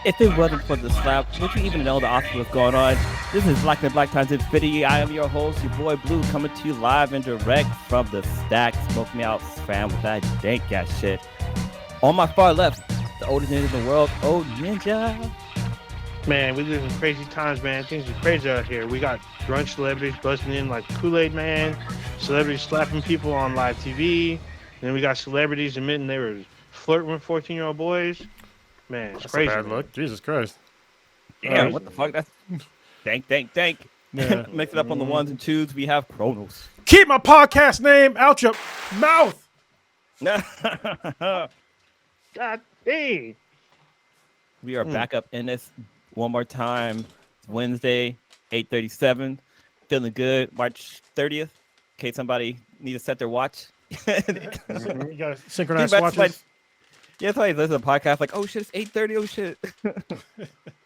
If it wasn't for the slap, would you even know the Oscar was going on? This is Black and Black Times Infinity. I am your host, your boy Blue, coming to you live and direct from the stack. Smoke me out, fam, with that dank ass shit. On my far left, the oldest ninja in the world, Old Ninja. Man, we live in crazy times, man. Things are crazy out here. We got drunk celebrities busting in like Kool-Aid Man, celebrities slapping people on live TV, and then we got celebrities admitting they were flirting with 14-year-old boys. Man, it's That's crazy. a bad man. look. Jesus Christ. Damn, what the fuck? That's dank. Yeah. Mix it up on the ones and twos. We have Kronos. Keep my podcast name out your mouth. God dang. We are back up in this one more time. It's Wednesday, 8:37. Feeling good. March 30th. In case somebody needs to set their watch. You got synchronized Like, watches. yeah, that's why you listen to the podcast. Like, oh shit, it's 8:30. Oh shit.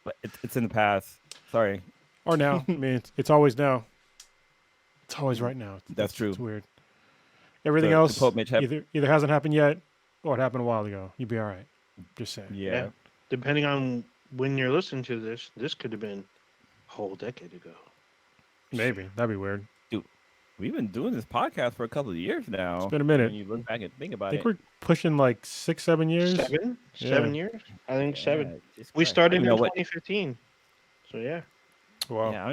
But it's in the past. Sorry. Or now. I mean, it's always now. It's always right now. That's true. It's weird. Everything The else Pope Mitch either hasn't happened yet or it happened a while ago. You'd be all right. Just saying. Yeah. Depending on when you're listening to this could have been a whole decade ago. Maybe. That'd be weird. We've been doing this podcast for a couple of years now. It's been a minute. When you look back and think I about think it. we're pushing like 6-7 years. Seven years? I think seven. Jesus We Christ. started You in know what? 2015. So yeah. Wow. Yeah,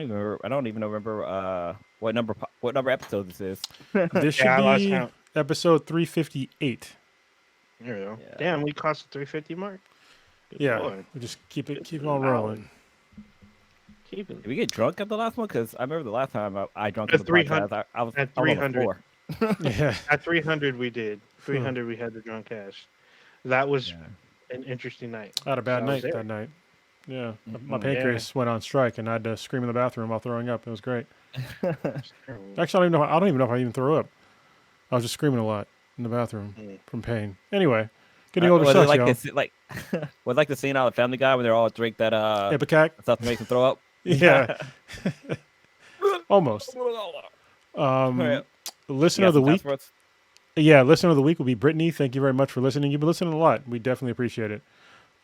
I don't even remember what number episode this is. This should Yeah, I lost be count. episode 358. There we go. Yeah. Damn, we crossed the 350 mark. Good Yeah. Lord. We just keep it on rolling. Keep it. Did we get drunk at the last one? Because I remember the last time I drunk At at the podcast, 300 I was at on the 300. floor. Yeah. At 300 we did. 300 we had the drunk cash. That was Yeah. an interesting night. I had a bad So I was night there. that night. Yeah. My Mhm. pancreas went on strike and I had to scream in the bathroom while throwing up. It was great. Terrible. Actually, I don't even know if I even threw up. I was just screaming a lot in the bathroom Mm. from pain. Anyway, getting older Was it sucks, like y'all. this, like was like the scene out of Family Guy when they're all drink that Ipecac? stuff that makes them throw up? Yeah. Almost. Right. Listener of the week. Yeah, listener of the week will be Brittany. Thank you very much for listening. You've been listening a lot. We definitely appreciate it.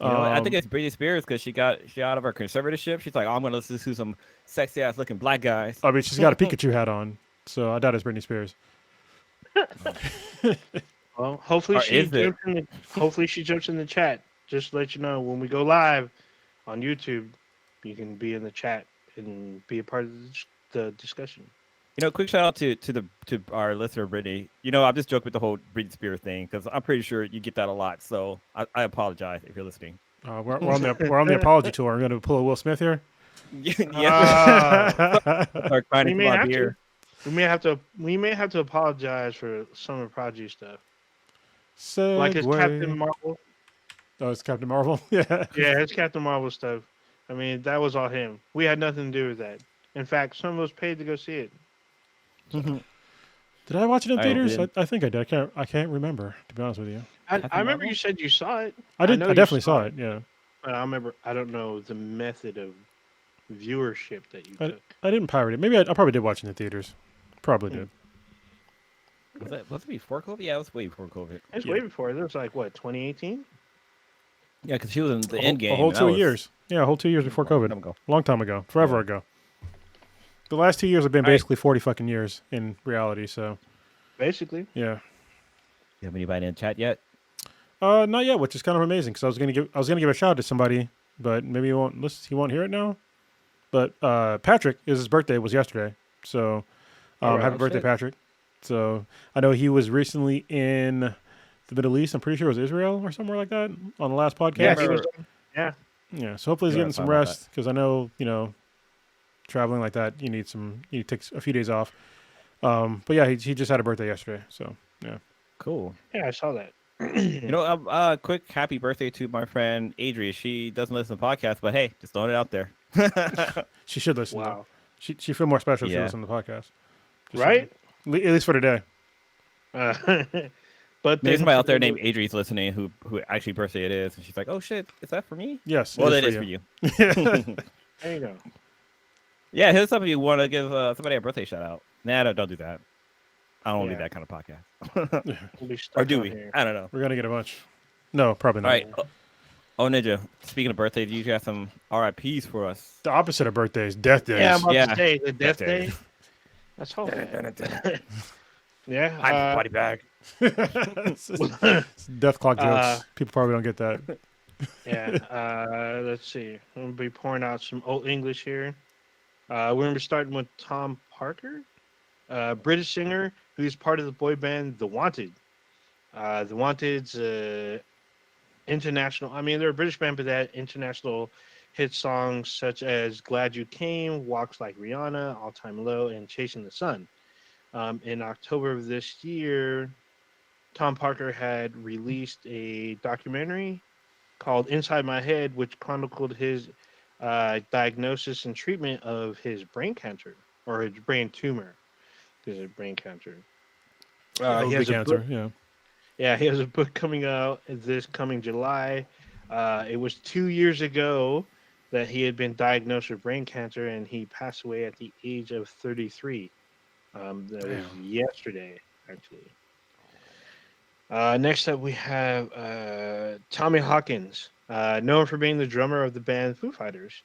You know, I think it's Britney Spears because she out of her conservatorship. She's like, oh, I'm gonna listen to some sexy ass looking black guys. I mean, she's got a Pikachu hat on, so I doubt it's Britney Spears. Well, hopefully Or is it? hopefully she jumps in the chat. Just to let you know when we go live on YouTube, you can be in the chat and be a part of the discussion. You know, quick shout out to our listener Brittany. You know, I'm just joking with the whole Britney Spears thing because I'm pretty sure you get that a lot. So I apologize if you're listening. We're on the apology tour. We're going to pull a Will Smith here. Yeah. Start crying We into may my have beer. We may have to apologize for some of Prodigy stuff. Segway. Like his Captain Marvel. Oh, it's Captain Marvel? Yeah. Yeah, his Captain Marvel stuff. I mean, that was all him. We had nothing to do with that. In fact, some of us paid to go see it. Did I watch it in I theaters? did. I think I did. I can't remember, to be honest with you. I Captain remember Marvel? you said you saw it. I did. know I you definitely saw it. Yeah. But I remember, I don't know the method of viewership that you took. I didn't pirate it. Maybe I probably did watch it in the theaters. Probably did. Was it before COVID? Yeah, it was way before COVID. It was Yeah. way before. It was like, what, 2018? Yeah, because she was in the end game. A whole and that 2 was years. Yeah, a whole 2 years before a long COVID. time ago. Long time ago. Forever Yeah. ago. The last 2 years have been All right. basically 40 fucking years in reality. So Basically. yeah. You have anybody in chat yet? Not yet, which is kind of amazing because I was gonna give a shout out to somebody, but maybe he won't listen. He won't hear it now. But Patrick, his birthday was yesterday, so Alright. happy Oh, birthday, shit. Patrick. So I know he was recently in the Middle East. I'm pretty sure it was Israel or somewhere like that on the last podcast. Yeah, Yeah, he was, Yeah, so hopefully he's Yeah, getting some sorry about rest because I know, traveling like that, you need to take a few days off. But yeah, he just had a birthday yesterday, so yeah. Cool. yeah, I saw that. You know, quick happy birthday to my friend Adria. She doesn't listen to podcasts, but hey, just throwing it out there. She should listen. Wow. Though. She feel more special if she Yeah. listens to the podcast. Right? At least for today. But There's then somebody out there named Adri's listening who actually birthday it is, and she's like, "Oh shit, is that for me?" Yes. Well, it it is for you. you. There you go. Yeah, here's something you want to give somebody a birthday shout out. Nah, don't do that. I don't Yeah. do that kind of podcast. We'll be stuck Or do on we? here. I don't know. We're gonna get a bunch. No, probably All not. right. Oh, Ninja. Speaking of birthdays, you got some RIPs for us. The opposite of birthdays, death Yeah, I'm days. about to Yeah. say the Death death Day. day. That's all. Hide the Yeah. body bag. It's death clock Uh, jokes. People probably don't get that. yeah. Let's see. I'm gonna be pouring out some old English here. We're gonna be starting with Tom Parker, British singer who's part of the boy band The Wanted. The Wanted's international. I mean, they're a British band, but they had international hit songs such as "Glad You Came," "Walks Like Rihanna," "All Time Low," and "Chasing the Sun." In October of this year, Tom Parker had released a documentary called "Inside My Head," which chronicled his diagnosis and treatment of his brain cancer or his brain tumor. His brain cancer. That He would be has a book. cancer. Yeah. Yeah, he has a book coming out this coming July. It was 2 years ago that he had been diagnosed with brain cancer, and he passed away at the age of 33. That was Damn. yesterday, actually. Next up, we have Tommy Hawkins, known for being the drummer of the band Foo Fighters.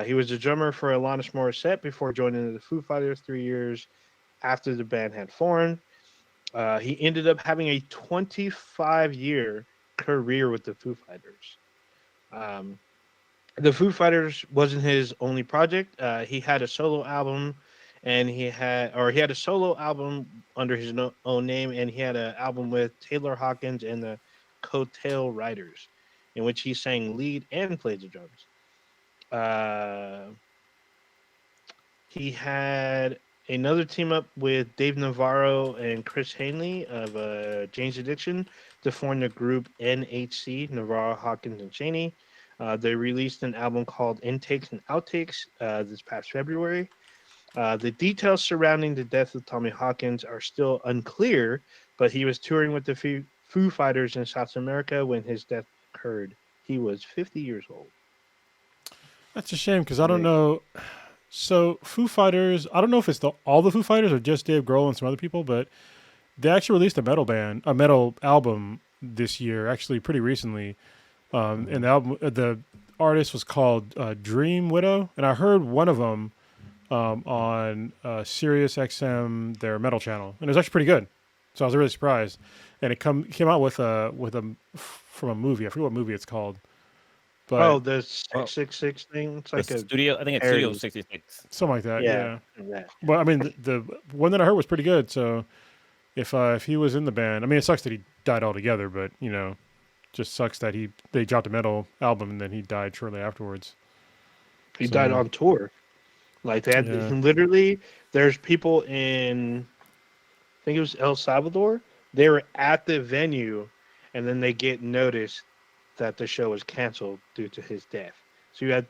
He was the drummer for Alanis Morissette before joining the Foo Fighters 3 years after the band had formed. He ended up having a 25-year career with the Foo Fighters. Um, the Foo Fighters wasn't his only project. He had a solo album, and he had a solo album under his own name, and he had an album with Taylor Hawkins and the Coattail Riders, in which he sang lead and played the drums. Uh, he had another team up with Dave Navarro and Chris Hanley of Jane's Addiction to form the group NHC, Navarro, Hawkins, and Cheney. They released an album called Intakes and Outtakes this past February. The details surrounding the death of Tommy Hawkins are still unclear, but he was touring with the Foo Fighters in South America when his death occurred. He was 50 years old. That's a shame because I don't know. So Foo Fighters, I don't know if it's all the Foo Fighters or just Dave Grohl and some other people, but they actually released a metal album this year, actually pretty recently. And the artist was called Dream Widow, and I heard one of them on Sirius XM, their metal channel, and it was actually pretty good. So I was really surprised, and it came out with a from a movie. I forget what movie it's called, Oh, but the 666 thing. It's like The a studio, I think it's parody. Studio 66. something like that. Yeah, Yeah. yeah. But I mean, the one that I heard was pretty good. So if he was in the band, I mean, it sucks that he died altogether, but just sucks that they dropped a metal album and then he died shortly afterwards. He So, died on tour. Like they had yeah. literally. There's people in, I think it was El Salvador. They were at the venue, and then they get notice that the show was canceled due to his death. So you had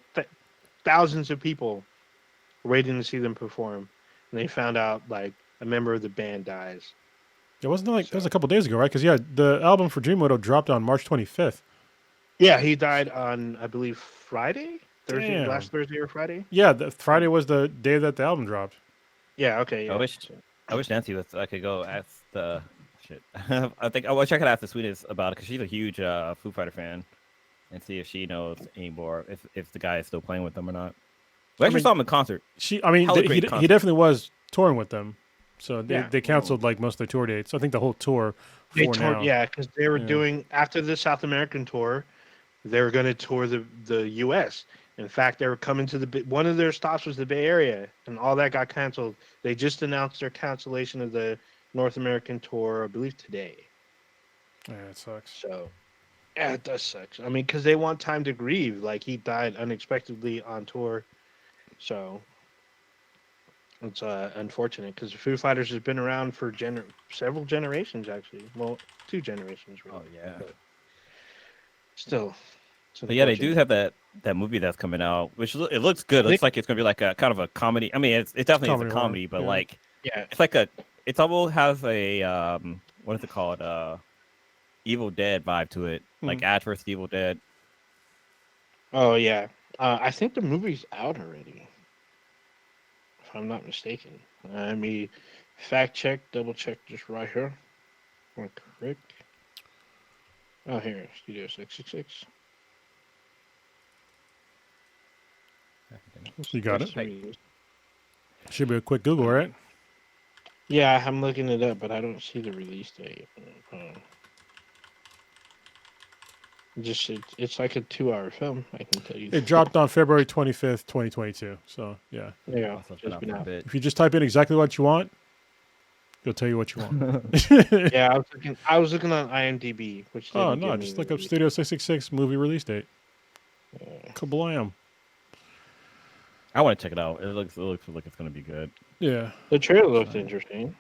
thousands of people waiting to see them perform, and they found out like a member of the band dies. It wasn't like that was So a couple days ago, right? Because the album for Dream Widow dropped on March 25th. yeah, he died on I believe Friday, Thursday, Damn. last Thursday or Friday. Yeah, Friday was the day that the album dropped. Yeah. Okay. I Yeah. wish Nancy was. I could go ask the shit. I think I wish I could ask the sweetest about it because she's a huge Foo Fighter fan, and see if she knows anymore if the guy is still playing with them or not. We actually saw him in concert. Hella He great concert. definitely was touring with them. So Yeah. they canceled like most of their tour dates. I think the whole tour They for toured, now. yeah, because they were Yeah. doing after the South American tour, they were going to tour the U.S. In fact, they were coming to one of their stops was the Bay Area, and all that got canceled. They just announced their cancellation of the North American tour, I believe today. Yeah, it sucks. So, yeah, it does suck. I mean, because they want time to grieve. Like he died unexpectedly on tour, so it's unfortunate because the Foo Fighters has been around for several generations actually. Well, 2 generations really. Oh yeah. But still. It's But yeah, they do unfortunate. have that movie that's coming out, which it looks good. It I looks think- like it's gonna be like a kind of a comedy. I mean, it definitely is comedy a horror, comedy, but yeah. like Yeah. it's like it's almost has a what is it called? Evil Dead vibe to it, like Ash vs Evil Dead. Oh yeah. I think the movie's out already, if I'm not mistaken. Let me fact check, double check this right here. One quick. Oh, here, Studio 666. You got That's it? the release. Should be a quick Google, right? Yeah, I'm looking it up, but I don't see the release date. It's like a 2-hour film. I can tell you. It dropped on February 25th, 2022. So, yeah. Yeah, Also been out for a bit. If you just type in exactly what you want, it'll tell you what you want. Yeah, I was looking on IMDb, which Oh, didn't no. give me Just the look up release. Studio 666 movie release date. Yeah. Kablam. I want to check it out. It looks like it's gonna be good. Yeah. The trailer looks interesting.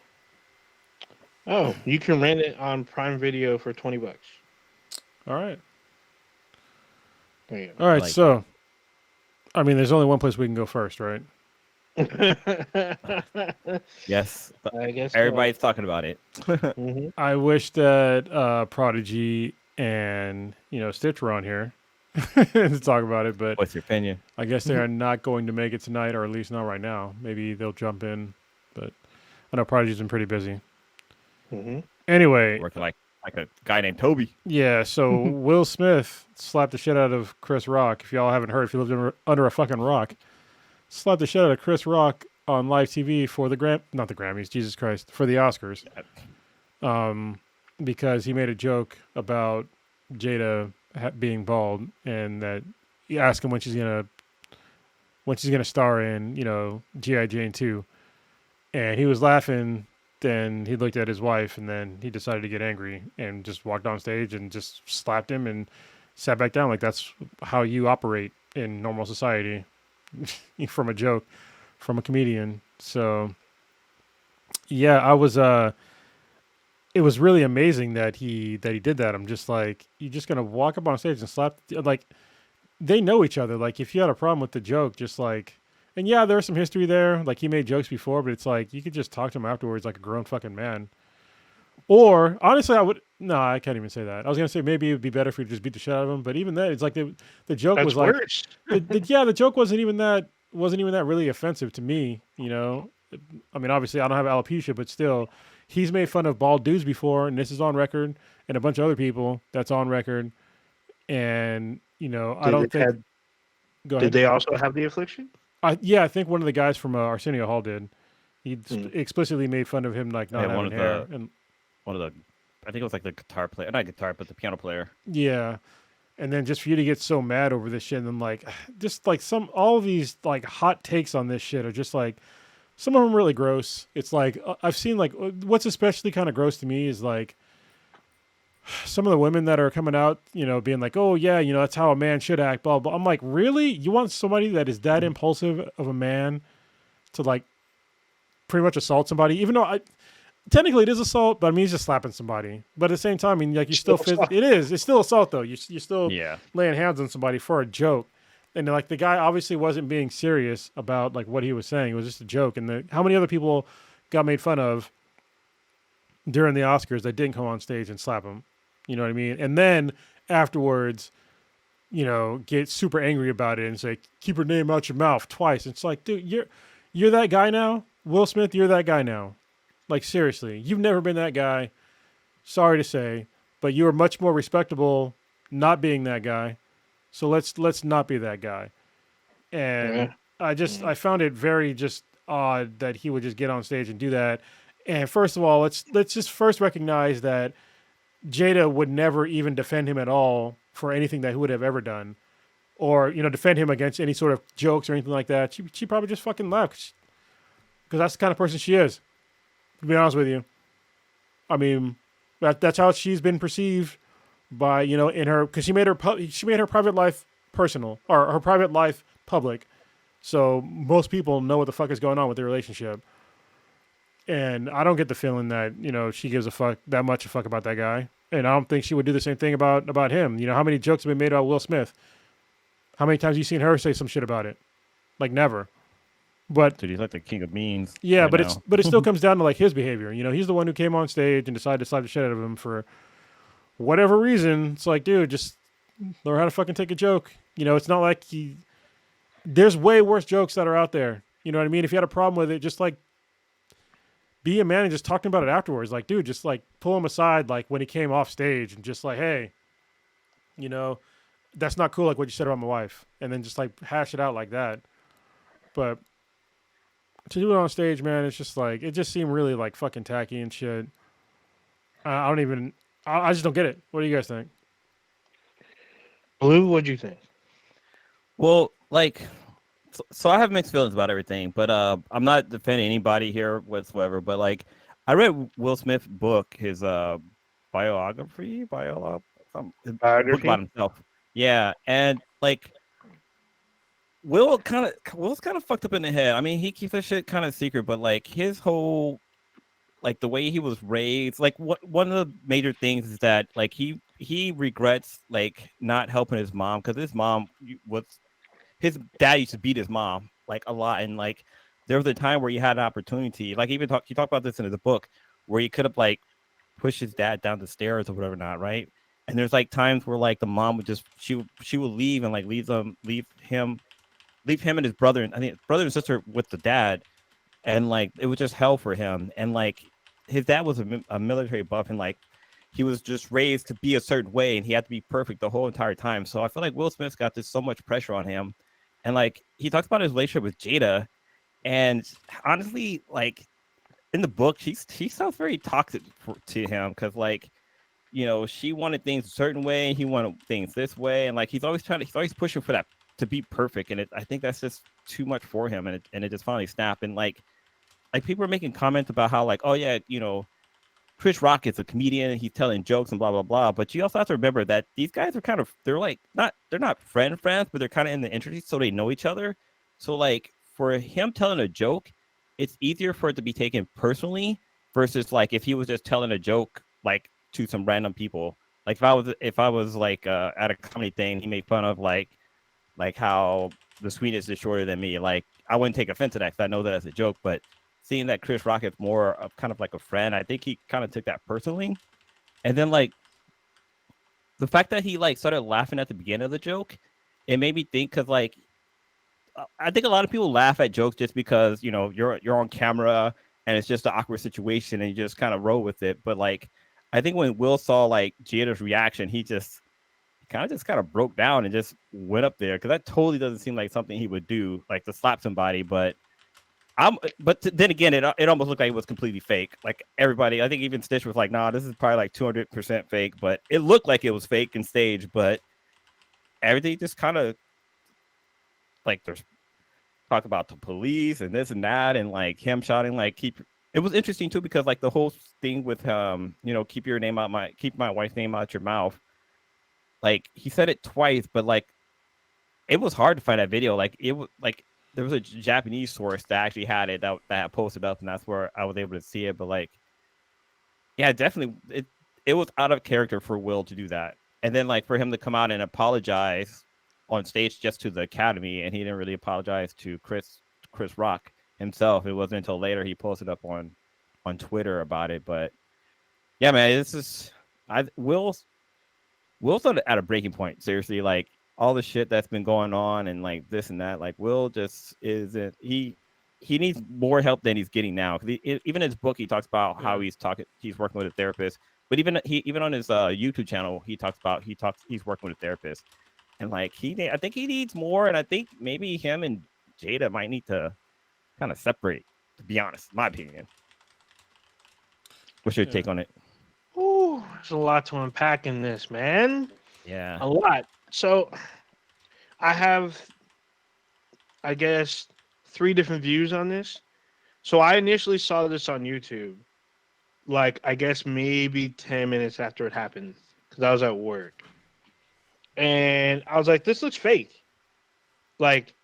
Oh, you can rent it on Prime Video for $20. All right. There you All right. Like- So, I mean, there's only one place we can go first, right? go. Yes, I guess everybody's talking about it. Mhm. I wish that Prodigy and, Stitch were on here to talk about it, but What's your opinion? I guess they are not going to make it tonight, or at least not right now. Maybe they'll jump in, but I know Prodigy's been pretty busy. Mhm. Anyway, Working like a guy named Toby. yeah, so Will Smith slapped the shit out of Chris Rock. If y'all haven't heard, if you lived under a fucking rock, slapped the shit out of Chris Rock on live TV for not the Grammys, Jesus Christ, for the Oscars. Because he made a joke about Jada being bald, and that he asked him when she's gonna star in, G.I. Jane 2. And he was laughing. Then he looked at his wife, and then he decided to get angry and just walked on stage and just slapped him and sat back down. Like, that's how you operate in normal society from a joke from a comedian. So, yeah, it was really amazing that he did that. I'm just like, you're just going to walk up on stage and slap, like, they know each other. Like, if you had a problem with the joke, just like, and yeah, there's some history there. Like, he made jokes before, but it's like, you could just talk to him afterwards like a grown fucking man. Or, honestly, I can't even say that. I was going to say maybe it would be better if we just beat the shit out of him. But even then, it's like the joke That's was like, worse. the joke wasn't even that really offensive to me, I mean, obviously, I don't have alopecia, but still, he's made fun of bald dudes before, and this is on record, and a bunch of other people that's on record. And, I don't think... Go ahead. Did they also have the affliction? Yeah, I think one of the guys from Arsenio Hall did. He explicitly made fun of him, like, not having hair. One of the, I think it was like the guitar player, not guitar, but the piano player. Yeah. And then just for you to get so mad over this shit, and then, like, just like all of these, like, hot takes on this shit are just like, some of them really gross. It's like, I've seen, like, what's especially kind of gross to me is, like, some of the women that are coming out, being like, oh, yeah, that's how a man should act, blah, blah. I'm like, really? You want somebody that is that impulsive of a man to, like, pretty much assault somebody? Even though technically it is assault, but I mean, he's just slapping somebody. But at the same time, I mean, like, it's still assault, though. You're still laying hands on somebody for a joke. And, like, the guy obviously wasn't being serious about, like, what he was saying. It was just a joke. And how many other people got made fun of during the Oscars that didn't come on stage and slap him? You know what I mean? And then afterwards, get super angry about it and say, keep her name out your mouth twice. It's like, dude, you're that guy now? Will Smith, you're that guy now. Like, seriously, you've never been that guy. Sorry to say, but you are much more respectable not being that guy. So let's not be that guy. And I found it very just odd that he would just get on stage and do that. And first of all, let's just first recognize that Jada would never even defend him at all for anything that he would have ever done, or defend him against any sort of jokes or anything like that. She probably just fucking laughed because that's the kind of person she is. To be honest with you, I mean that's how she's been perceived by in her, because she made her private life personal, or her private life public, so most people know what the fuck is going on with their relationship. And I don't get the feeling that, she gives that much a fuck about that guy. And I don't think she would do the same thing about him. How many jokes have been made about Will Smith? How many times have you seen her say some shit about it? Like, never. But Dude, he's like the king of memes. yeah, right but now. it still comes down to, like, his behavior. He's the one who came on stage and decided to slap the shit out of him for whatever reason. It's like, dude, just learn how to fucking take a joke. It's not like there's way worse jokes that are out there. You know what I mean? If you had a problem with it, just, like, be a man and just talking about it afterwards. Like, dude, just, like, pull him aside, like, when he came off stage, and just like, hey, that's not cool, like what you said about my wife. And then just, like, hash it out like that. but to do it on stage, man, it's just like it just seemed really like fucking tacky and shit. I don't even. I just don't get it. What do you guys think? Blue, what'd you think? Well, like, so I have mixed feelings about everything, but I'm not defending anybody here whatsoever. But like, I read Will Smith's book, his biography, his book about himself. Yeah, and like, Will's kind of fucked up in the head. I mean, he keeps that shit kind of secret, but like his whole, like the way he was raised, like one of the major things is that like he regrets like not helping his mom because his mom was his dad used to beat his mom like a lot, and like there was a time where he had an opportunity, like he talked about this in the book, where he could have like pushed his dad down the stairs or whatever, not right. And there's like times where like the mom would just she would leave and like leave him and his brother, and I think brother and sister with the dad, and like it was just hell for him. And like his dad was a military buff, and like he was just raised to be a certain way, and he had to be perfect the whole entire time. So I feel like Will Smith's got this so much pressure on him, and like he talks about his relationship with Jada, and honestly, like in the book, she sounds very toxic to him because like, you know, she wanted things a certain way, he wanted things this way, and like he's always pushing for that to be perfect, and I think that's just too much for him, and it just finally snapped. And like people are making comments about how like, oh yeah, you know, Chris Rock is a comedian and he's telling jokes and blah blah blah, but you also have to remember that these guys are kind of, they're not friends, but they're kind of in the industry, so they know each other. So like for him telling a joke, it's easier for it to be taken personally versus like if he was just telling a joke like to some random people. Like if I was like at a comedy thing, he made fun of like how the sweetness is shorter than me. Like I wouldn't take offense to that because I know that as a joke, but seeing that Chris Rock is more of kind of like a friend, I think he kind of took that personally. And then like the fact that he like started laughing at the beginning of the joke, it made me think, because like I think a lot of people laugh at jokes just because, you know, you're on camera and it's just an awkward situation and you just kind of roll with it. But like I think when Will saw like Jada's reaction, he kind of broke down and just went up there, because that totally doesn't seem like something he would do, like to slap somebody. But then again, it almost looked like it was completely fake. Like everybody, I think even Stitch was like, nah, this is probably like 200% fake, but it looked like it was fake and staged. But everything just kind of like, there's talk about the police and this and that, and like him shouting like it was interesting too, because like the whole thing with you know, keep my wife's name out your mouth. Like he said it twice, but like it was hard to find that video. Like it was like there was a Japanese source that actually had it that posted up, and that's where I was able to see it. But like, yeah, definitely it was out of character for Will to do that. And then like for him to come out and apologize on stage just to the Academy, and he didn't really apologize to Chris Rock himself. It wasn't until later he posted up on Twitter about it. But yeah, man, Will's at a breaking point. Seriously, like all the shit that's been going on and like this and that, like Will just isn't. He needs more help than he's getting now. Because even in his book, he talks about how he's working with a therapist. But even on his YouTube channel, he's working with a therapist. And like I think he needs more, and I think maybe him and Jada might need to kind of separate. To be honest, my opinion. What's your take on it? Ooh, there's a lot to unpack in this, man. Yeah, a lot. So I have, I guess, 3 different views on this. So I initially saw this on YouTube, like I guess maybe 10 minutes after it happened, because I was at work. And I was like, this looks fake. Like,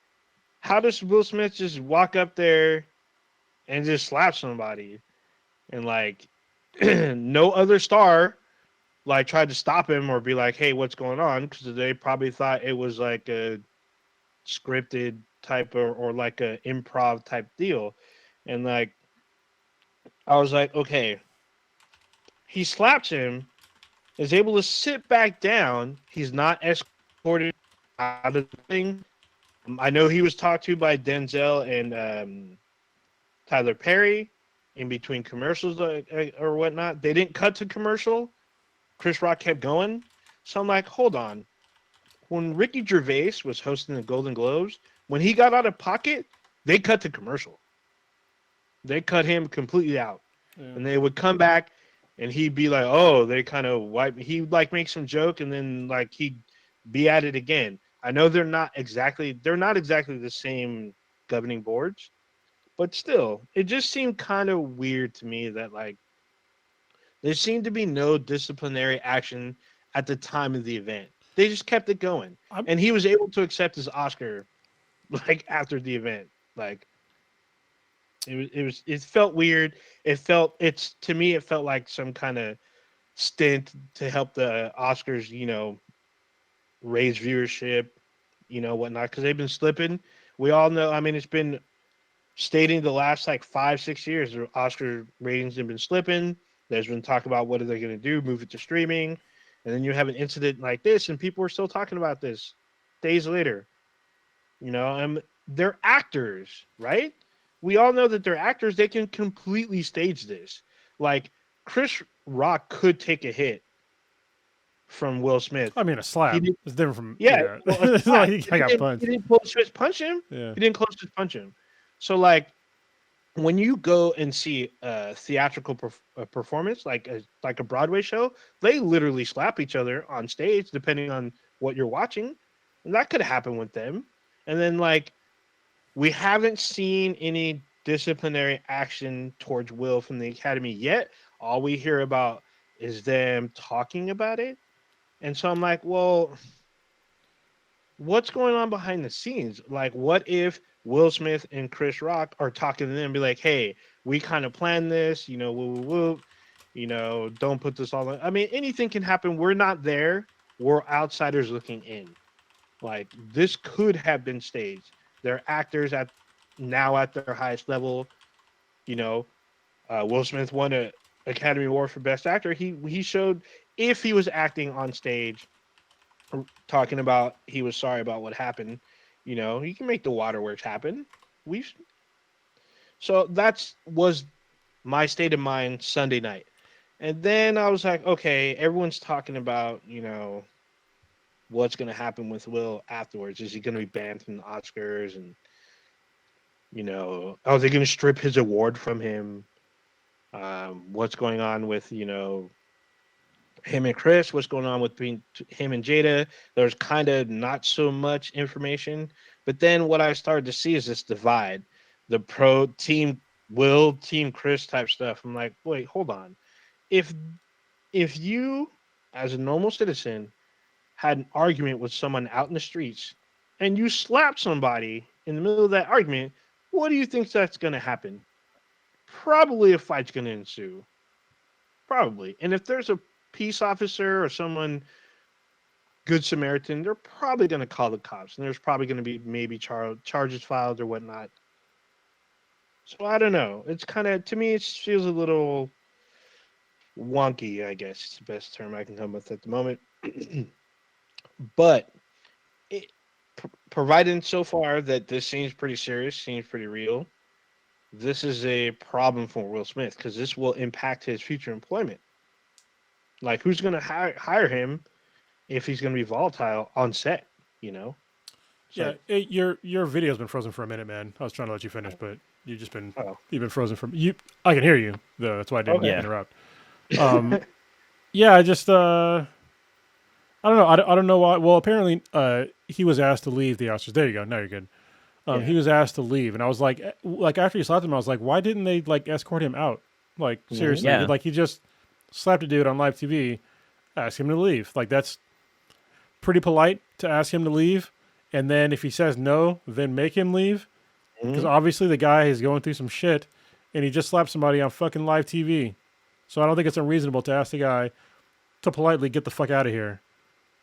how does Will Smith just walk up there and just slap somebody? And like, no other star like tried to stop him or be like, hey, what's going on? Because they probably thought it was like a scripted type or like a improv type deal. And like, I was like, okay, he slaps him, is able to sit back down. He's not escorted out of the thing. I know he was talked to by Denzel and Tyler Perry in between commercials or whatnot. They didn't cut to commercial. Chris Rock kept going. So I'm like, hold on. When Ricky Gervais was hosting the Golden Globes, when he got out of pocket, they cut the commercial. They cut him completely out. Yeah. And they would come back and he'd be like, oh, they kind of wipe. He'd like make some joke and then like he'd be at it again. I know they're not exactly the same governing boards, but still, it just seemed kind of weird to me that like there seemed to be no disciplinary action at the time of the event. They just kept it going. And he was able to accept his Oscar like after the event. Like it felt weird. To me it felt like some kind of stint to help the Oscars, raise viewership, whatnot, because they've been slipping. We all know. I mean, it's been stating the last like 5-6 years, the Oscar ratings have been slipping. There's been talk about what are they going to do, move it to streaming, and then you have an incident like this, and people are still talking about this days later. And they're actors, right? We all know that they're actors. They can completely stage this. Like Chris Rock could take a hit from Will Smith. I mean, a slap. It's different from Well, it's not like I got punched. He didn't close fist punch him. Yeah. He didn't close fist punch him. So like when you go and see a theatrical performance, like a Broadway show, they literally slap each other on stage, depending on what you're watching, and that could happen with them. And then like we haven't seen any disciplinary action towards Will from the Academy yet. All we hear about is them talking about it. And so I'm like, well, what's going on behind the scenes? Like, what if Will Smith and Chris Rock are talking to them and be like, hey, we kind of planned this, woo, don't put this all in. I mean, anything can happen. We're not there. We're outsiders looking in. Like, this could have been staged. They're actors at their highest level. Will Smith won an Academy Award for Best Actor. He showed if he was acting on stage, talking about he was sorry about what happened. He can make the waterworks happen. So was my state of mind Sunday night, and then I was like, okay, everyone's talking about what's going to happen with Will afterwards. Is he going to be banned from the Oscars? And, are they going to strip his award from him? What's going on with, him and Chris? What's going on with him and Jada? There's kind of not so much information. But then what I started to see is this divide. The pro team Will, team Chris type stuff. I'm like, wait, hold on. If you, as a normal citizen, had an argument with someone out in the streets and you slap somebody in the middle of that argument, what do you think that's going to happen? Probably a fight's going to ensue. Probably. And if there's a peace officer or someone, good Samaritan, they're probably going to call the cops. And there's probably going to be maybe charges filed or whatnot. So I don't know. It's kind of, to me, it feels a little wonky, I guess. It's the best term I can come with at the moment. But provided so far that this seems pretty serious, seems pretty real, this is a problem for Will Smith because this will impact his future employment. Like, who's going to hire him if he's going to be volatile on set, So, your video's been frozen for a minute, man. I was trying to let you finish, but you've been frozen from you. I can hear you though. That's why I didn't interrupt. I just I don't know. I don't know why. Well, apparently, he was asked to leave the Oscars. There you go. Now you're good. He was asked to leave, and I was like after he slapped him, I was like, why didn't they escort him out? Like seriously, he just slapped a dude on live TV, ask him to leave. Like that's pretty polite to ask him to leave, and then if he says no, then make him leave, because obviously the guy is going through some shit, and he just slapped somebody on fucking live TV. So I don't think it's unreasonable to ask the guy to politely get the fuck out of here.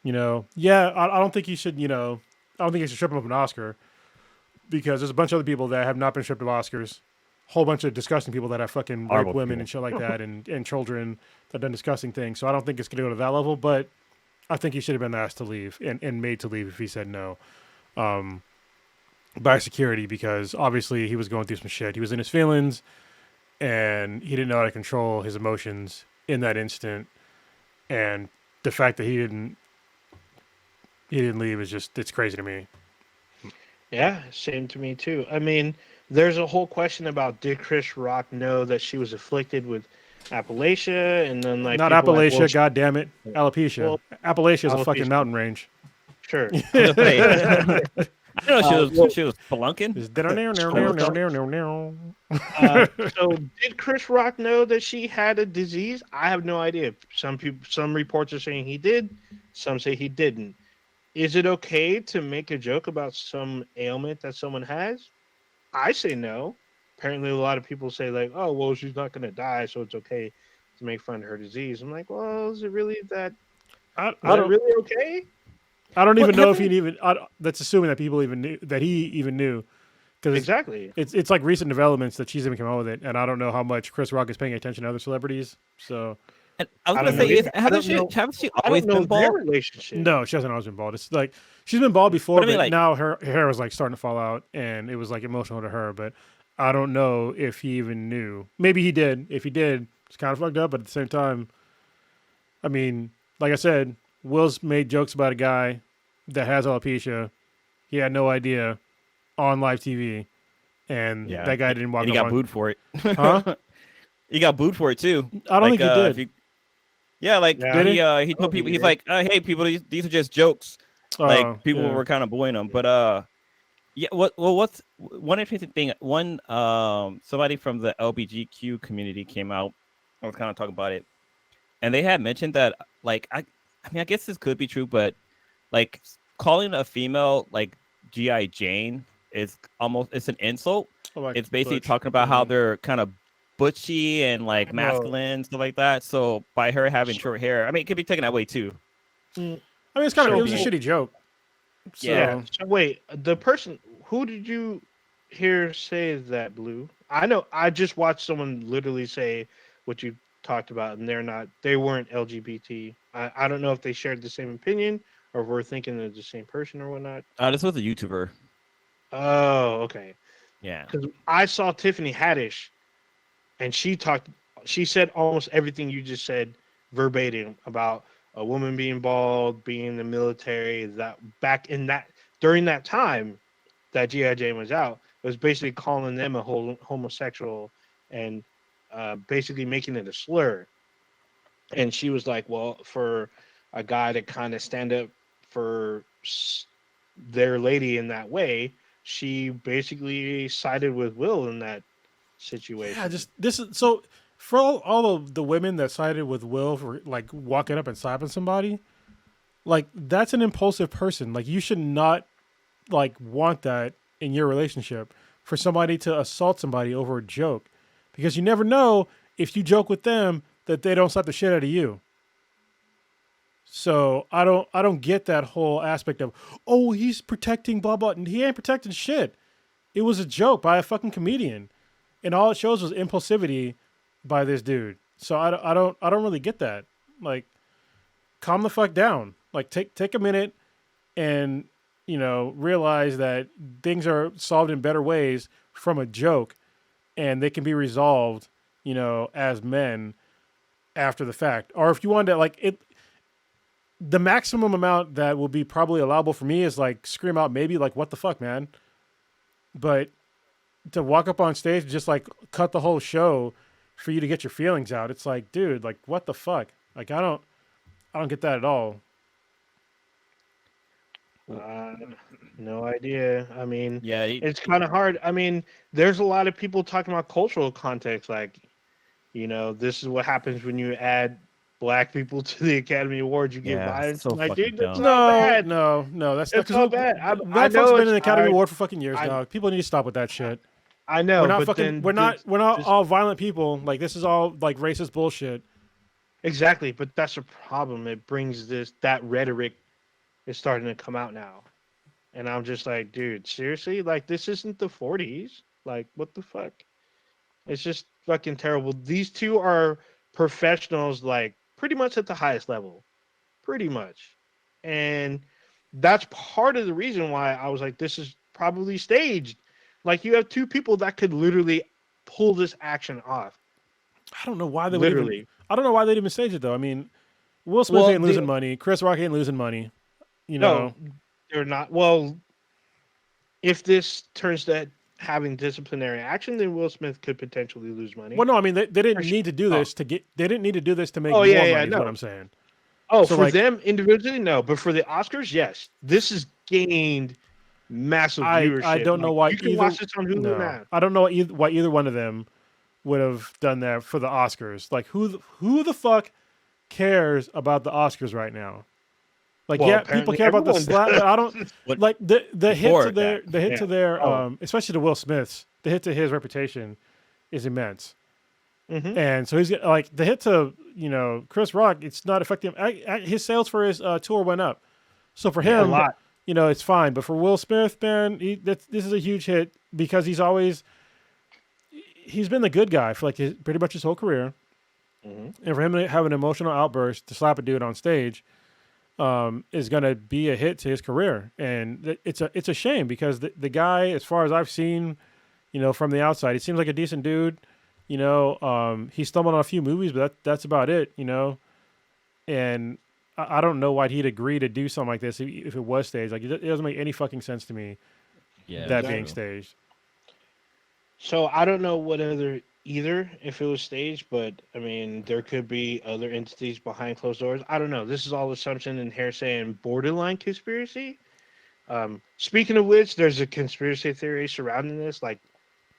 I don't think he should, I don't think he should strip him of an Oscar because there's a bunch of other people that have not been stripped of Oscars. A whole bunch of disgusting people that have fucking raped women and shit like that and children that have done disgusting things. So I don't think it's going to go to that level, but I think he should have been asked to leave and made to leave if he said no by security because obviously he was going through some shit. He was in his feelings and he didn't know how to control his emotions in that instant. And the fact that he didn't leave is just, it's crazy to me. Yeah, same to me too. I mean, there's a whole question about did Chris Rock know that she was afflicted with Appalachia, and then like Not people Appalachia, like, well, God damn it, alopecia. well, Appalachia is a fucking alopecia. mountain range. Sure. I was gonna say, I don't know Well, she was spelunking. It's so did Chris Rock know that she had a disease? I have no idea. Some reports are saying he did, some say he didn't. Is it okay to make a joke about some ailment that someone has? I say no. Apparently, a lot of people say like, "Oh, well, she's not going to die, so it's okay to make fun of her disease." I'm like, "Well, is it really that? I Is that don't. really okay?" I don't What even know if happened? he even. That's assuming that people even knew that he even knew, because Exactly. it's like recent developments that she's even come out with it, and I don't know how much Chris Rock is paying attention to other celebrities. So And I was I gonna don't know say, either. I don't know. haven't she I always don't know been their bald? relationship. no, she hasn't always been bald. It's like she's been bald before, But I mean, but like, now her hair was like starting to fall out, and it was like emotional to her. But I don't know if he even knew. Maybe he did. If he did, it's kind of fucked up. But at the same time, I mean, like I said, Will's made jokes about a guy that has alopecia. He had no idea on live TV, and yeah, that guy didn't walk and he up got on. booed for it. Huh? He got booed for it too. I don't Like, think he did. if you, yeah, like Yeah. Did he? he I don't told think people, he he's did. like, hey, people, these are just jokes. Like Oh, people yeah. were kind of bullying him, but yeah. What's one interesting thing? Somebody from the LBGQ community came out. I was kind of talking about it, and they had mentioned that like I mean I guess this could be true, but like calling a female like GI Jane is almost it's an insult. Oh, like It's basically Butch. talking about how Mhm. they're kind of butchy and like No. masculine stuff like that. So by her having So- short hair, I mean it could be taken that way too. Mm, I mean, it's kind of So- it was a shitty joke. So, Yeah. So wait, the person who did you hear say that, Blue? I know. I just watched someone literally say what you talked about, and they weren't LGBT. I don't know if they shared the same opinion or if we're thinking of the same person or whatnot. This was a YouTuber. Oh, okay. Yeah. Because I saw Tiffany Haddish, and she said almost everything you just said verbatim about a woman being bald, being in the military. That back in that during that time that G.I. Jane was out, it was basically calling them a whole homosexual and basically making it a slur. And she was like, well, for a guy to kind of stand up for their lady in that way, she basically sided with Will in that situation. yeah, just this is so for all of the women that sided with Will for like walking up and slapping somebody, like that's an impulsive person. Like you should not like want that in your relationship for somebody to assault somebody over a joke, because you never know if you joke with them that they don't slap the shit out of you. So I don't get that whole aspect of, oh, he's protecting blah blah. And he ain't protecting shit. It was a joke by a fucking comedian, and all it shows was impulsivity by this dude. So I don't really get that. Like, calm the fuck down. Like take a minute and realize that things are solved in better ways from a joke, and they can be resolved as men after the fact. Or if you want to like it, the maximum amount that will be probably allowable for me is like scream out maybe like what the fuck, man. But to walk up on stage and just like cut the whole show for you to get your feelings out, it's like, dude, like what the fuck? Like I don't get that at all. No idea. I mean, Yeah. it's kind of hard. I mean, there's a lot of people talking about cultural context, like, this is what happens when you add black people to the Academy Awards. You get Yeah, violence. so I'm like, fucking dude, that's dumb. not bad. No, that's It's not bad. I Black know folks have been it's in the Academy hard. Award for fucking years, I- dog. People need to stop with that shit. I know, We're not but fucking. then We're not this- all violent people. Like this is all like racist bullshit. exactly. But that's a problem. It brings that rhetoric is starting to come out now, and I'm just like, dude, seriously, like this isn't the 40s. Like, what the fuck? It's just fucking terrible. These two are professionals, like pretty much at the highest level, pretty much, and that's part of the reason why I was like, this is probably staged. Like, you have two people that could literally pull this action off. I don't know why they would even. Literally. I don't know why they'd even stage it though. I mean, Will Smith Well, ain't losing money. Chris Rock ain't losing money. You know. No, they're not. Well, if this turns to having disciplinary action, then Will Smith could potentially lose money. Well, no, I mean they didn't need to do this to get. They didn't need to do this to make Oh more yeah, money. Is no. what I'm saying. Oh, So, for like, them individually, no, but for the Oscars, yes. This has gained massive viewership. I don't know why you can either. watch this on Hulu No, now. I don't know why either one of them would have done that for the Oscars. Like, who the fuck cares about the Oscars right now? Like, Well, yeah, people apparently care about the everyone slap, but I don't What- like the hit before to their that. the hit to Yeah. their Oh. especially to Will Smith's, the hit to his reputation is immense. Mhm. And so he's like the hit to Chris Rock. It's not affecting him. His sales for his tour went up, so for A him, lot. it's fine. But for Will Smith, man, this is a huge hit because he's been the good guy for like pretty much his whole career, Mhm. and for him to have an emotional outburst to slap a dude on stage, is going to be a hit to his career, and it's a shame because the guy, as far as I've seen, from the outside, he seems like a decent dude. He stumbled on a few movies, but that's about it, And I don't know why he'd agree to do something like this if it was staged. Like, it doesn't make any fucking sense to me Yeah, that that's being true. staged. So I don't know what either if it was staged, but I mean there could be other entities behind closed doors. I don't know. This is all assumption and hearsay and borderline conspiracy. Speaking of which, there's a conspiracy theory surrounding this. Like,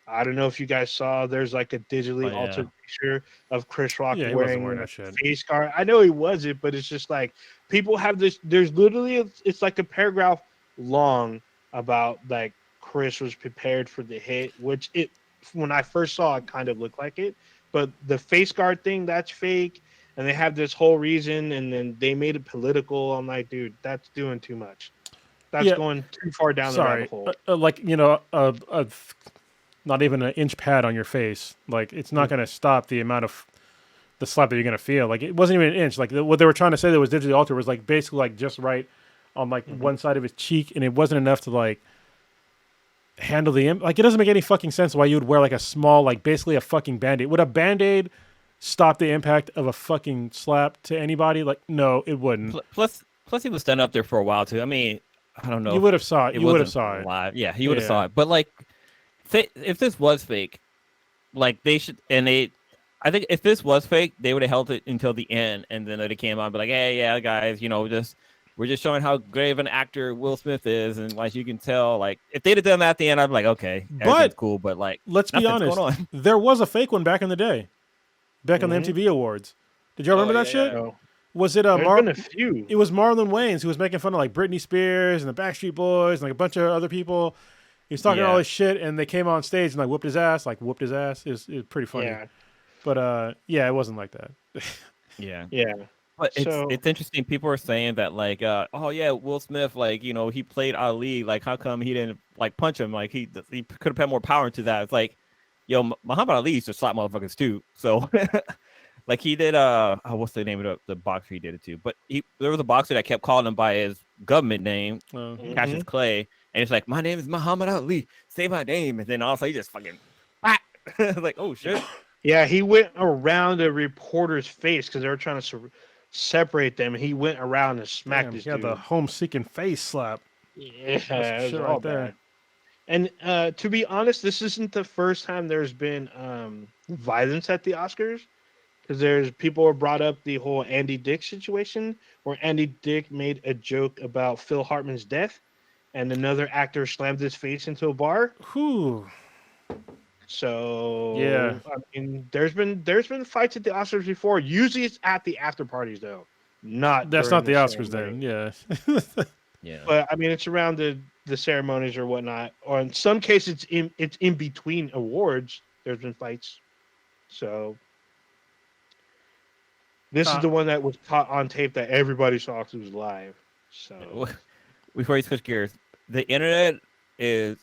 I don't know if you guys saw. There's like a digitally yeah. altered picture of Chris Rock Yeah, he wasn't wearing wearing a that shit. face guard. I know he wasn't, but it's just like people have this. There's literally it's like a paragraph long about like Chris was prepared for the hit, which when I first saw it kind of looked like it, but the face guard thing, that's fake, and they have this whole reason, and then they made it political. I'm like, dude, that's doing too much. That's Yeah. going too far down the Sorry, rabbit hole. like not even an inch pad on your face. Like, it's not going to stop the amount of the slap that you're going to feel. Like, it wasn't even an inch. Like, what they were trying to say that was digitally altered was like basically like just right on like one side of his cheek, and it wasn't enough to like handle like, it doesn't make any fucking sense why you would wear like a small, like basically a fucking band-aid. Would a band-aid stop the impact of a fucking slap to anybody? Like, no, it wouldn't. Plus he was standing up there for a while too. I mean, I don't know. You would have saw it. It You would have wasn't saw it. live. Yeah, he would have Yeah. saw it. But like, if this was fake, like they should, I think if this was fake, they would have held it until the end, and then they came on and be like, hey, yeah, guys, we're just showing how great of an actor Will Smith is, and like you can tell, like if they'd have done that at the end, I'd be like, okay, everything's cool, but like, Let's be nothing's honest. going on. There was a fake one back in the day, back on the MTV Awards. Did y'all remember that shit? So, Was it there's been a few. It was Marlon Wayans who was making fun of like Britney Spears and the Backstreet Boys and like a bunch of other people. He was talking all this shit, and they came on stage and like whooped his ass. It was pretty funny. Yeah. But yeah, it wasn't like that. Yeah. Yeah. But So- it's interesting. People are saying that like, oh yeah, Will Smith, like he played Ali. Like, how come he didn't like punch him? Like he could have had more power into that. It's like, yo, Muhammad Ali used to slap motherfuckers too. So, like he did. What's the name of the boxer he did it to? But there was a boxer that kept calling him by his government name, Cassius Clay, and it's like, my name is Muhammad Ali. Say my name, and then also he just fucking, like, oh shit. Yeah, he went around a reporter's face because they were trying to separate them. And he went around and smacked Damn, this he had dude. the home-seeking face slap. Yeah, some it was shit all right there. bad. And to be honest, this isn't the first time there's been violence at the Oscars, because people were brought up the whole Andy Dick situation where Andy Dick made a joke about Phil Hartman's death, and another actor slammed his face into a bar. Whew. So Yeah. I mean, there's been fights at the Oscars before. Usually it's at the after parties though. That's during not the the Oscars ceremony. then. Yeah. Yeah. But I mean, it's around the ceremonies or whatnot, or in some cases, it's in between awards. There's been fights, so this is the one that was caught on tape that everybody saw because it was live. So Before you switch gears, the internet is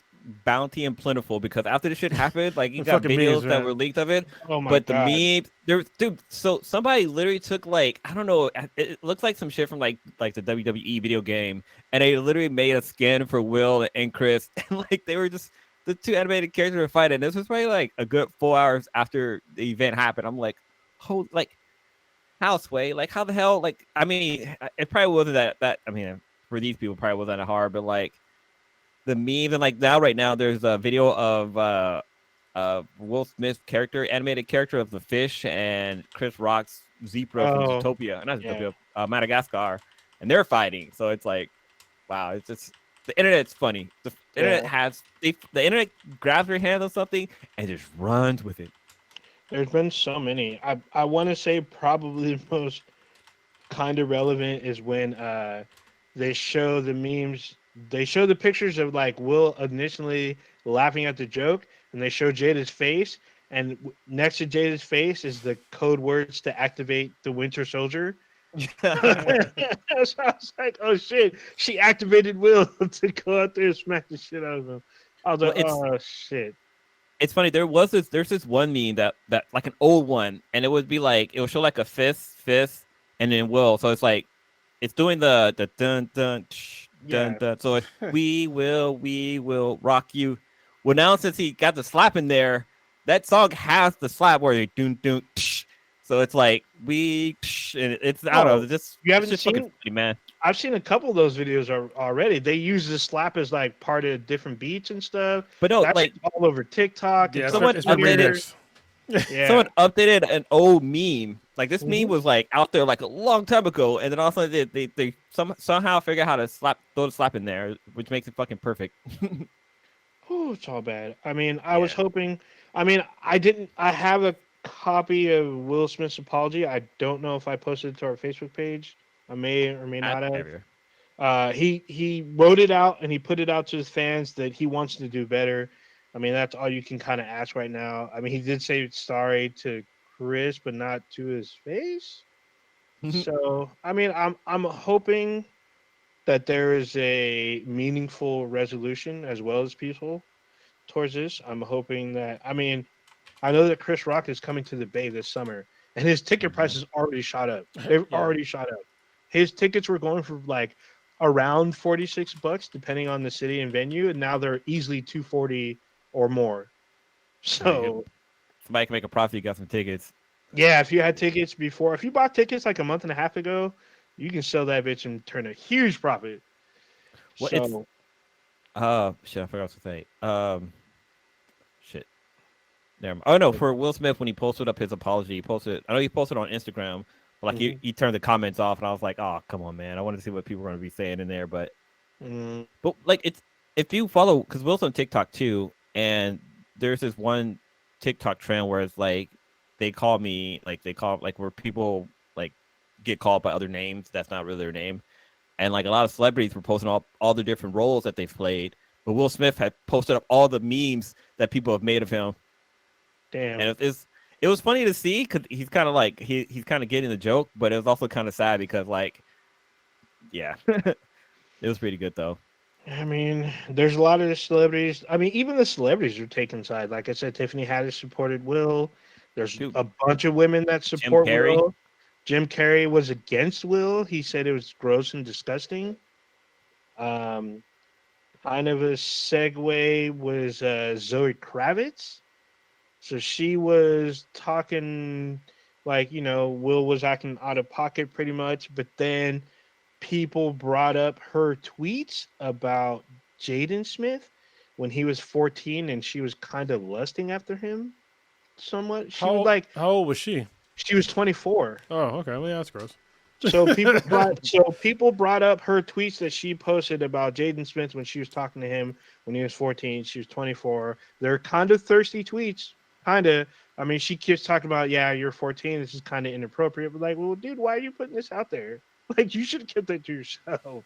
bounty and plentiful because after this shit happened, like you The got fucking videos memes, that man. were leaked of it. oh my But god, the meme, dude. So somebody literally took like, I don't know, it looks like some shit from like the WWE video game, and they literally made a skin for Will and Chris, and like they were just the two animated characters were fighting. This was probably like a good 4 hours after the event happened. I'm like, how Sway? Like how the hell? Like I mean, it probably wasn't that. I mean, for these people, it probably wasn't that hard, but like the memes and like right now there's a video of Will Smith's animated character of the fish and Chris Rock's zebra from Oh, Zootopia, not yeah. Zootopia, Madagascar, and they're fighting. So it's like, wow, it's just the internet's funny. The internet the internet grabs your hand on something and just runs with it. There's been so many. I want to say probably the most kind of relevant is when they show the memes. They show the pictures of like Will initially laughing at the joke, and they show Jada's face, and next to Jada's face is the code words to activate the Winter Soldier. So I was like, oh shit, she activated Will to go out there and smack the shit out of him. I was Well, like, oh shit. it's funny. There's this one meme that like an old one, and it would be like it would show like a fist, and then Will. So it's like it's doing the dun dun dun dun. So it's, we will rock you. Well, now since he got the slap in there, that song has the slap where they dun dun. So it's like and it's I don't know. Just you haven't just seen funny, man. I've seen a couple of those videos already. They use the slap as like part of different beats and stuff. But no, that's like all over TikTok. Yeah, And someone remix. someone updated an old meme. Like this meme was like out there like a long time ago, and then all of a sudden they somehow figure out how to throw the slap in there, which makes it fucking perfect. Oh, it's all bad. I mean, I was hoping. I mean, I have a copy of Will Smith's apology. I don't know if I posted it to our Facebook page. I may or may not have. He wrote it out and he put it out to his fans that he wants to do better. I mean, that's all you can kind of ask right now. I mean, he did say sorry to Chris, but not to his face. So, I mean, I'm hoping that there is a meaningful resolution as well as peaceful towards this. I'm hoping that. I mean, I know that Chris Rock is coming to the Bay this summer, and his ticket prices already shot up. They've already shot up. His tickets were going for like around $46, depending on the city and venue, and now they're easily $240 or more. So somebody can make a profit. You got some tickets. Yeah, if you had tickets before, if you bought tickets like a month and a half ago, you can sell that bitch and turn a huge profit. Well, shit, I forgot what to say. Shit. Never mind. Oh no, for Will Smith when he posted up his apology, I know he posted on Instagram, but like he turned the comments off, and I was like, oh come on, man, I wanted to see what people were gonna be saying in there, but like it's if you follow because Will's on TikTok too, and there's this one TikTok trend where it's like they call where people like get called by other names that's not really their name, and like a lot of celebrities were posting all the different roles that they've played, but Will Smith had posted up all the memes that people have made of him. Damn. And it was funny to see because he's kind of like he's kind of getting the joke, but it was also kind of sad because like, yeah, it was pretty good though. I mean, there's a lot of the celebrities. I mean, even the celebrities are taking side. Like I said, Tiffany Haddish supported Will. There's a bunch of women that support Will. Jim Carrey was against Will. He said it was gross and disgusting. Kind of a segue was Zoe Kravitz. So she was talking like, Will was acting out of pocket pretty much, but then people brought up her tweets about Jaden Smith when he was 14 and she was kind of lusting after him somewhat. How old was she? She was 24. Oh, okay. Well, yeah, that's gross. So people brought up her tweets that she posted about Jaden Smith when she was talking to him when he was 14. She was 24. They're kind of thirsty tweets. Kind of. I mean, she keeps talking about, yeah, you're 14. This is kind of inappropriate. But like, well, dude, why are you putting this out there? Like, you should have kept that to yourself.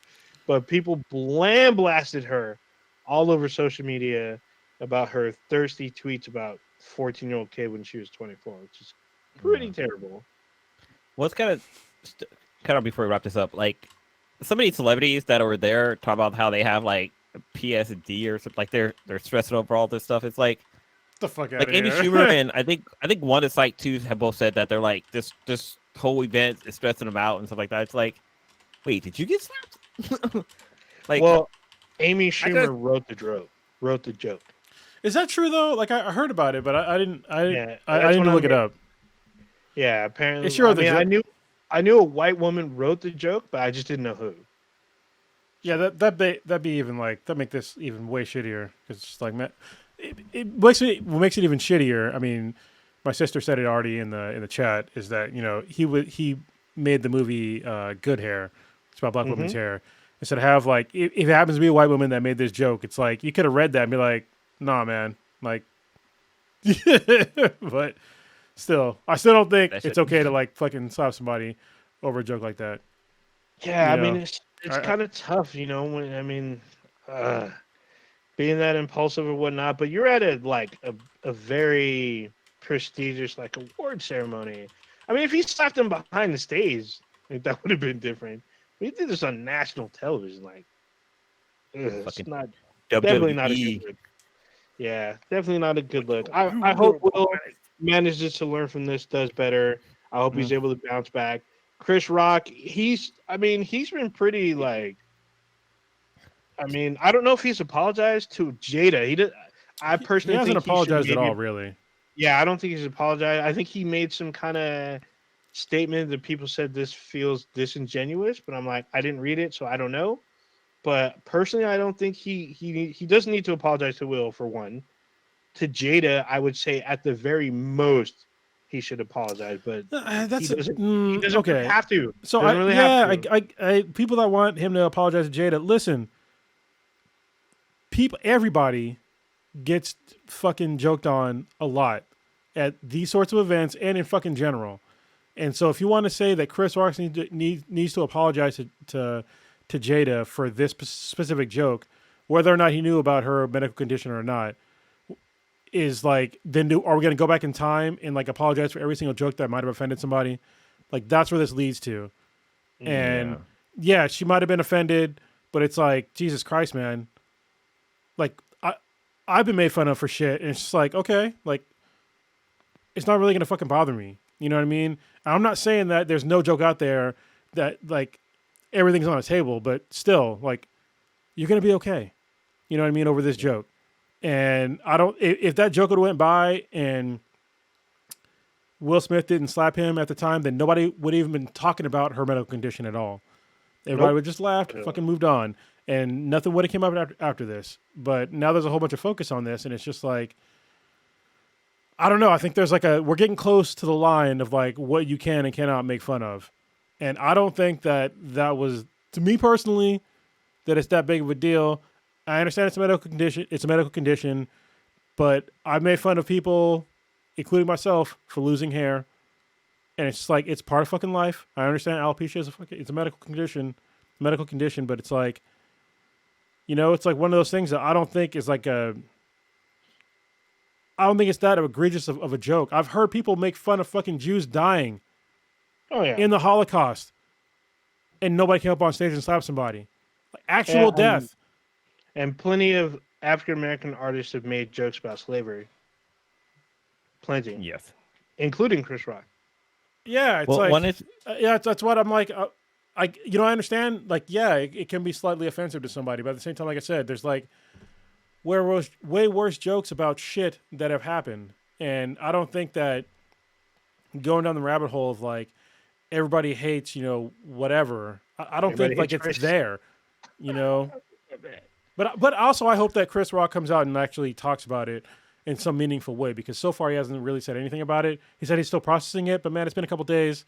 But people blasted her all over social media about her thirsty tweets about 14-year-old kid when she was 24, which is pretty terrible. Well, it's kind of before we wrap this up, like some of these celebrities that were there talk about how they have like PSD or something, like they're stressing over all this stuff. It's like the fuck out like of Amy here. Schumer and I think one of the site too have both said that they're like this whole event is stressing them out and stuff like that. It's like, wait, did you get slapped? Like, well, Amy Schumer wrote the joke. Is that true though? Like I heard about it, but I didn't look it up. Yeah, apparently. It's sure I knew a white woman wrote the joke, but I just didn't know who. Yeah, that'd be even like that make this even way shittier because it's just like man, it makes it even shittier. I mean, my sister said it already in the chat is that he made the movie Good Hair. It's about black women's hair. Instead of have like if it happens to be a white woman that made this joke, it's like you could have read that and be like, nah, man, like. But still, I still don't think it's okay to like fucking slap somebody over a joke like that. Yeah, I mean it's kind of tough, when being that impulsive or whatnot. But you're at a very prestigious like award ceremony. I mean, if he slapped him behind the stage, that would have been different. But he did this on national television, like it's not definitely not a good look. Yeah, definitely not a good look. I hope Will manages to learn from this, does better. I hope he's able to bounce back. Chris Rock, he's been pretty like. I mean, I don't know if he's apologized to Jada. I personally hasn't think apologized at all, really. Yeah, I don't think he's apologized. I think he made some kind of statement that people said this feels disingenuous, but I'm like, I didn't read it, so I don't know. But personally, I don't think he doesn't need to apologize to Will for one. To Jada, I would say at the very most he should apologize, but he doesn't okay. have to. So I people that want him to apologize to Jada, listen. Everybody gets fucking joked on a lot at these sorts of events and in fucking general. And so if you want to say that Chris Rock needs to apologize to Jada for this specific joke, whether or not he knew about her medical condition or not, is like, then are we going to go back in time and like apologize for every single joke that might have offended somebody? Like that's where this leads to. And yeah, she might have been offended, but it's like, Jesus Christ, man. Like I've been made fun of for shit, and it's just like, okay, like it's not really going to fucking bother me. You know what I mean? I'm not saying that there's no joke out there that like everything's on the table, but still, like, you're going to be okay. You know what I mean? Over this joke. And if that joke would have went by and Will Smith didn't slap him at the time, then nobody would even been talking about her medical condition at all. Everybody would just laughed, fucking moved on, and nothing would have came up after this. But now there's a whole bunch of focus on this, and it's just like, I don't know. I think there's like we're getting close to the line of like what you can and cannot make fun of. And I don't think that was, to me personally, that it's that big of a deal. I understand it's a medical condition. It's a medical condition, but I've made fun of people, including myself, for losing hair. And it's just like, it's part of fucking life. I understand alopecia it's a medical condition, but it's like, it's like one of those things that I don't think is like I don't think it's that egregious of a joke. I've heard people make fun of fucking Jews dying in the Holocaust, and nobody came up on stage and slapped somebody. Like actual death. And plenty of African American artists have made jokes about slavery. Plenty. Yes. Including Chris Rock. Yeah, it's that's what I'm like. I understand. Like, yeah, it can be slightly offensive to somebody, but at the same time, like I said, there's like way worse jokes about shit that have happened, and I don't think that going down the rabbit hole of like everybody hates, whatever. I don't think like it's there, But also, I hope that Chris Rock comes out and actually talks about it in some meaningful way, because so far he hasn't really said anything about it. He said he's still processing it, but man, it's been a couple days.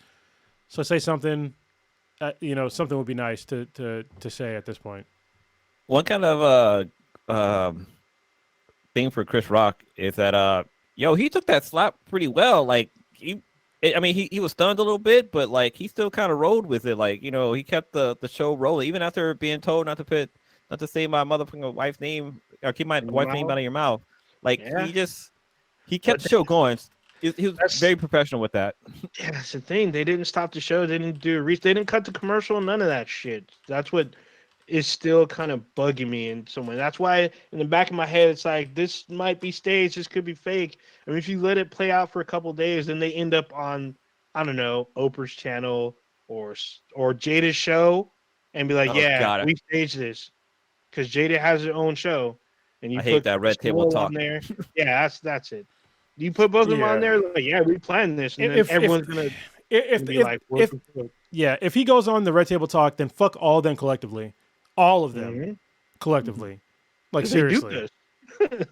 So say something, something would be nice to say at this point. One kind of thing for Chris Rock is that he took that slap pretty well. Like he was stunned a little bit, but like he still kind of rolled with it. Like, he kept the show rolling even after being told not to say my motherfucking wife's name or keep my wife's name out of your mouth. Like he kept the show going. He was very professional with that. Yeah, that's the thing. They didn't stop the show. They didn't do they didn't cut the commercial. None of that shit. That's what is still kind of bugging me in some way. That's why in the back of my head, it's like, this might be staged. This could be fake. I mean, if you let it play out for a couple of days, then they end up on, I don't know, Oprah's channel or Jada's show and be like, we staged this because Jada has her own show. And you hate that red table talk on there. Yeah, that's it. You put both of them on there, like, we planned this, and then everyone's gonna be like, if he goes on the red table talk, then fuck all of them collectively. all of them Mhm. collectively. Like They do seriously. this.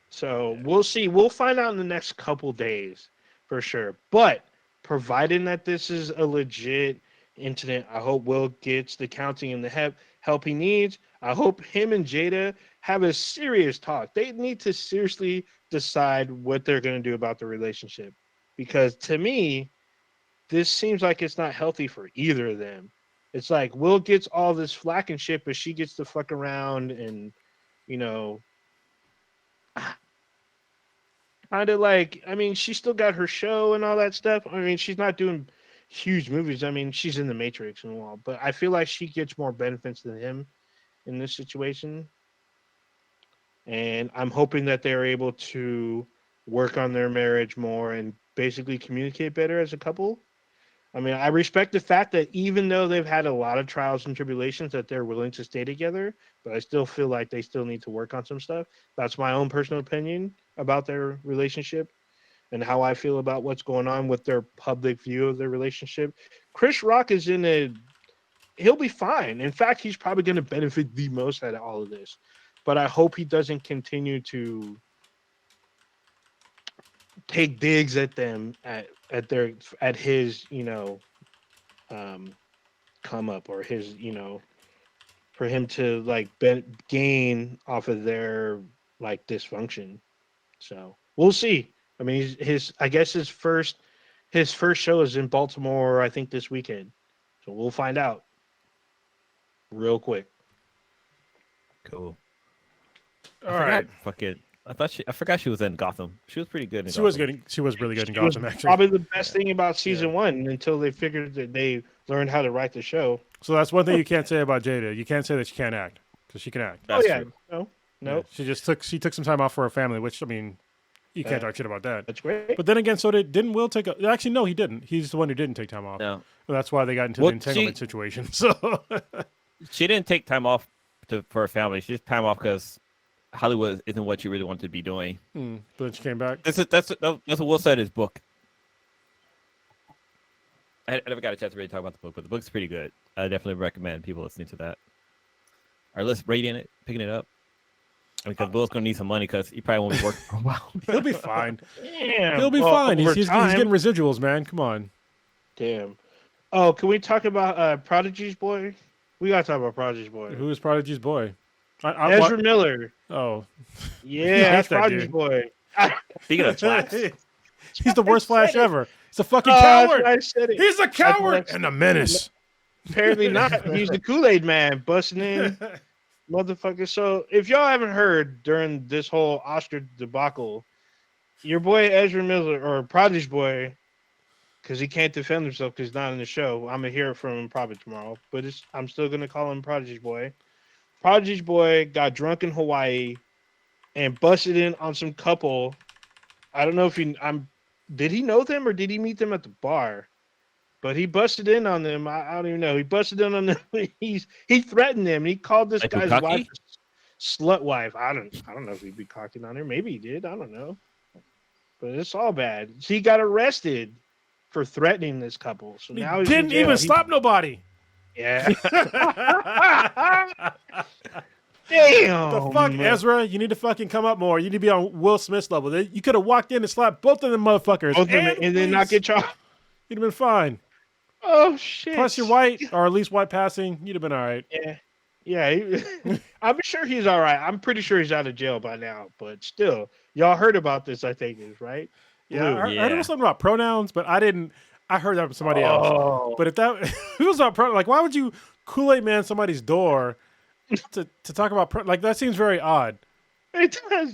So we'll see. We'll find out in the next couple days for sure. But providing that this is a legit incident, I hope Will gets the counting and the help he needs. I hope him and Jada have a serious talk. They need to seriously decide what they're going to do about the relationship. Because to me, this seems like it's not healthy for either of them. It's like Will gets all this flack and shit, but she gets to fuck around and, you know, kind of like, I mean, she still got her show and all that stuff. I mean, she's not doing huge movies. I mean, she's in the Matrix and all, but I feel like she gets more benefits than him in this situation. And I'm hoping that they're able to work on their marriage more and basically communicate better as a couple. I mean, I respect the fact that even though they've had a lot of trials and tribulations, that they're willing to stay together, but I still feel like they still need to work on some stuff. That's my own personal opinion about their relationship and how I feel about what's going on with their public view of their relationship. Chris Rock is he'll be fine. In fact, he's probably going to benefit the most out of all of this. But I hope he doesn't continue to take digs at them at his, come up, or his, for him to like gain off of their like dysfunction. So we'll see. I mean, I guess his first show is in Baltimore, I think, this weekend. So we'll find out real quick. Cool. All right. I forgot she was in Gotham. She was pretty good in She Gotham. was good. She was really good in It was Gotham, actually. probably the best thing about season one until they figured that they learned how to write the show. So that's one thing you can't say about Jada. You can't say that she can't act, because she can act. That's yeah, true. no, Yeah, she took some time off for her family, which, I mean, you can't talk shit about that. that's great. But then again, so didn't Will take actually, no, he didn't. He's the one who didn't take time off. No, Well, that's why they got into the entanglement situation. So she didn't take time off for her family. She just time off because Hollywood isn't what she really wanted to be doing. but then she came back. That's what Will said in his book. I never got a chance to really talk about the book, but the book's pretty good. I definitely recommend people listening to that. Or let's rating it, picking it up. I mean, because Will's gonna need some money because he probably won't be working for a while. He'll be fine. Damn, He'll be fine. He's time. getting residuals, man. Come on. Damn. Oh, can we talk about Prodigy's boy? We gotta talk about Prodigy's boy. Who is Prodigy's boy? Ezra Miller. Oh, Yeah, that's that Prodigy's dude. boy. Speaking of Flash, he's the worst Flash ever. He's a fucking That's coward. why I said it. He's a coward That's- and a menace. Apparently not. He's the Kool-Aid man busting in, motherfucker. So if y'all haven't heard during this whole Oscar debacle, your boy Ezra Miller, or Prodigy's boy, because he can't defend himself because he's not in the show. I'm gonna hear it from him probably tomorrow, but I'm still gonna call him Prodigy's boy. Prodigy's boy got drunk in Hawaii and busted in on some couple. I don't know if did he know them or did he meet them at the bar? But he busted in on them. I don't even know. He busted in on them. He threatened them. He called this Like guy's Bukaki? wife slut wife. I don't know if he'd be cocking on her. Maybe he did. I don't know. But it's all bad. So he got arrested for threatening this couple. So He now he's in didn't jail. even stop nobody. Yeah. Damn. The fuck, Ezra? You need to fucking come up more. You need to be on Will Smith's level. You could have walked in and slapped both of them motherfuckers. Both of them, and then not get charged. You'd have been fine. Oh shit. Plus, you're white, or at least white passing. You'd have been all right. Yeah. I'm sure he's all right. I'm pretty sure he's out of jail by now. But still, y'all heard about this, I think, right? Yeah, Blue. I heard it was something about pronouns, but I didn't. I heard that from somebody else. But if that it was about pronouns, like, why would you Kool-Aid man somebody's door to talk about like that seems very odd. It does.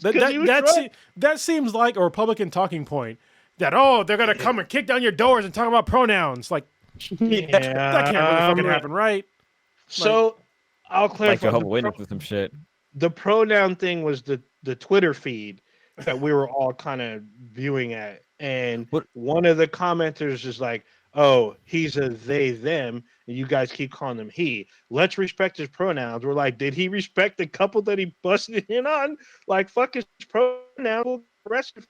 That seems like a Republican talking point. That they're gonna come and kick down your doors and talk about pronouns. Like, yeah, that can't really fucking happen, right? So I'll like clarify. Jehovah's Witness or some shit. The pronoun thing was the Twitter feed that we were all kind of viewing at, and one of the commenters is like, "Oh, he's a they them, and you guys keep calling him he. Let's respect his pronouns." We're like, did he respect the couple that he busted in on? Like, fuck his pronoun. We'll arrest him.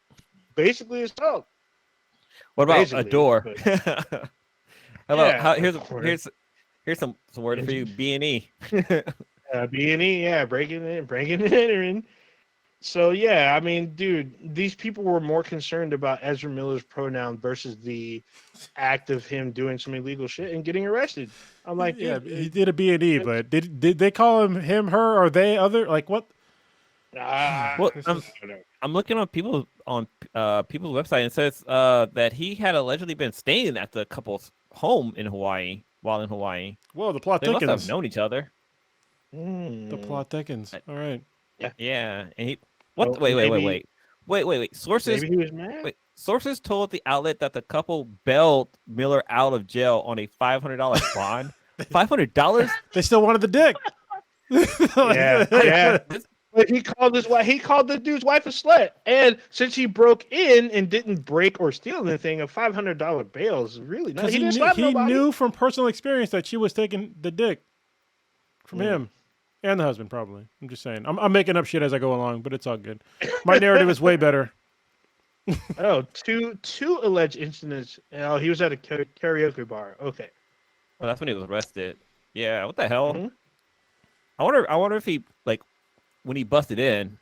Basically, assault. What about Basically, a door? but- Hello. Yeah, Here's Here's some word for you, B&E. B&E, yeah, breaking and entering. So yeah, I mean, dude, these people were more concerned about Ezra Miller's pronoun versus the act of him doing some illegal shit and getting arrested. I'm like, Yeah, dude, he did a B&E, but did they call him, her, or they, other? Like what? Well, I don't know. I'm looking on people's website, and it says that he had allegedly been staying at the couple's home in Hawaii while in Hawaii. Whoa, the plot They must have thickens. known each other. The plot thickens. All right. Yeah, and he. What? Oh, Wait. Sources. Maybe he was mad. Wait, sources told the outlet that the couple bailed Miller out of jail on a $500 bond. $500? They still wanted the dick. Yeah. But he called the dude's wife a slut. And since he broke in and didn't break or steal anything, a $500 bail is really not. Because He didn't slap he nobody. knew from personal experience that she was taking the dick from him and the husband, probably. I'm just saying. I'm making up shit as I go along, but it's all good. My narrative is way better. Oh, two alleged incidents. Oh, he was at a karaoke bar. Okay. Well, that's when he was arrested. Yeah, what the hell? Mhm. I wonder if he when he busted in,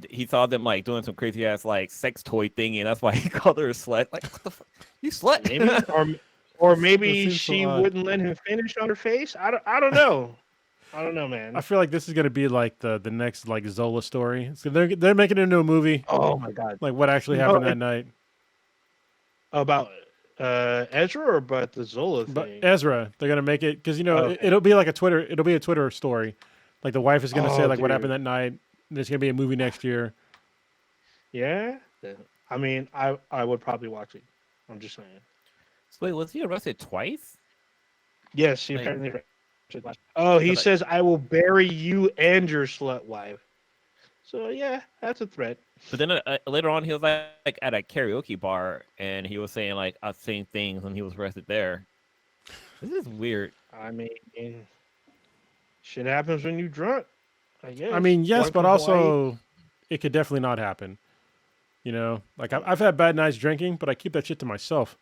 he saw them like doing some crazy ass like sex toy thingy, and that's why he called her a slut. Like, what the fuck? You slut? Maybe, or maybe seems so she odd. wouldn't let him finish on her face. I don't know. I don't know, man. I feel like this is gonna be like the next like Zola story. So they're making it into a movie. Oh my god. Like what actually happened that night. About Ezra or about the Zola thing? But Ezra, they're gonna make it because Okay. it'll be like a Twitter story. Like the wife is gonna say like what dude. happened that night. There's gonna be a movie next year. Yeah. I mean, I would probably watch it. I'm just saying. So wait, was he arrested twice? Yes, he Like- apparently. Oh, he like- says, "I will bury you and your slut wife." So yeah, that's a threat. But then later on, he was like at a karaoke bar, and he was saying like same things, and he was arrested there. This is weird. I mean, shit happens when you're drunk. I guess. I mean, yes, Drunk but in also Hawaii. it could definitely not happen. You know, like I've had bad nights drinking, but I keep that shit to myself.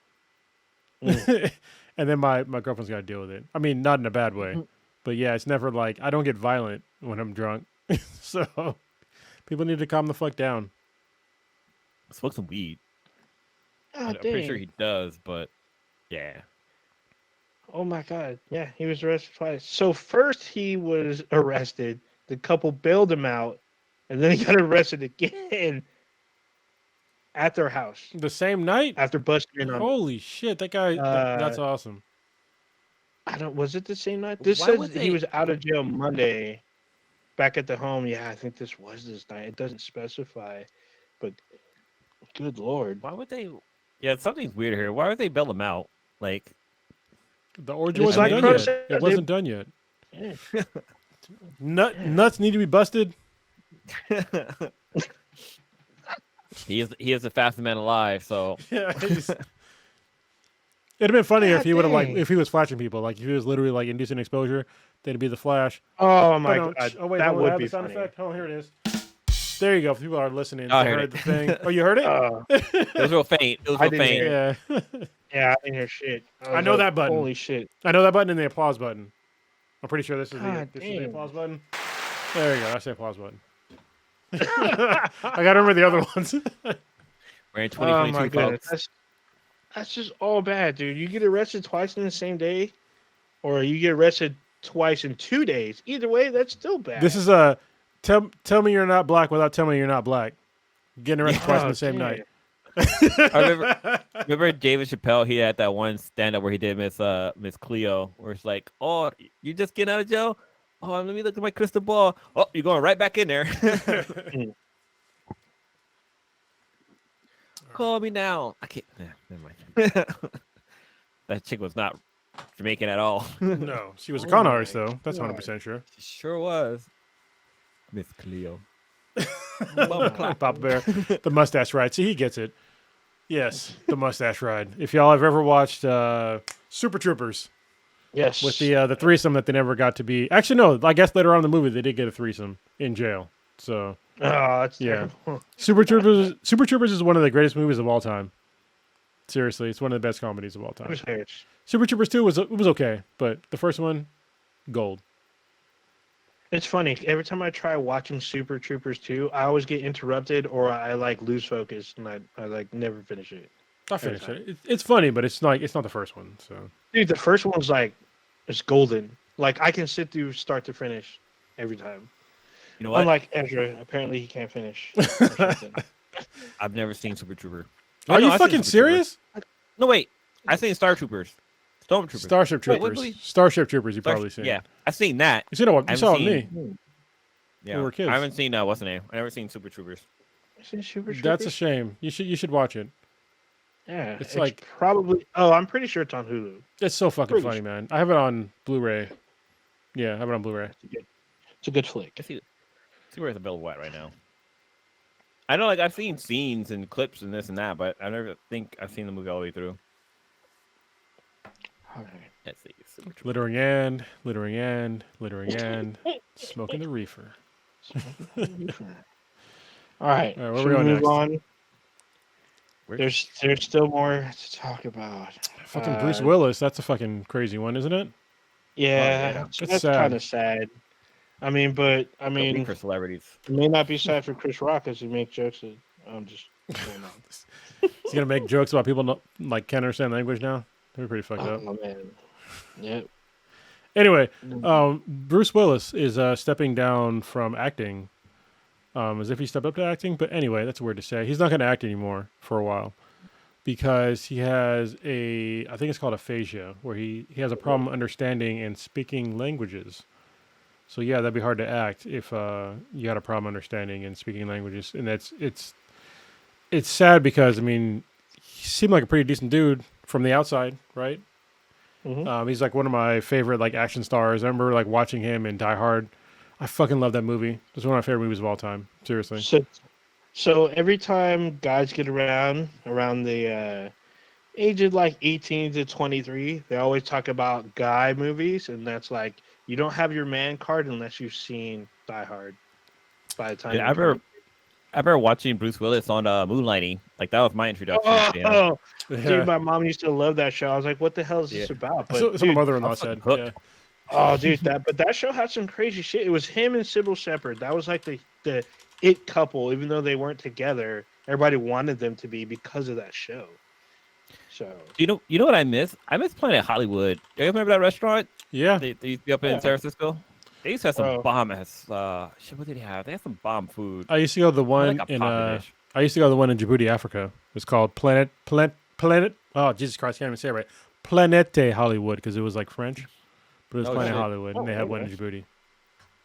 And then my girlfriend's got to deal with it. I mean, not in a bad way, but yeah, it's never like I don't get violent when I'm drunk. So people need to calm the fuck down. Smoke some weed. God I'm pretty sure dang. he does, but yeah. Oh my god. Yeah, he was arrested twice. So first he was arrested. The couple bailed him out, and then he got arrested again at their house The same night? after busting in on. Holy shit, that guy! That's awesome. Was it the same night? This Why says would he they- was out of jail Monday, back at the home. Yeah, I think this was this night. It doesn't specify, but good lord. Why would they? Yeah, something's weird here. Why would they bail him out? Like, The orgy It's wasn't like done Pro yet. said, It wasn't done yet. Yeah. Nuts need to be busted. he is the fastest man alive. So Yeah. It'd have been funnier if God he would have like dang. if he was flashing people, like if he was literally like inducing exposure, then it'd be the flash. Oh my But god. oh wait, that hold on, I would have be the sound funny. effect. Oh, here it is. There you go. If people are listening, I they heard heard it. the thing. Oh, you heard it? it was real faint. It was I real didn't faint. hear Yeah. Yeah, I didn't hear shit. I was know that button. Holy shit. I know that button and the applause button. I'm pretty sure this is God this is the damn. applause button. There you go. That's the applause button. I gotta remember the other ones. We're in Oh 2022, my goodness. folks. That's just all bad, dude. You get arrested twice in the same day, or you get arrested twice in 2 days. Either way, that's still bad. This is tell me you're not black without telling me you're not black. Getting arrested twice in the same night. I remember David Chappelle. He had that one stand up where he did Miss Cleo, where it's like, "Oh, you just getting out of jail? Oh, let me look at my crystal ball. Oh, you're going right back in there. Call me now. I can't. Never mind. That chick was not Jamaican at all. No, she was a Oh con my artist though. That's God. 100% sure. She sure was. Miss Cleo. Papa Bear, the mustache ride. See, he gets it. Yes, the mustache ride. If y'all have ever watched Super Troopers Yes. with the threesome that they never got to be. Actually, no. I guess later on in the movie they did get a threesome in jail. So Oh, that's Yeah. terrible. Super Troopers is one of the greatest movies of all time. Seriously, it's one of the best comedies of all It time. was Harris. Super Troopers 2 was okay, but the first one, gold. It's funny. Every time I try watching Super Troopers 2, I always get interrupted or I like lose focus and I like never finish it. I finished it. It's funny, but it's not the first one. So, Dude, the first one's like it's golden. Like I can sit through start to finish every time. You know what? Unlike Ezra, apparently he can't finish. or something. I've never seen Super Trooper. are No, you I've seen fucking Super Trooper. serious? No, wait. I've seen Star Troopers. Stormtroopers. Starship Wait, Troopers. what do we- Starship Troopers. You probably seen. Yeah, I've seen that. You seen it? You I saw it haven't with me. Yeah, We were kids. I haven't seen what's the name? I've never seen Super Troopers. Is it Super That's a Troopers? shame. You should watch it. Yeah, it's it's like- probably. Oh, I'm pretty sure it's on Hulu. It's so fucking Pretty funny, sure. man. I have it on Blu-ray. Yeah, I have it on Blu-ray. It's a good flick. Let's see where it's available at right now. I know, like I've seen scenes and clips and this and that, but I never think I've seen the movie all the way through. Okay. Let's see. Super Troopers. littering and smoking the reefer. All right. All right, where should we we going move next? on? Where- There's still more to talk about. Fucking Bruce Willis. That's a fucking crazy one, isn't it? Yeah, yeah. so It's that's sad. kind of sad. I mean, but I Don't be mean, for celebrities. it may not be sad for Chris Rock as he makes jokes. I'm just going on. He's gonna make jokes about people not, like can't understand language now. They're pretty fucked up. Oh man. Yep. Anyway, Bruce Willis is stepping down from acting, as if he stepped up to acting. But anyway, that's weird to say. He's not going to act anymore for a while because he has I think it's called aphasia, where he has a problem understanding and speaking languages. So yeah, that'd be hard to act if you had a problem understanding and speaking languages. And it's sad because I mean, he seemed like a pretty decent dude from the outside, right? Mhm. He's like one of my favorite like action stars. I remember like watching him in Die Hard. I fucking love that movie. It's one of my favorite movies of all time. Seriously. So every time guys get around the age of like 18 to 23, they always talk about guy movies, and that's like you don't have your man card unless you've seen Die Hard. By the time Yeah, you're I remember watching Bruce Willis on Moonlighting. Like that was my introduction. to him. Oh, Yeah. dude, my mom used to love that show. I was like, "What the hell is this Yeah. about?" But So my dude, mother-in-law I'm said. fucking Yeah. oh, dude, that show had some crazy shit. It was him and Sybil Shepherd. That was like the it couple, even though they weren't together. Everybody wanted them to be because of that show. So You know what I miss? I miss Planet Hollywood. You guys remember that restaurant? Yeah. They used to be up in Yeah. San Francisco. They used to have some Bro. bomb ass. Shit, what did they have? They had some bomb food. I used to go to the one like a in poppy dish. I used to go to the one in Djibouti, Africa. It's called Planet. Oh, Jesus Christ, I can't even say it right. Planete Hollywood, because it was like French, but it was Oh, Planet shit. Hollywood, and they had one in okay. Djibouti.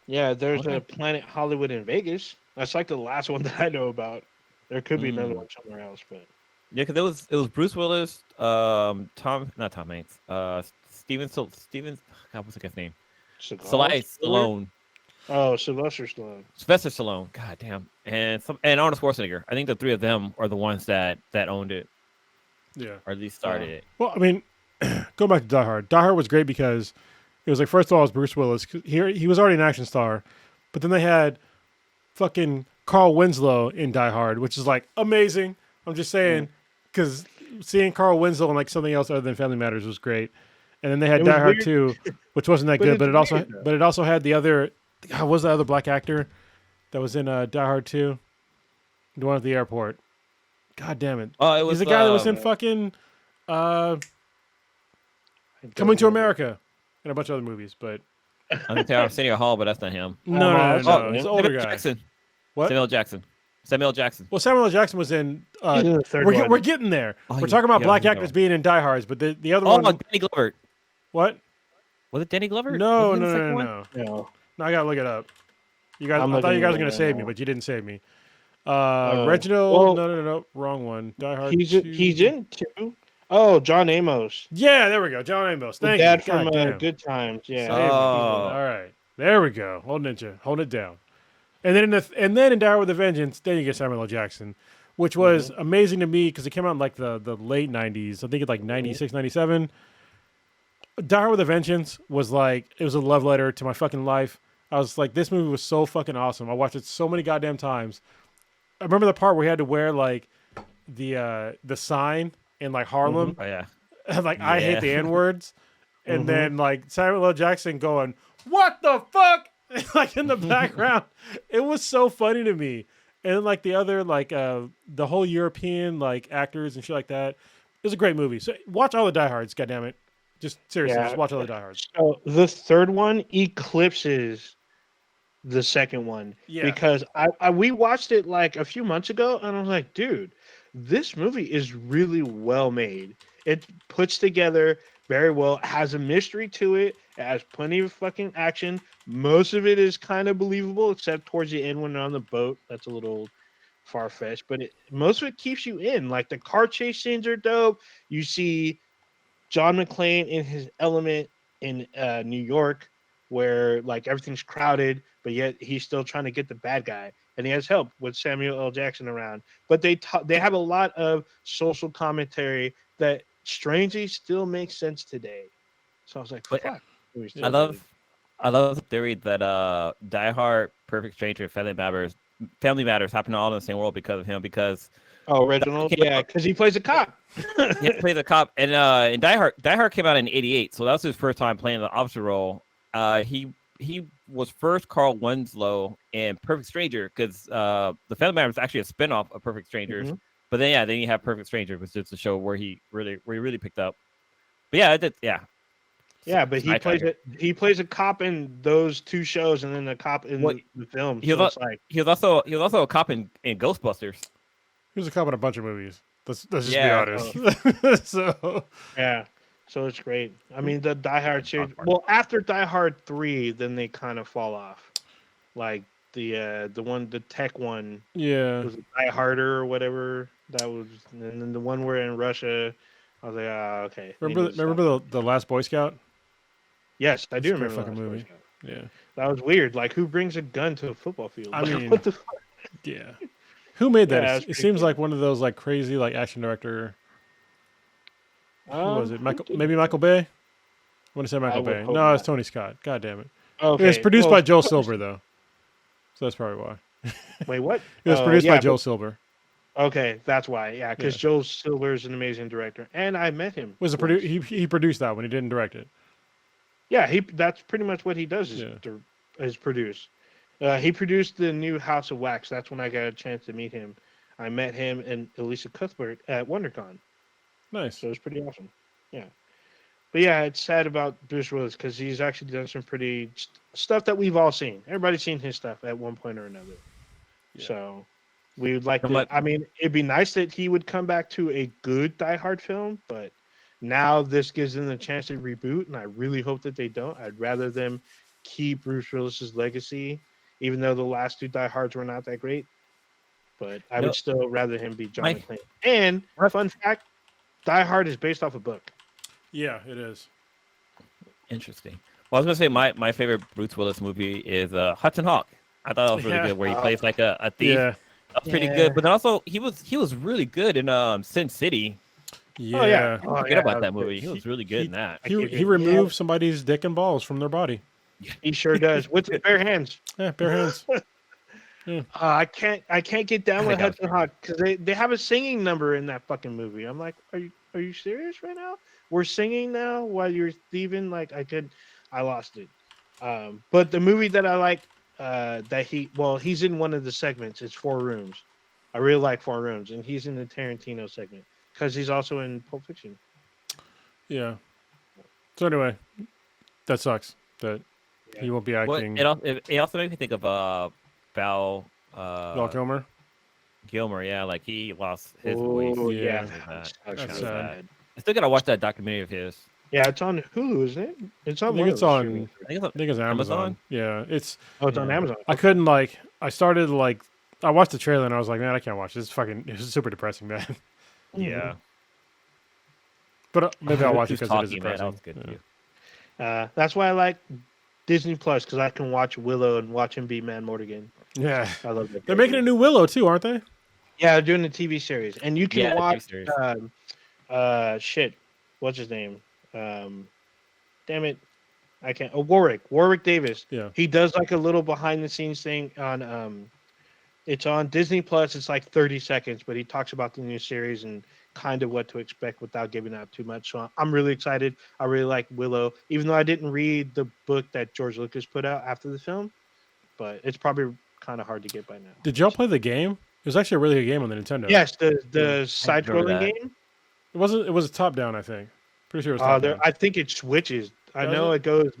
yeah, there's Okay. a Planet Hollywood in Vegas. That's like the last one that I know about. There could be another Mm. one somewhere else, but Yeah, because it was Bruce Willis, not Tom Hanks, Steven, God, what's the guy's name? Stallone, Oh, Sylvester Stallone. Sylvester Stallone. God damn, and Arnold Schwarzenegger. I think the three of them are the ones that owned it, Yeah. or at least started it. Well, I mean, go back to Die Hard. Die Hard was great because it was like, first of all, it was Bruce Willis. He was already an action star, but then they had fucking Carl Winslow in Die Hard, which is like amazing. I'm just saying, because seeing Carl Winslow in like something else other than Family Matters was great. And then they had It was Die Hard weird. 2, which wasn't that But good, it's weird, though. but it also had the other. God, what was the other black actor that was in Die Hard 2? The one at the airport. God damn it! Oh, it was He's the guy that was in uh, fucking I don't Coming to know. America and a bunch of other movies, but I think Arsenio Hall, but that's not him. no, Almost. no. It's an older Samuel guy. Jackson. What? Samuel Jackson. Well, Samuel L. Jackson was in. He's in the third one. We're getting there. Oh, we're yeah, talking about yeah, black yeah. actors being in Die Hards, but the other Oh, one. Danny Glover. What? Was it Danny Glover? No, Was he no, in the no, second no, one? no. No. No, I gotta look it up. You guys, I'm I thought you looking guys were right gonna save me, now. but you didn't save me. Reginald. well- no, wrong one. Die Hard. He's 2. in two. Oh, John Amos. Yeah, there we go. John Amos. The Thank dad you. from God damn. Good Times. Yeah. Save me. Oh. All right, there we go. Hold it down. And then in Die Hard with a Vengeance, then you get Samuel L. Jackson, which was amazing to me because it came out in like the late 90s. I think it's like 96, 97. Die Hard with a Vengeance was like, it was a love letter to my fucking life. I was like, this movie was so fucking awesome. I watched it so many goddamn times. I remember the part where he had to wear like the sign in like Harlem, Oh yeah. and like I hate Yeah. the N words, and Mhm. then like Samuel L. Jackson going, "What the fuck?" like in the background. It was so funny to me. And then like the other like the whole European like actors and shit like that. It was a great movie. So watch all the Die Hards, goddammit. Just seriously, just Yeah. watch all the Die Hards. So the third one eclipses the second one Yeah. because we watched it like a few months ago and I was like, dude, this movie is really well made. It puts together very well, has a mystery to it, it has plenty of fucking action. Most of it is kind of believable, except towards the end when they're on the boat. That's a little far fetched, but most of it keeps you in. Like the car chase scenes are dope. You see John McClane in his element in New York, where like everything's crowded, but yet he's still trying to get the bad guy, and he has help with Samuel L. Jackson around. But they have a lot of social commentary that strangely still makes sense today. So I was like, But "Fuck." movie's I still love good. I love the theory that Die Hard, Perfect Stranger, Family Matters happen all in the same world because of him. Because Oh, Reginald, came yeah, out- because he plays a cop. he plays a cop, and Die Hard came out in '88, so that was his first time playing the officer role. He was first Carl Winslow in Perfect Stranger because the Family Matters is actually a spinoff of Perfect Strangers. Mhm. But then you have Perfect Stranger, which is a show where he really picked up. But yeah, Yeah, but he plays Sidetracker. it. He plays a cop in those two shows, and then a cop in What- the film. he So was it's like, he was also a cop in Ghostbusters. He was a cop in a bunch of movies. Let's just Yeah. be honest. So yeah. So it's great. I mean, the Die Hard series. Hard. Well, after Die Hard 3, then they kind of fall off. Like the tech one yeah. was Die Harder or whatever. That was, and then the one where in Russia. I was like, okay. they need to stop. Remember the Last Boy Scout? Yes, I do It's a great remember the fucking Last Boy movie. Scout. Yeah. That was weird. Like, who brings a gun to a football field? I Like, mean, what the fuck? Yeah. Who made that? Yeah, that's It pretty seems cool. like one of those like crazy like action director. Who was it? who Michael? did Maybe that? Michael Bay. I want to say Michael would Bay. hope No, it's not. Tony Scott. God damn it. Okay. It was produced well, by Joel Silver though, so that's probably why. Wait, what? It was Oh, produced yeah, by but- Joel Silver. Okay, that's why. Yeah, because Yeah. Joel Silver is an amazing director, and I met him. Was a once. he produced that one. He didn't direct it. Yeah, that's pretty much what he does is, Yeah. is produce. He produced the new House of Wax. That's when I got a chance to meet him. I met him and Elisa Cuthbert at WonderCon, Nice. so it was pretty awesome. Yeah, but yeah, it's sad about Bruce Willis because he's actually done some pretty stuff that we've all seen. Everybody's seen his stuff at one point or another. Yeah. So we would like How to. much- I mean, it'd be nice that he would come back to a good Die Hard film, but now this gives them the chance to reboot, and I really hope that they don't. I'd rather them keep Bruce Willis's legacy, even though the last two Die Hards were not that great. But I No. would still rather him be John Mike- McClane. And What? fun fact, Die Hard is based off a book. Yeah, it is. Interesting. Well, I was gonna say my favorite Bruce Willis movie is Hudson Hawk. I thought it was really Yeah. good, where he plays like a thief. Yeah. That was pretty Yeah. good. But then also he was really good in Sin City. Yeah. Oh, yeah. Forget about that was movie. good. He was really good in that. He removed somebody's dick and balls from their body. He sure does with his bare hands. Yeah, bare hands. I can't get down I with think that was Hudson Hawk because they have a singing number in that fucking movie. I'm like, are you serious right now? We're singing now while you're thieving. Like I lost it. But the movie that I like he's in one of the segments. It's Four Rooms. I really like Four Rooms, and he's in the Tarantino segment because he's also in Pulp Fiction. Yeah. So anyway, that sucks that he won't be Well, acting. it also made me think of Val Val Kilmer. Gilmer. Yeah, like he lost his Oh voice. yeah. That's That's kinda sad. I still gotta watch that documentary of his. Yeah, it's on Hulu, isn't it? It's on. I think one it's of the on- streaming- I think it's I think it's Amazon. Amazon? Yeah, it's. Oh, it's on Yeah. Amazon. I couldn't like. I started like. I watched the trailer and I was like, man, I can't watch this. It's fucking. It's super depressing, man. yeah. But maybe I'll watch it Who's because it is talking, man? That depressing. was good. Yeah. Too. That's why I like Disney Plus because I can watch Willow and watch him be Man Morgan. Yeah. I love that. They're making a new Willow too, aren't they? Yeah, they're doing a TV series, and you can Yeah, watch. TV Shit, what's his name? Damn it, I can't. Oh, Warwick Davis. Yeah. He does like a little behind the scenes thing on. It's on Disney Plus. It's like 30 seconds, but he talks about the new series and kind of what to expect without giving out too much. So I'm really excited. I really like Willow, even though I didn't read the book that George Lucas put out after the film, but it's probably kind of hard to get by now. Did y'all play the game? It was actually a really good game on the Nintendo. Yes, the I side-scrolling remember that. game. It wasn't. It was top down. I think. Pretty sure it was top down. I think it switches. I Does know it? it goes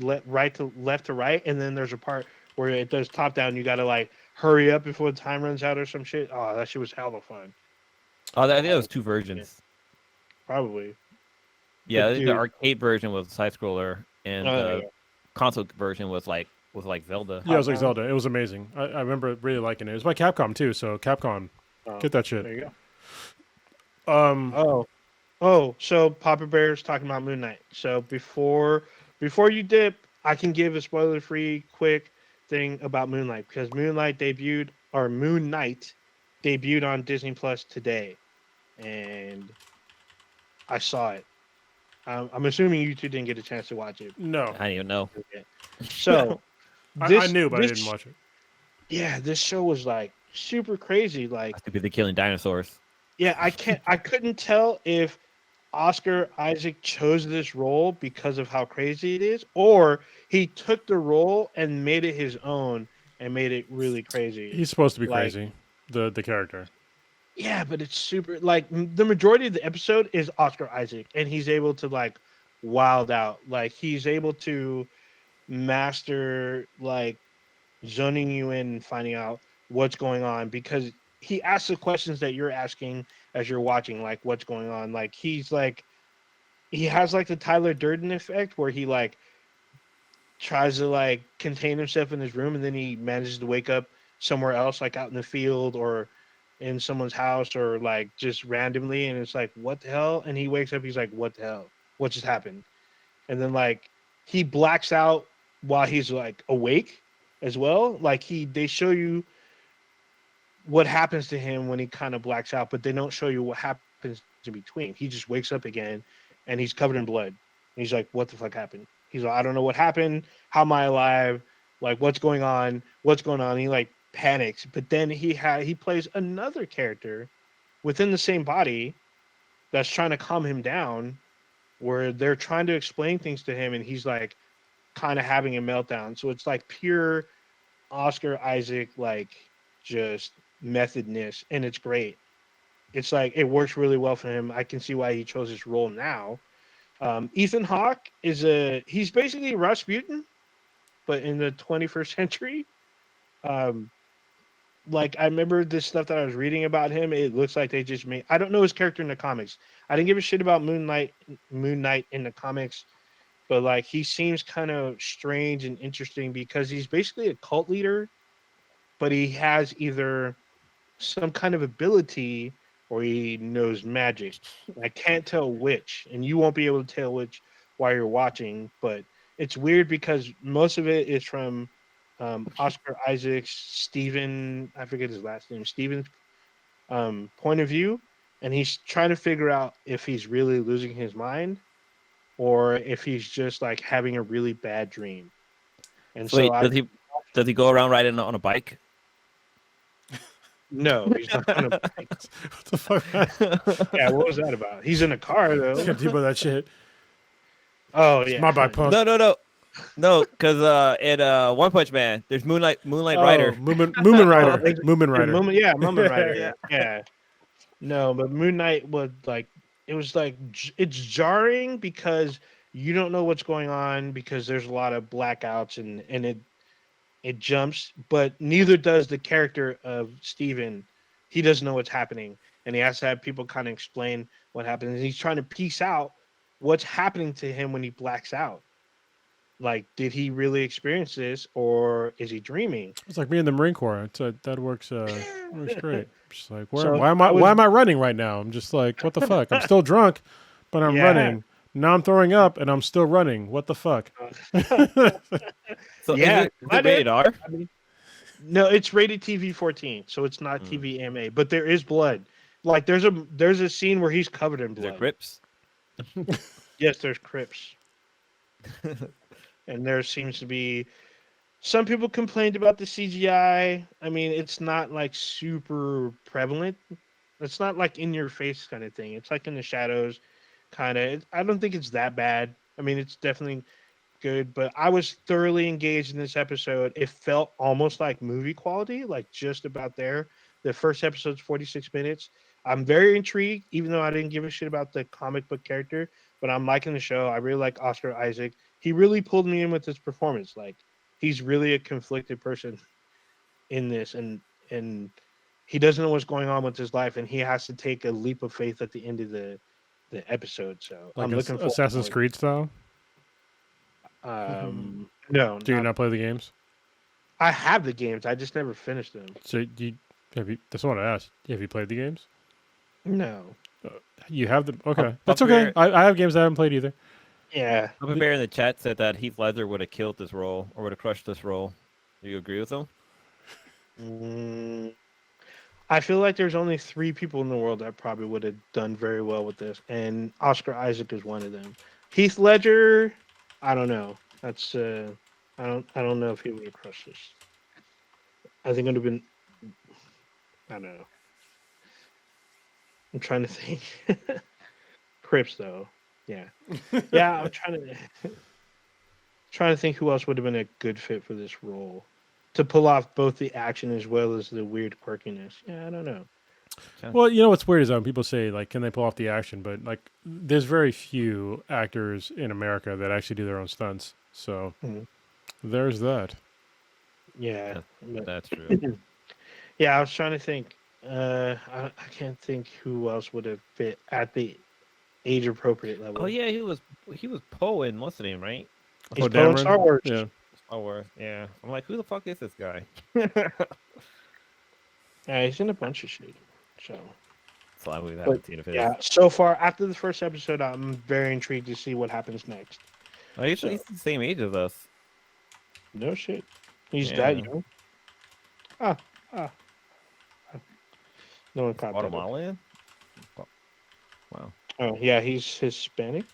left to right, and then there's a part where it does top down. You got to like hurry up before the time runs out or some shit. Oh, that shit was hella fun. Oh, I think there was 2 versions. Probably. Yeah, But I think dude- the arcade version was side scroller, and Oh, the yeah. console version was like Zelda. Yeah, it was like top-down. Zelda. It was amazing. I remember really liking it. It was by Capcom too. So Capcom, Oh, get that shit. there you go. Um, So Papa Bear's talking about MoonKnight. So before you dip, I can give a spoiler-free quick thing about MoonKnight because MoonKnight debuted on Disney Plus today, and I saw it. I'm assuming you two didn't get a chance to watch it. no, I didn't even know. So I knew, but I didn't watch it. Yeah, this show was like super crazy. Like, I could be the killing dinosaurs. yeah, I couldn't tell if Oscar Isaac chose this role because of how crazy it is, or he took the role and made it his own and made it really crazy. He's supposed to be Like- crazy. The character. Yeah, but it's super like the majority of the episode is Oscar Isaac, and he's able to like wild out. Like he's able to master like zoning you in and finding out what's going on because he asks the questions that you're asking as you're watching, like what's going on. Like he has like the Tyler Durden effect where he like tries to like contain himself in his room and then he manages to wake up somewhere else, like out in the field or in someone's house or like just randomly, and it's like what the hell, and he wakes up, he's like what the hell, what just happened, and then like he blacks out while he's like awake as well. Like they show you what happens to him when he kind of blacks out, but they don't show you what happens in between. He just wakes up again and he's covered in blood. And he's like, what the fuck happened? He's like, I don't know what happened. How am I alive? Like, what's going on? What's going on? He like panics, but then he plays another character within the same body that's trying to calm him down, where they're trying to explain things to him and he's like kind of having a meltdown. So it's like pure Oscar Isaac, like just methodness, and it's great. It's like it works really well for him. I can see why he chose this role now. Ethan Hawke he's basically Rasputin, but in the 21st century. Like I remember this stuff that I was reading about him. It looks like they just made. I don't know his character in the comics. I didn't give a shit about Moon Knight in the comics, but like he seems kind of strange and interesting because he's basically a cult leader, but he has either some kind of ability or he knows magic. I can't tell which, and you won't be able to tell which while you're watching. But it's weird because most of it is from Oscar Isaac's Steven, I forget his last name, Steven's point of view, and he's trying to figure out if he's really losing his mind or if he's just like having a really bad dream. And So wait, so does he go around riding on a bike? no, he's not on a bike. What the fuck? Yeah, what was that about? He's in a car I though. can't deal with that shit. Oh It's yeah, my bike punk. No, because in One Punch Man, there's Moonlight Oh, Rider. Moomin Oh, Rider. there's- Moomin Rider. Moomin Rider. Yeah. No, but Moon Knight was like, it was like it's jarring because you don't know what's going on because there's a lot of blackouts and it jumps, but neither does the character of Steven. He doesn't know what's happening, and he has to have people kind of explain what happens. And he's trying to piece out what's happening to him when he blacks out. Like, did he really experience this, or is he dreaming? It's like me in the Marine Corps. That works. Works great. Just like, So why am I running right now? I'm just like, what the fuck? I'm still drunk, but I'm Yeah. running. Now I'm throwing up, and I'm still running. What the fuck? So Yeah, is it rated R? No, it's rated TV 14, so it's not TVMA, but there is blood. Like there's a scene where he's covered in Is there blood. Crips? Yes, there's Crips. And there seems to be some people complained about the CGI. I mean, it's not like super prevalent, It's not like in your face kind of thing. It's like in the shadows, kind of. I don't think it's that bad. I mean, it's definitely good, but I was thoroughly engaged in this episode. It felt almost like movie quality, like just about there. The first episode's 46 minutes. I'm very intrigued, even though I didn't give a shit about the comic book character, but I'm liking the show. I really like Oscar Isaac. He really pulled me in with his performance. Like, he's really a conflicted person in this, and he doesn't know what's going on with his life, and he has to take a leap of faith at the end of the episode. So Like I'm looking forward Assassin's to Creed style. it. No, Do you not play the games? I have the games. I just never finished them. So have you? That's what I asked. Have you played the games? No. You have them. Okay, Up that's okay. here- I have games I haven't played either. Yeah. Papa Bear in the chat said that Heath Ledger would have killed this role or would have crushed this role. Do you agree with him? I feel like there's only 3 people in the world that probably would have done very well with this, and Oscar Isaac is one of them. Heath Ledger, I don't know. That's I don't know if he would have crushed this. I think it would have been. I don't know. I'm trying to think. Crips though, yeah, yeah. I'm trying to think who else would have been a good fit for this role to pull off both the action as well as the weird quirkiness. Yeah, I don't know. Well, you know what's weird is when people say like, can they pull off the action? But like, there's very few actors in America that actually do their own stunts. So there's that. Yeah, but- That's true. yeah. I was trying to think. I can't think who else would have fit at the age appropriate level. Oh yeah, he was Poe in what's the name, right? He's Oh, Poe in Dameron? Star Wars. Yeah. Star Wars. Yeah. I'm like, who the fuck is this guy? Yeah, he's in a bunch of shit. So So I believe that But, routine of his. yeah, so far after the first episode, I'm very intrigued to see what happens next. Oh, he's So- the same age as us. No shit, he's Yeah. that young. Ah. No one caught that. Guatemalan? Wow. Oh yeah, he's Hispanic.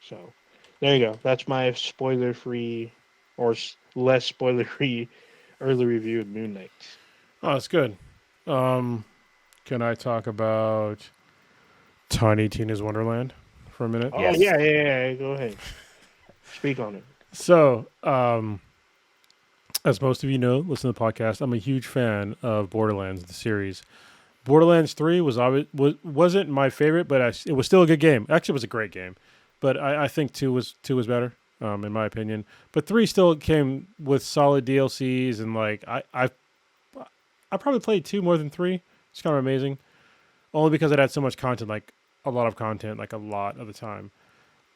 So there you go. That's my spoiler-free or less spoiler-free early review of Moon Knight. Oh, that's good. Can I talk about Tiny Tina's Wonderland for a minute? Oh Yes. yeah. Go ahead. Speak on it. So, as most of you know, listen to the podcast. I'm a huge fan of Borderlands, the series. Borderlands 3 wasn't my favorite, but it was still a good game. Actually, it was a great game, but I think 2 was better, in my opinion. But 3 still came with solid DLCs, and like I probably played 2 more than 3. It's kind of amazing, only because it had so much content, like a lot of content, like a lot of the time.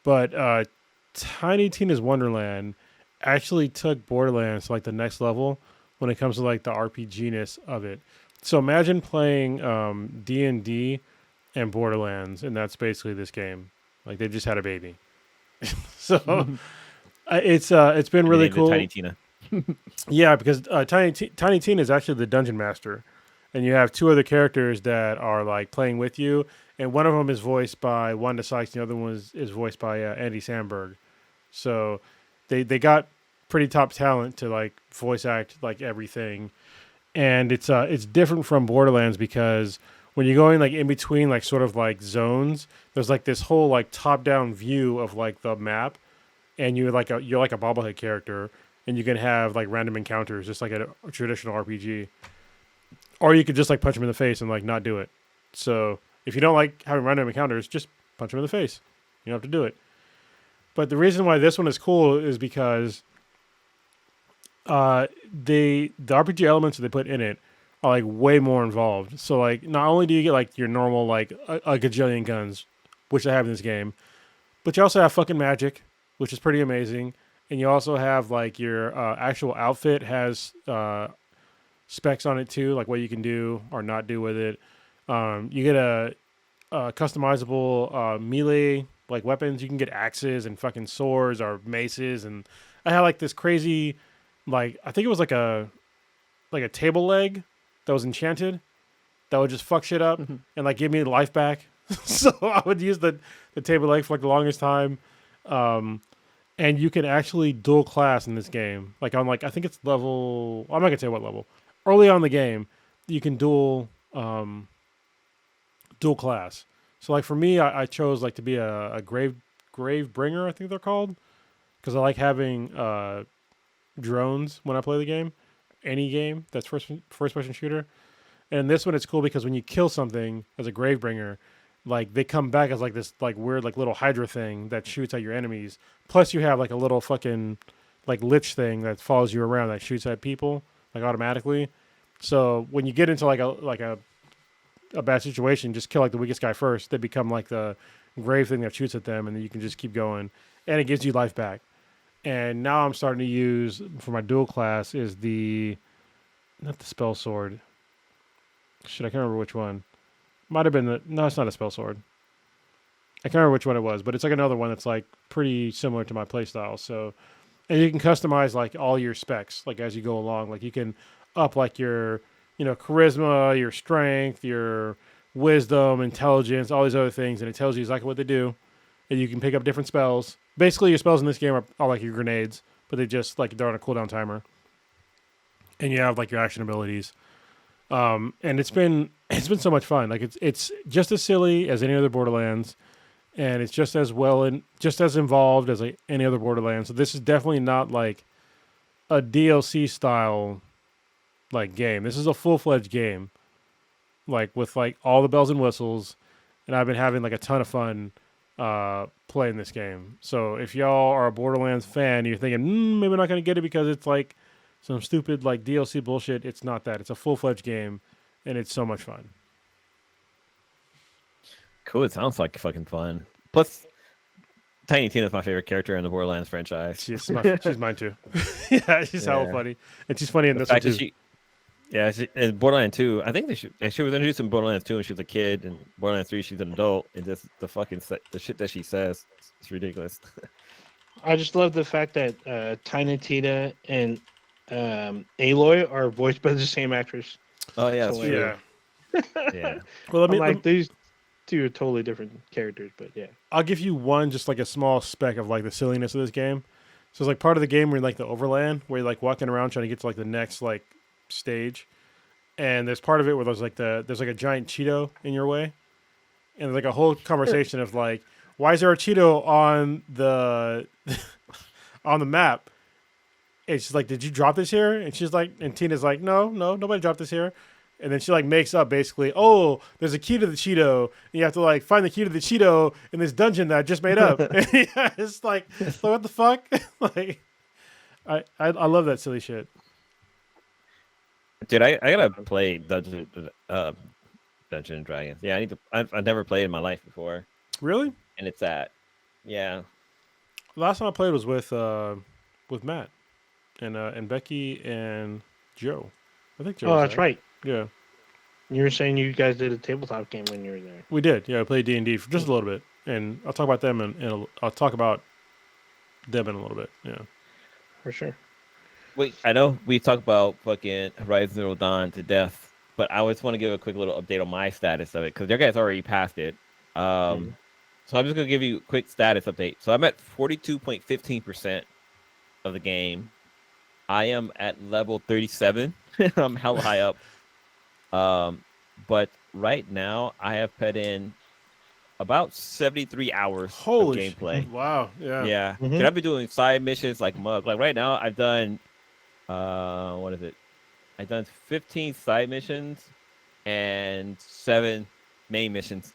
But Tiny Tina's Wonderland actually took Borderlands to like the next level when it comes to like the RPG-ness of it. So imagine playing D&D and Borderlands, and that's basically this game. Like they just had a baby. So it's been really Named it cool. Tiny Tina. Yeah, because Tiny Tina is actually the dungeon master, and you have 2 other characters that are like playing with you, and one of them is voiced by Wanda Sykes, the other one is voiced by Andy Samberg. So they got pretty top talent to like voice act like everything, and it's different from Borderlands because when you're going like in between like sort of like zones, there's like this whole like top down view of like the map, and you're like a bobblehead character. And you can have like random encounters, just like a traditional RPG, or you could just like punch them in the face and like not do it. So if you don't like having random encounters, just punch them in the face. You don't have to do it. But the reason why this one is cool is because the RPG elements that they put in it are like way more involved. So like not only do you get like your normal like a gajillion guns, which they have in this game, but you also have fucking magic, which is pretty amazing. And you also have like your actual outfit has specs on it too, like what you can do or not do with it. You get a customizable melee like weapons. You can get axes and fucking swords or maces. And I had like this crazy, like I think it was like a table leg that was enchanted that would just fuck shit up and like give me life back. So I would use the table leg for like the longest time. And you can actually dual class in this game. Like on like I think it's level. I'm not gonna tell you what level. Early on in the game, you can dual dual class. So like for me, I chose like to be a grave bringer, I think they're called, because I like having drones when I play the game, any game that's first person shooter. And this one it's cool because when you kill something as a grave bringer, like they come back as like this like weird like little hydra thing that shoots at your enemies. Plus you have like a little fucking like lich thing that follows you around that shoots at people like automatically. So when you get into like a bad situation, just kill like the weakest guy first. They become like the grave thing that shoots at them, and then you can just keep going, and it gives you life back. And now I'm starting to use for my dual class is not the spell sword. Shit, I can't remember which one. Might have been no, it's not a spell sword. I can't remember which one it was, but it's like another one that's like pretty similar to my playstyle. So, and you can customize like all your specs like as you go along. Like you can up like your charisma, your strength, your wisdom, intelligence, all these other things, and it tells you exactly what they do. And you can pick up different spells. Basically, your spells in this game are like your grenades, but they just like they're on a cooldown timer. And you have like your action abilities. And it's been so much fun. Like it's just as silly as any other Borderlands, and it's just as well and just as involved as any other Borderlands. So this is definitely not like a DLC style like game. This is a full-fledged game, like with like all the bells and whistles, and I've been having like a ton of fun playing this game. So if y'all are a Borderlands fan, you're thinking maybe I'm not gonna get it because it's like some stupid like DLC bullshit. It's not that. It's a full-fledged game, and it's so much fun. Cool. It sounds like fucking fun. Plus, Tiny Tina's my favorite character in the Borderlands franchise. She's mine too. Yeah, she's hella funny, and she's funny in this one too. In Borderlands 2, I think she was introduced in Borderlands 2 when she was a kid, and Borderlands 3 she's an adult, and just the shit that she says, it's ridiculous. I just love the fact that Tiny Tina and Aloy are voiced by the same actress. Oh yeah, that's true. Yeah. Yeah. Well, these two are totally different characters, but yeah. I'll give you one, just like a small speck of like the silliness of this game. So it's like part of the game where you're like the overland, where you're like walking around trying to get to like the next like stage, and there's part of it where there's like a giant Cheeto in your way, and there's like a whole conversation of like, why is there a Cheeto on the on the map? And she's like, did you drop this here? And she's like, and Tina's like, no, nobody dropped this here. And then she like makes up basically, oh, there's a key to the Cheeto, and you have to like find the key to the Cheeto in this dungeon that I just made up. Yeah, it's like what the fuck? Like, I love that silly shit. Dude, I gotta play Dungeon and Dragons. Yeah, I need to. I've never played in my life before. Really? And it's yeah. Last time I played was with Matt and Becky and Joe. I think Joe. Oh, that's right. Yeah. You were saying you guys did a tabletop game when you were there. We did. Yeah, I played D&D for just a little bit, and I'll talk about them and I'll talk about them in a little bit. Yeah. For sure. Wait, I know we talked about fucking Horizon Zero Dawn to death, but I always want to give a quick little update on my status of it because your guys already passed it. So I'm just gonna give you a quick status update. So I'm at 42.15% of the game. I am at level 37. I'm hella high up. But right now I have put in about 73 hours of gameplay. Wow. Yeah. Yeah. Mm-hmm. And I've been doing side missions like mug. Like right now I've done what is it? I've done 15 side missions and 7 main missions.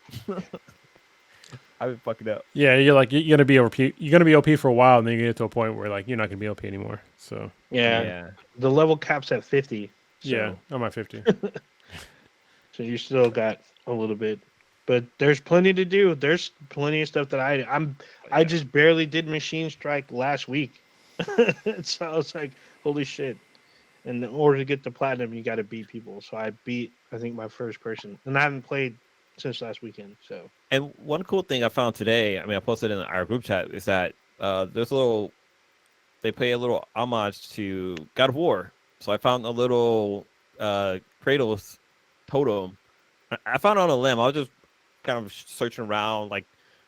I've been fucking up. Yeah, you're gonna be OP. You're gonna be OP for a while, and then you get to a point where like you're not gonna be OP anymore. So yeah. The level cap's at 50. So. Yeah, I'm at 50. So you still got a little bit, but there's plenty to do. There's plenty of stuff that I just barely did Machine Strike last week. So I was like, holy shit. And in order to get the platinum, you got to beat people. So I beat, I think, my first person. And I haven't played since last weekend. So. And one cool thing I found today, I mean, I posted in our group chat, is that they pay a little homage to God of War. So I found a little Kratos totem. I found it on a limb. I was just kind of searching around, like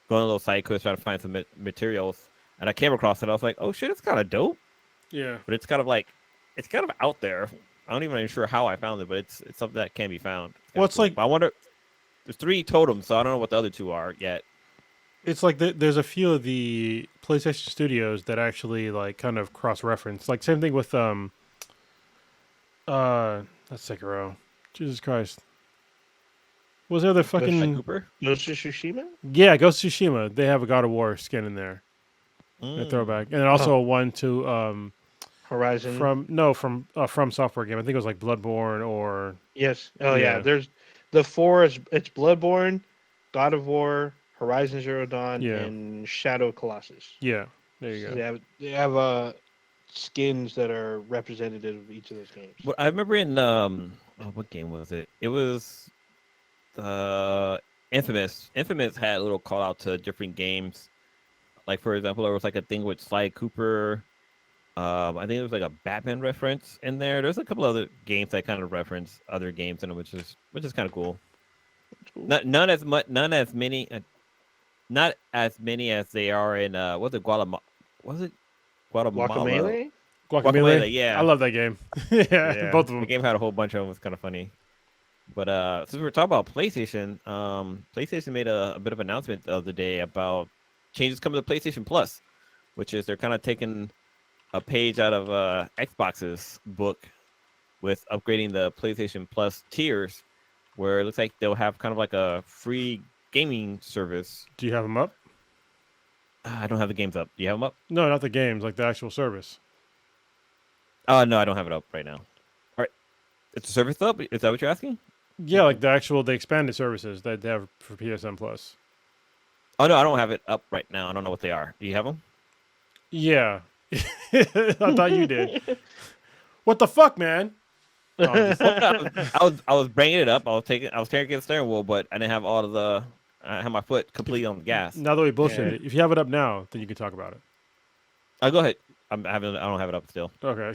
going on a little side quest, trying to find some materials. And I came across it. I was like, oh shit, it's kind of dope. Yeah. But it's kind of out there. I don't even sure how I found it, but it's something that can be found. Well, it's like But I wonder. There's 3 totems, so I don't know what the other 2 are yet. it's like there's a few of the PlayStation Studios that actually like kind of cross reference. Like same thing with that's Sekiro. Jesus Christ. Was there the fucking Cooper? Ghost of Tsushima? Yeah, Ghost of Tsushima. They have a God of War skin in there. A throwback. And then also one to Horizon. from Software game. I think it was like Bloodborne or Yes. Oh yeah. Yeah. There's the 4 is it's Bloodborne, God of War, Horizon Zero Dawn, Yeah. and Shadow Colossus. yeah. There you So go. they have skins that are representative of each of those games. Well, I remember in what game was it? It was Infamous. Infamous had a little call out to different games. Like for example, there was like a thing with Sly Cooper. I think there was like a Batman reference in there. There's a couple other games that kind of reference other games in it, which is kind of cool. None as many as they are in was it Guatemala? Was it Guatemala? Guacamelee? Guacamelee. Yeah. I love that game. yeah, both of them. The game had a whole bunch of them. It was kind of funny. But since we're talking about PlayStation, PlayStation made a bit of an announcement the other day about changes coming to PlayStation Plus, which is they're kind of taking a page out of Xbox's book with upgrading the PlayStation Plus tiers, where it looks like they'll have kind of like a free gaming service. Do you have them up? I don't have the games up. Do you have them up? No, not the games, like the actual service. Oh, no, I don't have it up right now. All right. It's a service up? Is that what you're asking? Yeah, like the expanded services that they have for PSN Plus. Oh, no, I don't have it up right now. I don't know what they are. Do you have them? Yeah. I thought you did. What the fuck, man? No, I'm just- I was bringing it up. I was taking the steering wheel, but I didn't have all of the. I had my foot completely on the gas. now that we bullshit it, if you have it up now, then you can talk about it. Go ahead. I don't have it up still. Okay.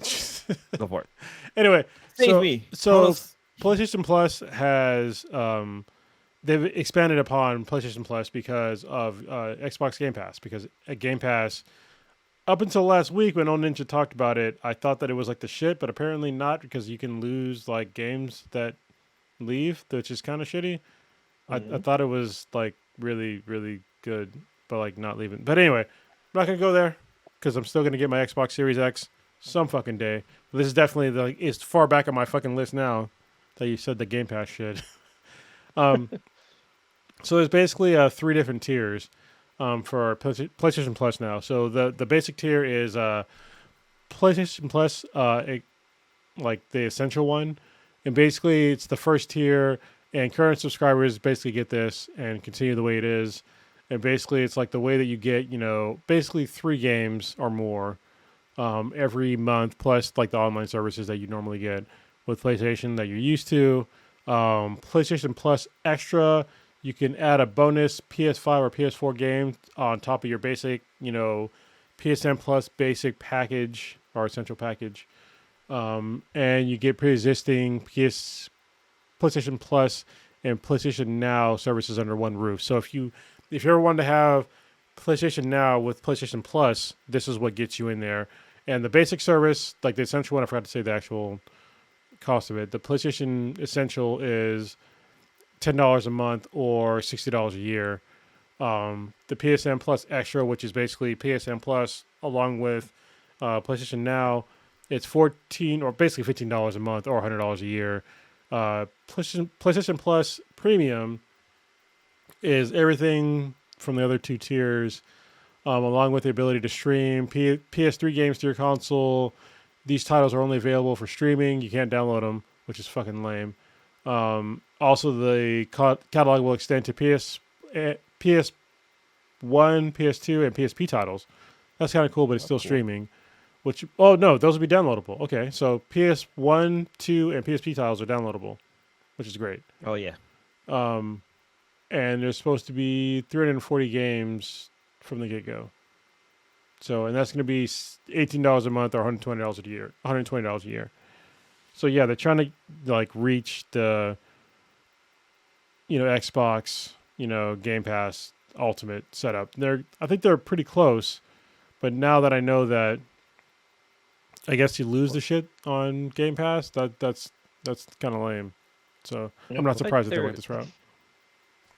Go for it. Anyway, Save me. So PlayStation Plus has they've expanded upon PlayStation Plus because of Xbox Game Pass. Because at Game Pass, up until last week when On Ninja talked about it, I thought that it was like the shit, but apparently not, because you can lose like games that leave, which is kind of shitty. I thought it was like really, really good, but like not leaving. But anyway, I'm not gonna go there because I'm still gonna get my Xbox Series X some fucking day. But this is definitely it's far back on my fucking list now that you said the Game Pass shit. So there's basically 3 different tiers for PlayStation Plus now. So the basic tier is PlayStation Plus, like the essential one, and basically it's the first tier. And current subscribers basically get this and continue the way it is. And basically, it's like the way that you get, basically 3 games or more every month, plus like the online services that you normally get with PlayStation that you're used to. PlayStation Plus Extra, you can add a bonus PS5 or PS4 game on top of your basic, PSN Plus basic package or essential package. And you get pre-existing PlayStation Plus and PlayStation Now services under one roof. So if you ever want to have PlayStation Now with PlayStation Plus, this is what gets you in there. And the basic service, like the essential one, I forgot to say the actual cost of it. The PlayStation Essential is $10 a month or $60 a year. The PSN Plus Extra, which is basically PSN Plus along with PlayStation Now, it's $14 or basically $15 a month or $100 a year. PlayStation Plus Premium is everything from the other 2 tiers, along with the ability to stream PS3 games to your console. These titles are only available for streaming. You can't download them, which is fucking lame. Also, the catalog will extend to PS1, PS2, and PSP titles. That's kind of cool, but it's still streaming. Those will be downloadable. Okay, so PS1, 2, and PSP titles are downloadable, which is great. Oh yeah. And there's supposed to be 340 games from the get-go. So, and that's going to be $18 a month or $120 a year. $120 a year. So yeah, they're trying to like reach the, Xbox, Game Pass Ultimate setup. I think they're pretty close, but now that I know that I guess you lose the shit on Game Pass. That's kind of lame. So I'm not Looks like surprised that they there- went this route.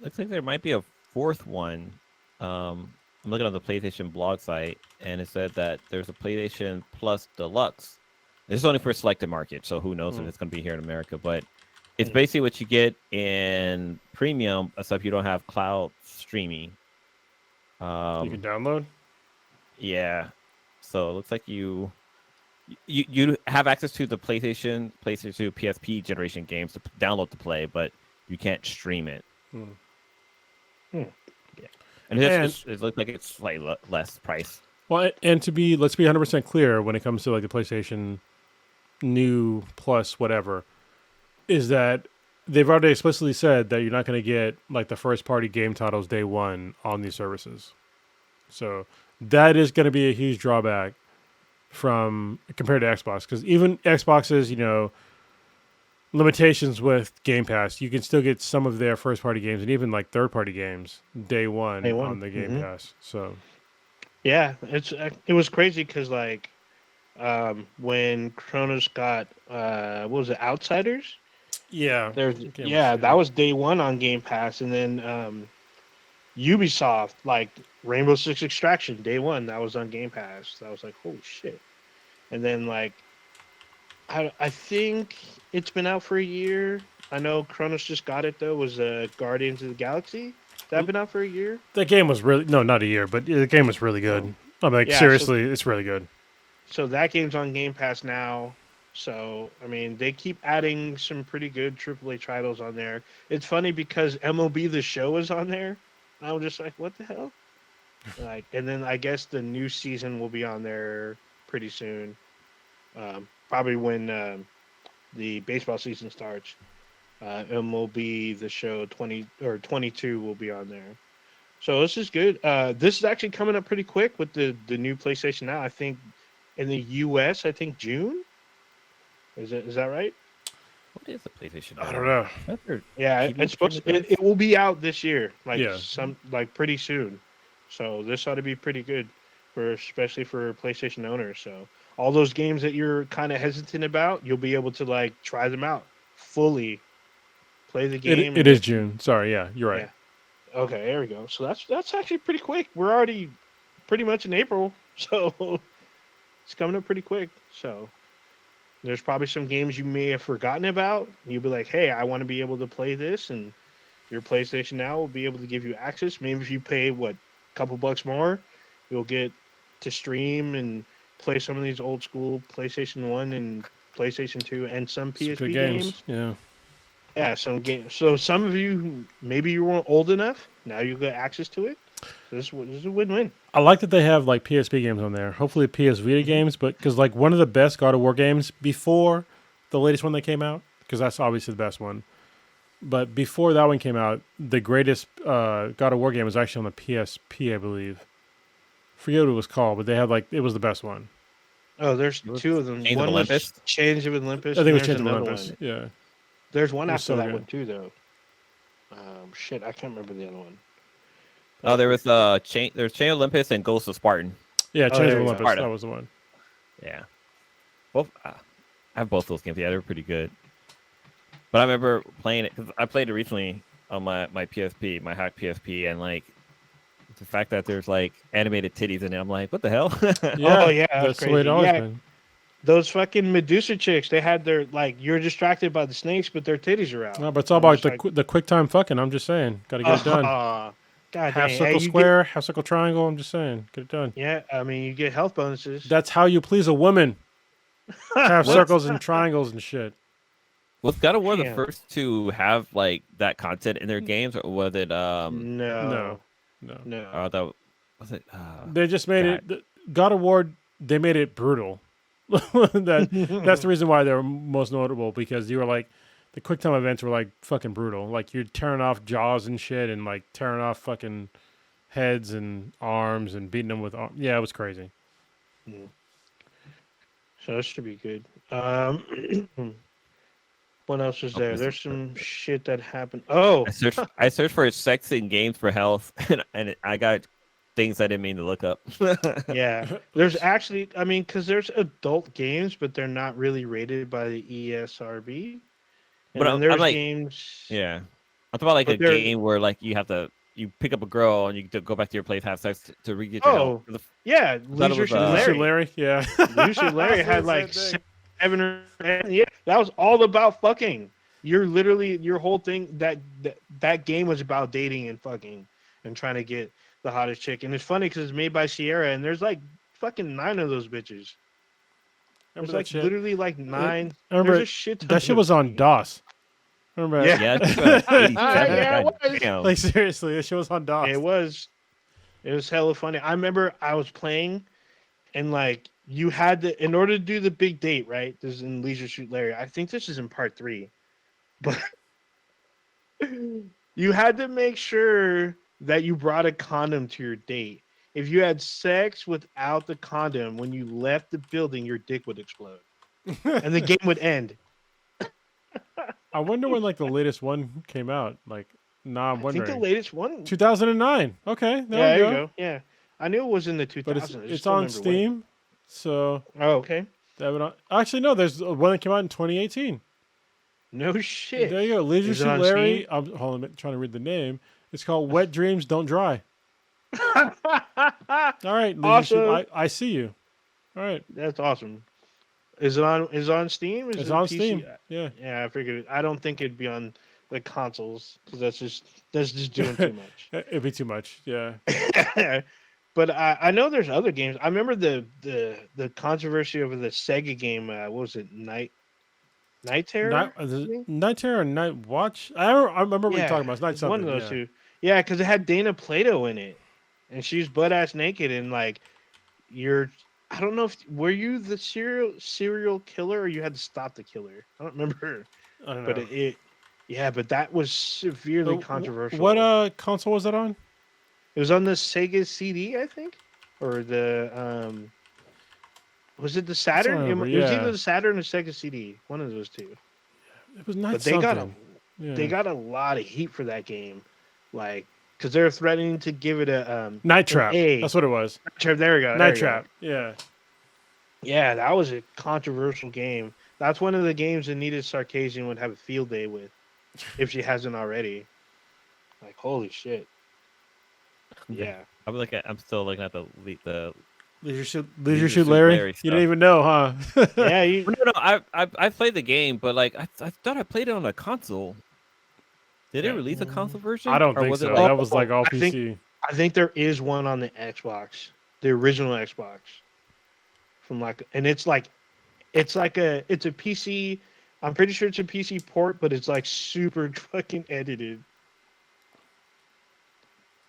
Looks like there might be a fourth one. I'm looking on the PlayStation blog site, and it said that there's a PlayStation Plus Deluxe. This is only for a selected market, so who knows if it's going to be here in America. But it's basically what you get in premium, except you don't have cloud streaming. You can download. Yeah, so it looks like you have access to the PlayStation 2, PSP generation games to download to play, but you can't stream it. Yeah, and it looks like it's slightly less price. Well, and let's be 100% clear when it comes to like the PlayStation New Plus whatever, is that they've already explicitly said that you're not going to get like the first party game titles day one on these services. So that is going to be a huge drawback from compared to Xbox, because even Xbox's, limitations with Game Pass, you can still get some of their first party games and even like third party games day one on the Game Pass. So yeah, it was crazy because like when Kronos got what was it, Outsiders? yeah, that was day one on Game Pass, and then Ubisoft, like Rainbow Six Extraction, day one, that was on Game Pass. So I was like, holy shit. And then like I think it's been out for a year. I know Kronos just got it though. Was Guardians of the Galaxy? That been out for a year? That game was not a year, but the game was really good. I'm like, seriously, it's really good. So that game's on Game Pass now. So I mean, they keep adding some pretty good AAA titles on there. It's funny because MLB The Show is on there. And I'm just like, what the hell? Like, and then I guess the new season will be on there pretty soon. Probably when the baseball season starts. MLB The Show 22 will be on there. So this is good. This is actually coming up pretty quick with the new PlayStation Now. I think in the US, I think June. Is that right? What is the PlayStation? I don't know. Yeah, it's supposed to, it will be out this year, like pretty soon. So this ought to be pretty good especially for PlayStation owners. So all those games that you're kind of hesitant about, you'll be able to like try them out fully, play the game. It is June. Sorry, yeah, you're right. Yeah. Okay, there we go. So that's actually pretty quick. We're already pretty much in April, so it's coming up pretty quick. So there's probably some games you may have forgotten about. You'll be like, hey, I want to be able to play this, and your PlayStation Now will be able to give you access. Maybe if you pay a couple bucks more, you'll get to stream and play some of these old school PlayStation 1 and PlayStation 2 and some PSP games. Yeah, some games. So some of you, maybe you weren't old enough, now you get access to it. So this is a win-win. I like that they have like PSP games on there. Hopefully PS Vita games, but because like one of the best God of War games before the latest one that came out, because that's obviously the best one. But before that one came out, the greatest God of War game was actually on the PSP, I believe. Forget what it was called, but they had like it was the best one. Oh, there's two of them. Chains One of was Olympus? Chains of Olympus. I think it was and there's Chains of another Olympus. one. Yeah. There's one after so that good. one too, though. Shit, I can't remember the other one. Oh, there was Chain of Olympus and Ghost of Spartan. Yeah, Chains of there you go. Olympus. Sparta. That was the one. Yeah. Both. I have both those games. Yeah, they were pretty good. But I remember playing it because I played it recently on my PSP, my hack PSP, and like the fact that there's like animated titties in it, I'm like, what the hell? Yeah, Oh yeah, that's crazy. the way it always Yeah, been. those fucking Medusa chicks, they had their like you're distracted by the snakes, but their titties are out. No, but it's all about the quick time fucking. I'm just saying, got to get it done. God Half dang. circle Hey, you square, half circle triangle. I'm just saying, get it done. Yeah, I mean you get health bonuses. That's how you please a woman. Half circles and triangles and shit. Was God of War the Damn. first to have like that content in their games, or was it? No. That was it. They just made it. God of War. They made it brutal. That's the reason why they were most notable, because you were like the quick time events were like fucking brutal. Like you're tearing off jaws and shit, and like tearing off fucking heads and arms and beating them with arms. Yeah, it was crazy. So that should be good. What else is there? There's some shit that happened. Oh, I searched for sex in games for health, and I got things I didn't mean to look up. Yeah, there's actually, I mean, because there's adult games, but they're not really rated by the ESRB. And But then I'm there's like, games, yeah, I'm talking about like a but they're game where like you pick up a girl and you go back to your place, have sex to re-get your health. oh yeah, I thought it Leisure was Suit Leisure Suit Larry. Larry, yeah. Leisure Larry I had said the like same thing. 7 or 8. Yeah, that was all about fucking. You're literally your whole thing. That game was about dating and fucking and trying to get the hottest chick. And it's funny because it's made by Sierra, and there's like fucking 9 of those bitches. Remember There's that like shit? literally like 9. I remember There's a shit ton that shit of was on games. DOS. Remember that? Yeah. Yeah, it's like 87. Yeah, it God was. damn. Like seriously, that shit was on DOS. It was hella funny. I remember I was playing, and like you had to, in order to do the big date, right? This is in Leisure Suit Larry. I think this is in part 3, but you had to make sure that you brought a condom to your date. If you had sex without the condom, when you left the building, your dick would explode, and the game would end. I wonder when like the latest one came out. Like, nah, I'm I think wondering. the latest one. 2009. Okay, there Yeah, we there go. you go. Yeah, I knew it was in the 2000s. But I just it's don't on remember when. Steam, so Oh, okay. that would actually no. There's one that came out in 2018. No shit. There you go. Leisure Is it Suit on Larry. Steam? I'm hold on, I'm trying to read the name. It's called Wet Dreams Don't Dry. All right, Leisure Suit. Awesome. I see you. All right, That's awesome. Is it on Steam? Is it's it on PC? Steam. Yeah. Yeah, I figured. I don't think it'd be on the consoles because that's just doing too It'd be too much. Yeah. much. But I know there's other games. I remember the controversy over the Sega game. What was it? Night Terror? Night Terror or Night Watch? I remember what you're talking about. It's Night it's one something. of those Yeah. two. Yeah, because it had Dana Plato in it, and she's butt ass naked, and like you're. I don't know if were you the serial killer or you had to stop the killer. I don't remember, I don't know. but yeah, but that was severely So, controversial. What console was that on? It was on the Sega CD, I think, or the was it the Saturn? remember, It was yeah. either the Saturn or Sega CD, one of those two. It was Night But they something. they got a lot of heat for that game, like because they're threatening to give it a Night Trap. A. That's what it was. There we go. there Night we go. Trap. Yeah. Yeah, that was a controversial game. That's one of the games that needed Sarkisian would have a field day with, if she hasn't already. Like, holy shit. Yeah. I'm still looking at the Leisure Suit Larry. You stuff. didn't even know, huh? Yeah, you, No, I played the game, but like I thought I played it on a console. Did it release a console version? I don't Or think was so. it like, That was like all I think- PC. I think there is one on the Xbox, the original Xbox. From like, and it's a PC. I'm pretty sure it's a PC port, but it's like super fucking edited.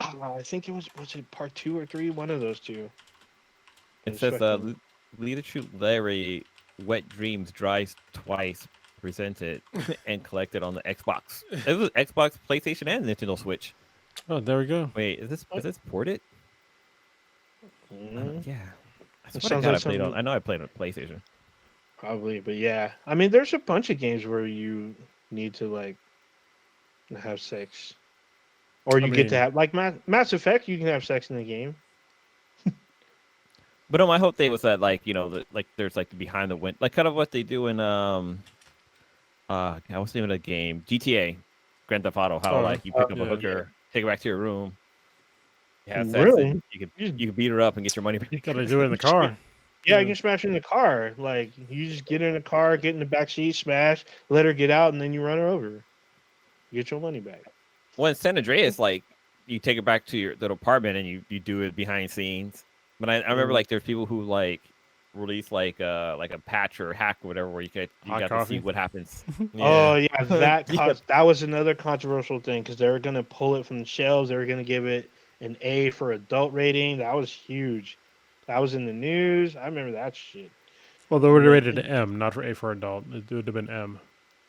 I think was it part 2 or 3? One of those two. it says Leadership Larry Wet Dreams Dries Twice presented and collected on the Xbox. It was Xbox, PlayStation, and Nintendo Switch. Oh, there we go. Wait, is this ported? Mhm. Yeah. I It swear to sounds God like I played on. something- I know I played on PlayStation. Probably, but yeah. I mean, there's a bunch of games where you need to like have sex, or you get to mean- have like Mass Effect. You can have sex in the game. But no, my whole thing was that like like there's like the behind the wind, like kind of what they do in what's the name of the game? GTA, Grand Theft Auto. How like you pick up a yeah. hooker, take her back to your room. You have sex, Really? and you can beat her up and get your money back. Gotta do it in the car. Yeah, you can smash her in the car. Like you just get in the car, get in the back seat, smash, let her get out, and then you run her over. Get your money back. Well, in San Andreas, like you take it back to your little apartment and you do it behind scenes. But I remember like there's people who like release like a patch or a hack or whatever where you got to coffee. see what happens. Oh yeah, that Yeah. that was another controversial thing because they were gonna pull it from the shelves. They were gonna give it an A for adult rating. That was huge. That was in the news. I remember that shit. Well, they would have rated it M, not for A for adult. It would have been M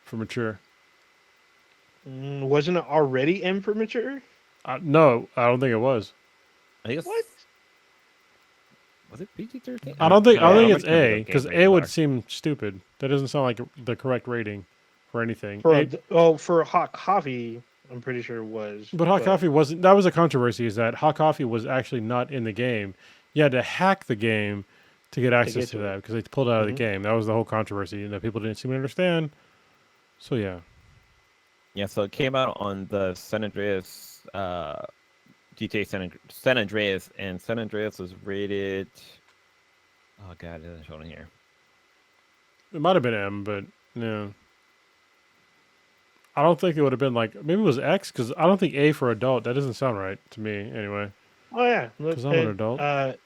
for mature. Wasn't it already M for mature? No, I don't think it was. I think it's, What? was it PG-13? I don't think I'm it's not sure A what because game A ratings would are. seem stupid. That doesn't sound like the correct rating for anything. For for hot coffee, I'm pretty sure it was. But Hot Coffee wasn't. That was a controversy. Is that Hot Coffee was actually not in the game. You had to hack the game to get access to that because they pulled it out of the game. That was the whole controversy, and that people didn't seem to understand. So yeah. Yeah, so it came out on the San Andreas, GTA San Andreas, and San Andreas was rated. Oh god, it isn't showing here. It might have been M, but no. I don't think it would have been like maybe it was X because I don't think A for adult. That doesn't sound right to me anyway. Oh yeah, because I'm an adult. I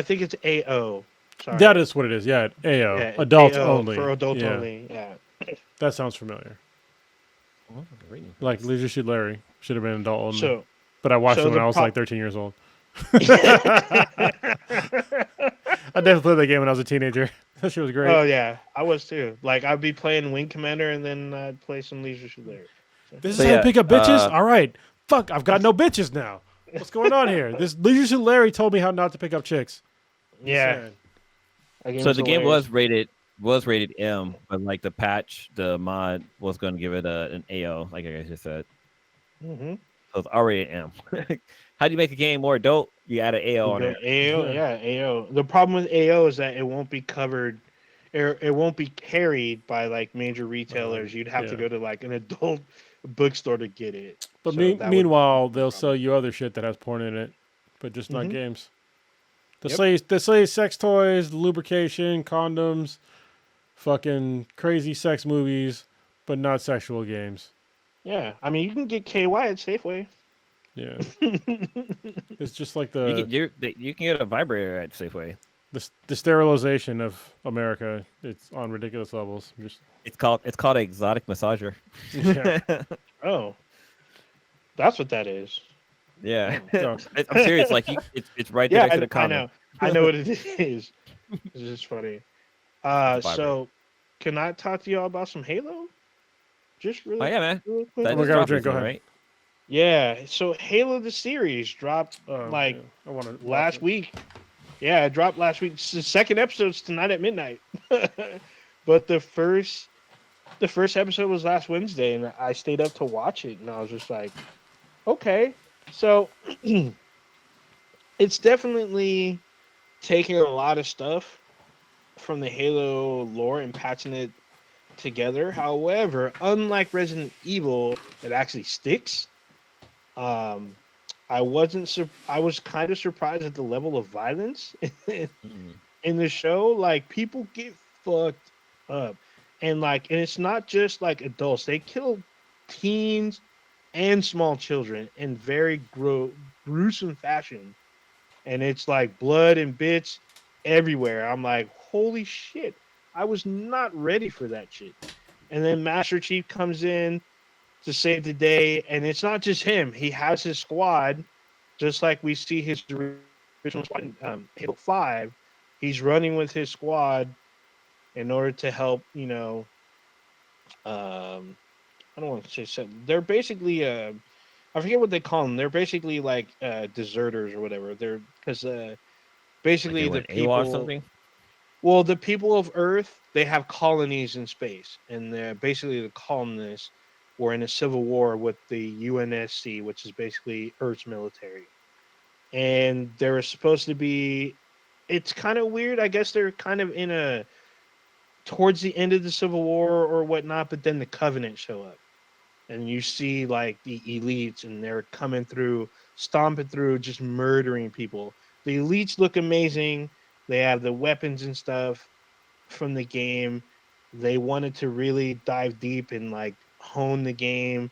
think it's AO. Sorry. That is what it is. Yeah, AO. Yeah, Adults AO only. for adults only. Yeah. That sounds familiar. Like Leisure Suit Larry should have been adult only. But I watched it when I was like 13 years old. I definitely played that game when I was a teenager. That shit was great. Oh yeah, I was too. Like I'd be playing Wing Commander and then I'd play some Leisure Suit Larry. This is how you pick up bitches? All right. Fuck, I've got no bitches now. What's going on here? This Leisure Suit Larry told me how not to pick up chicks. Yeah. So the game was rated M, but like the patch, the mod was going to give it an AO, like I just said. Mm-hmm. So it's already an M. How do you make a game more adult? You add an AO on it. AO, yeah, AO. The problem with AO is that it won't be covered, it won't be carried by like major retailers. You'd have to go to like an adult bookstore to get it. But meanwhile, they'll sell you other shit that has porn in it, but just not games. They say sex toys, lubrication, condoms, fucking crazy sex movies, but not sexual games. Yeah, I mean you can get KY at Safeway. Yeah, it's just like you can get a vibrator at Safeway. The sterilization of America, it's on ridiculous levels. It's called an exotic massager. Yeah. Oh, that's what that is. Yeah, I'm serious. Like it's right there next to the comment. I know what it is. It's just funny. So can I talk to y'all about some Halo? Just really. Oh yeah, man. Really quick. That just drink. Go ahead. Right? Yeah. So Halo the series dropped last week. Yeah, it dropped last week. The second episode's tonight at midnight. But the first episode was last Wednesday, and I stayed up to watch it, and I was just like, okay. So it's definitely taking a lot of stuff from the Halo lore and patching it together. However, unlike Resident Evil, it actually sticks. I was kind of surprised at the level of violence in the show. Like people get fucked up, and it's not just like adults. They kill teens and small children in very gruesome fashion, and it's like blood and bits everywhere. I'm like, holy shit, I was not ready for that shit. And then Master Chief comes in to save the day, and it's not just him. He has his squad, just like we see his original squad in Halo 5. He's running with his squad in order to help, I don't want to say they're basically I forget what they call them. They're basically like deserters or whatever. They're because basically like the people. Or something? Well, the people of Earth, they have colonies in space, and basically the colonists were in a civil war with the UNSC, which is basically Earth's military. And there was supposed to be. It's kind of weird. I guess they're kind of towards the end of the Civil War or whatnot, but then the Covenant show up. And you see like the elites, and they're coming through, stomping through, just murdering people. The elites look amazing. They have the weapons and stuff from the game. They wanted to really dive deep and like hone the game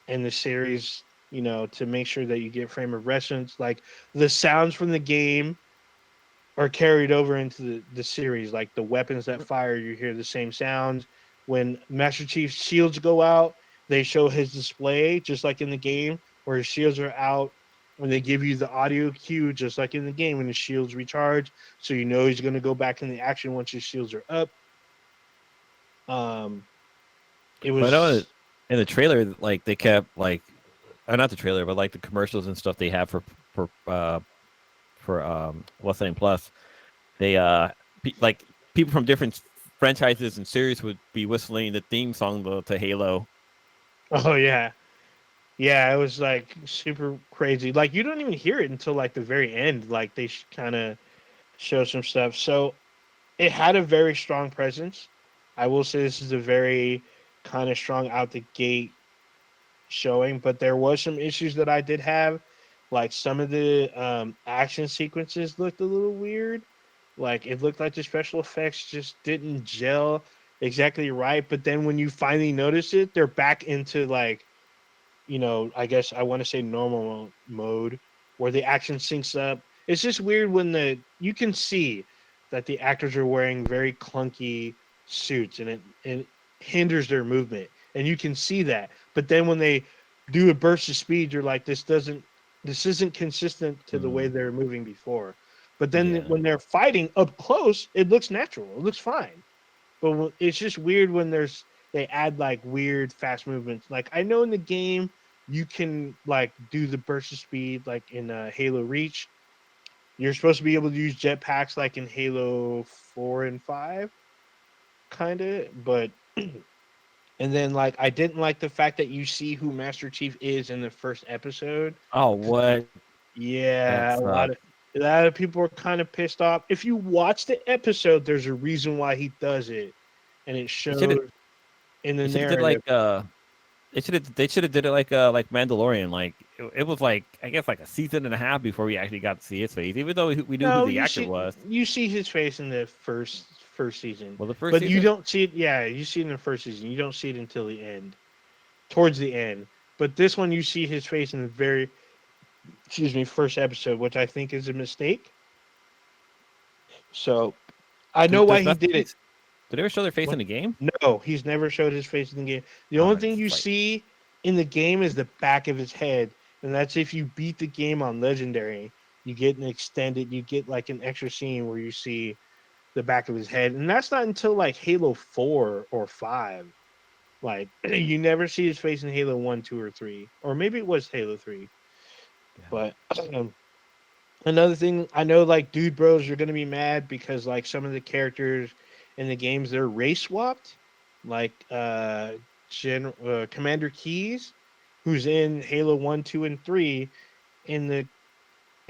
and the series, to make sure that you get frame of reference. Like the sounds from the game are carried over into the series. Like the weapons that fire, you hear the same sounds. When Master Chief's shields go out, they show his display, just like in the game, where his shields are out. When they give you the audio cue, just like in the game, when his shields recharge, so you know he's going to go back in the action once his shields are up. It was. But I know in the trailer, like they kept like, not the trailer, but like the commercials and stuff they have for what's the name Plus, they like people from different franchises and series would be whistling the theme song to Halo. Oh yeah, Yeah, it was like super crazy. Like you don't even hear it until like the very end. Like they kind of show some stuff. So it had a very strong presence. I will say this is a very kind of strong out the gate showing, but there was some issues that I did have. Like some of the action sequences looked a little weird. Like it looked like the special effects just didn't gel exactly right. But then when you finally notice it, they're back into like, I guess I want to say normal mode where the action syncs up. It's just weird when you can see that the actors are wearing very clunky suits and it hinders their movement. And you can see that. But then when they do a burst of speed, you're like, this isn't consistent to the way Mm, they're moving before. But then yeah. when they're fighting up close, it looks natural. It looks fine. But it's just weird when they add like weird fast movements. Like I know in the game you can like do the burst of speed like in Halo Reach. You're supposed to be able to use jetpacks like in Halo 4 and 5, kind of. But and then like I didn't like the fact that you see who Master Chief is in the first episode. Oh, what? That Yeah, sucked. a lot of people are kind of pissed off. If you watch the episode, there's a reason why he does it, and it They should have. shows in the They should have did narrative. like They should have did it like Mandalorian. Like it was like I guess like a season and a half before we actually got to see his face, even though we knew who No, the actor was. you see his face in the first season, Well, the first but you season. don't see it. Yeah, you see it in the first season. You don't see it until the end, towards the end. But this one, you see his face in the very, first episode, which I think is a mistake. So I know why Does he Master did it. Chief? Did they ever show their face in What? the game? No, he's never showed his face in the game. The Oh, only it's thing you like see in the game is the back of his head, and that's if you beat the game on Legendary. You get you get like an extra scene where you see the back of his head, and that's not until like Halo 4 or 5. Like you never see his face in Halo 1, 2, or 3, or maybe it was Halo 3. yeah. But another thing, I know like dude bros are gonna be mad because like some of the characters in the games they're race swapped, like Commander Keys, who's in Halo 1, 2, and 3. In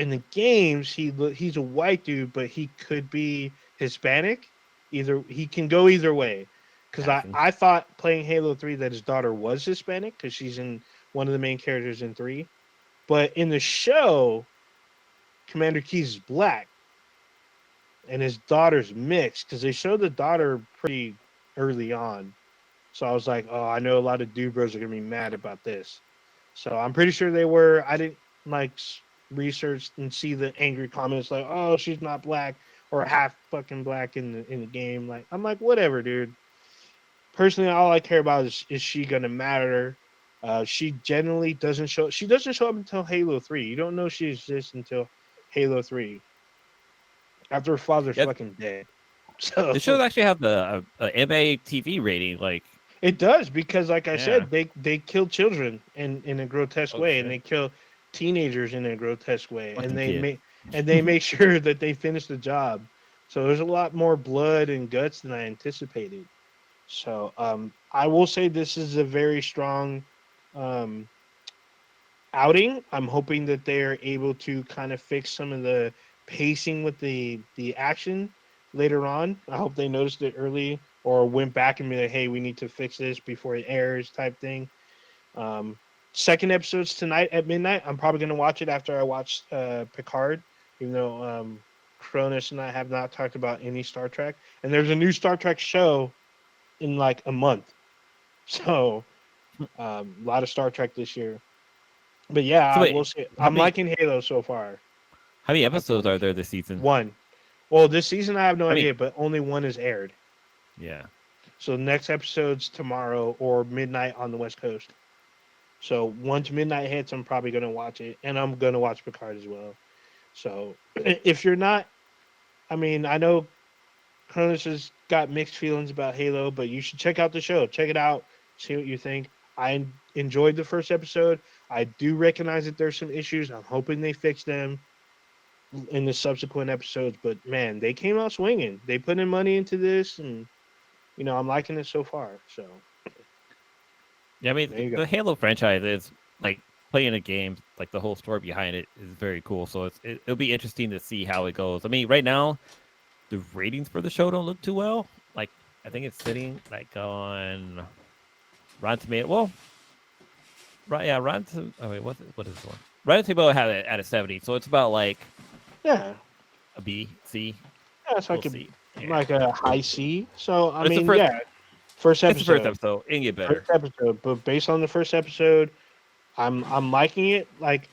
the games, he's a white dude, but he could be Hispanic. Either he can go either way. Because Gotcha. I thought playing Halo 3 that his daughter was Hispanic because she's in one of the main characters in 3. But in the show, Commander Keys is black and his daughter's mixed because they showed the daughter pretty early on. So I was like, oh, I know a lot of dude bros are gonna be mad about this. So I'm pretty sure they were. I didn't like research and see the angry comments like, oh, she's not black or half fucking black in the game. Like I'm like, whatever, dude. Personally, all I care about is she gonna matter. She generally doesn't show. She doesn't show up until Halo 3. You don't know she exists until Halo 3 after her father's Yeah, fucking dead. So the shows actually have the MA TV rating. Like, it does because, like I yeah. said, they kill children in a grotesque Oh way, and shit. they kill teenagers in a grotesque way, and Fucking they kid. make sure that they finish the job. So there's a lot more blood and guts than I anticipated. So I will say this is a very strong um, outing. I'm hoping that they are able to kind of fix some of the pacing with the action later on. I hope they noticed it early or went back and be like, hey, we need to fix this before it airs type thing. Um, Second episode's tonight at midnight. I'm probably going to watch it after I watch Picard, even though Cronus and I have not talked about any Star Trek. And there's a new Star Trek show in like a month. So a lot of Star Trek this year. But yeah, So I will wait, say how I'm many liking Halo so far. how many I episodes are promise. there this season? One. Well, this season I have no I mean, idea, but only one is aired. yeah. So next episode's tomorrow or midnight on the West Coast. So once midnight hits, I'm probably gonna watch it, and I'm gonna watch Picard as well. So if you're not, I mean, I know Cronus has got mixed feelings about Halo, but you should check out the show. Check it out. See what you think. I enjoyed the first episode. I do recognize that there's some issues. I'm hoping they fix them in the subsequent episodes. But man, they came out swinging. They put in money into this, and I'm liking it so far. So Yeah, I mean, there you go. the Halo franchise is like playing a game, like the whole story behind it is very cool. So it'll be interesting to see how it goes. I mean, right now the ratings for the show don't look too well. Like I think it's sitting like on Rotten Tomato. Well, right, yeah, Oh wait, what is this one? Rotten Tomato had it at a 70, so it's about like Yeah, a B, C. yeah, it's We'll like see. Yeah. like a high C. So I It's the mean, first. yeah, first It's the first episode, episode. It can get better. first episode. But based on the first episode, I'm liking it. Like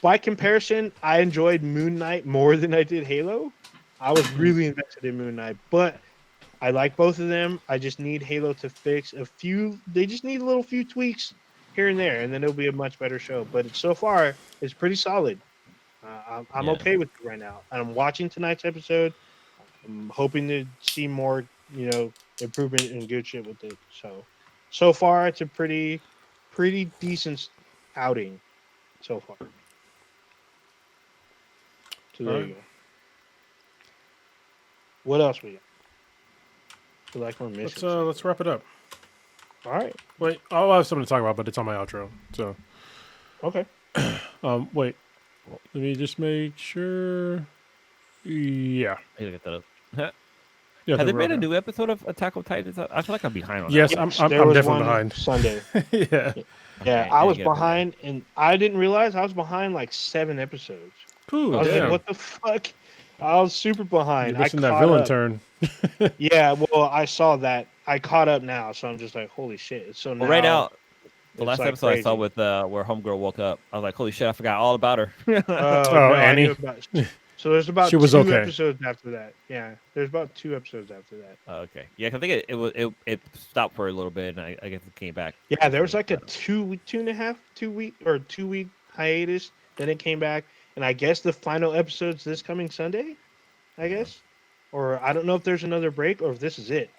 by comparison, I enjoyed Moon Knight more than I did Halo. I was really invested in Moon Knight, but I like both of them. I just need Halo to fix a few. They just need a little few tweaks here and there, and then it'll be a much better show. But so far, it's pretty solid. I'm Yeah. okay with it right now, and I'm watching tonight's episode. I'm hoping to see more, improvement and good shit with it. So far, it's a pretty decent outing so far. So there Alright. you go. What else we got? Feel like we're missing. Let's wrap it up. All right. Wait, I'll have something to talk about, but it's on my outro. So, Okay. wait, let me just make sure. Yeah. I gotta get that up. Yeah, Have then they we're made a okay. new episode of Attack on Titan? I feel like I'm behind on Yes, that. I'm There was definitely one behind. Sunday. Yeah. Yeah, Okay, I was get that. behind, and I didn't realize I was behind like 7 episodes. Cool. I was Damn. like, "What the fuck?" I was super behind. You're I missing that caught villain up. turn. Yeah, well, I saw that. I caught up now, so I'm just like, "Holy shit!" So Well, right now, the it's last like episode I saw crazy. with where Homegirl woke up, I was like, holy shit, I forgot all about her. Oh, Oh, no, I knew Annie. about. So there's about She was 2 okay. episodes after that. Yeah, there's about 2 episodes after that. Oh, okay. Yeah, 'cause I think it stopped for a little bit, and I guess it came back. Yeah, there was like a 2 week hiatus. Then it came back, and I guess the final episode's this coming Sunday. I guess, or I don't know if there's another break or if this is it.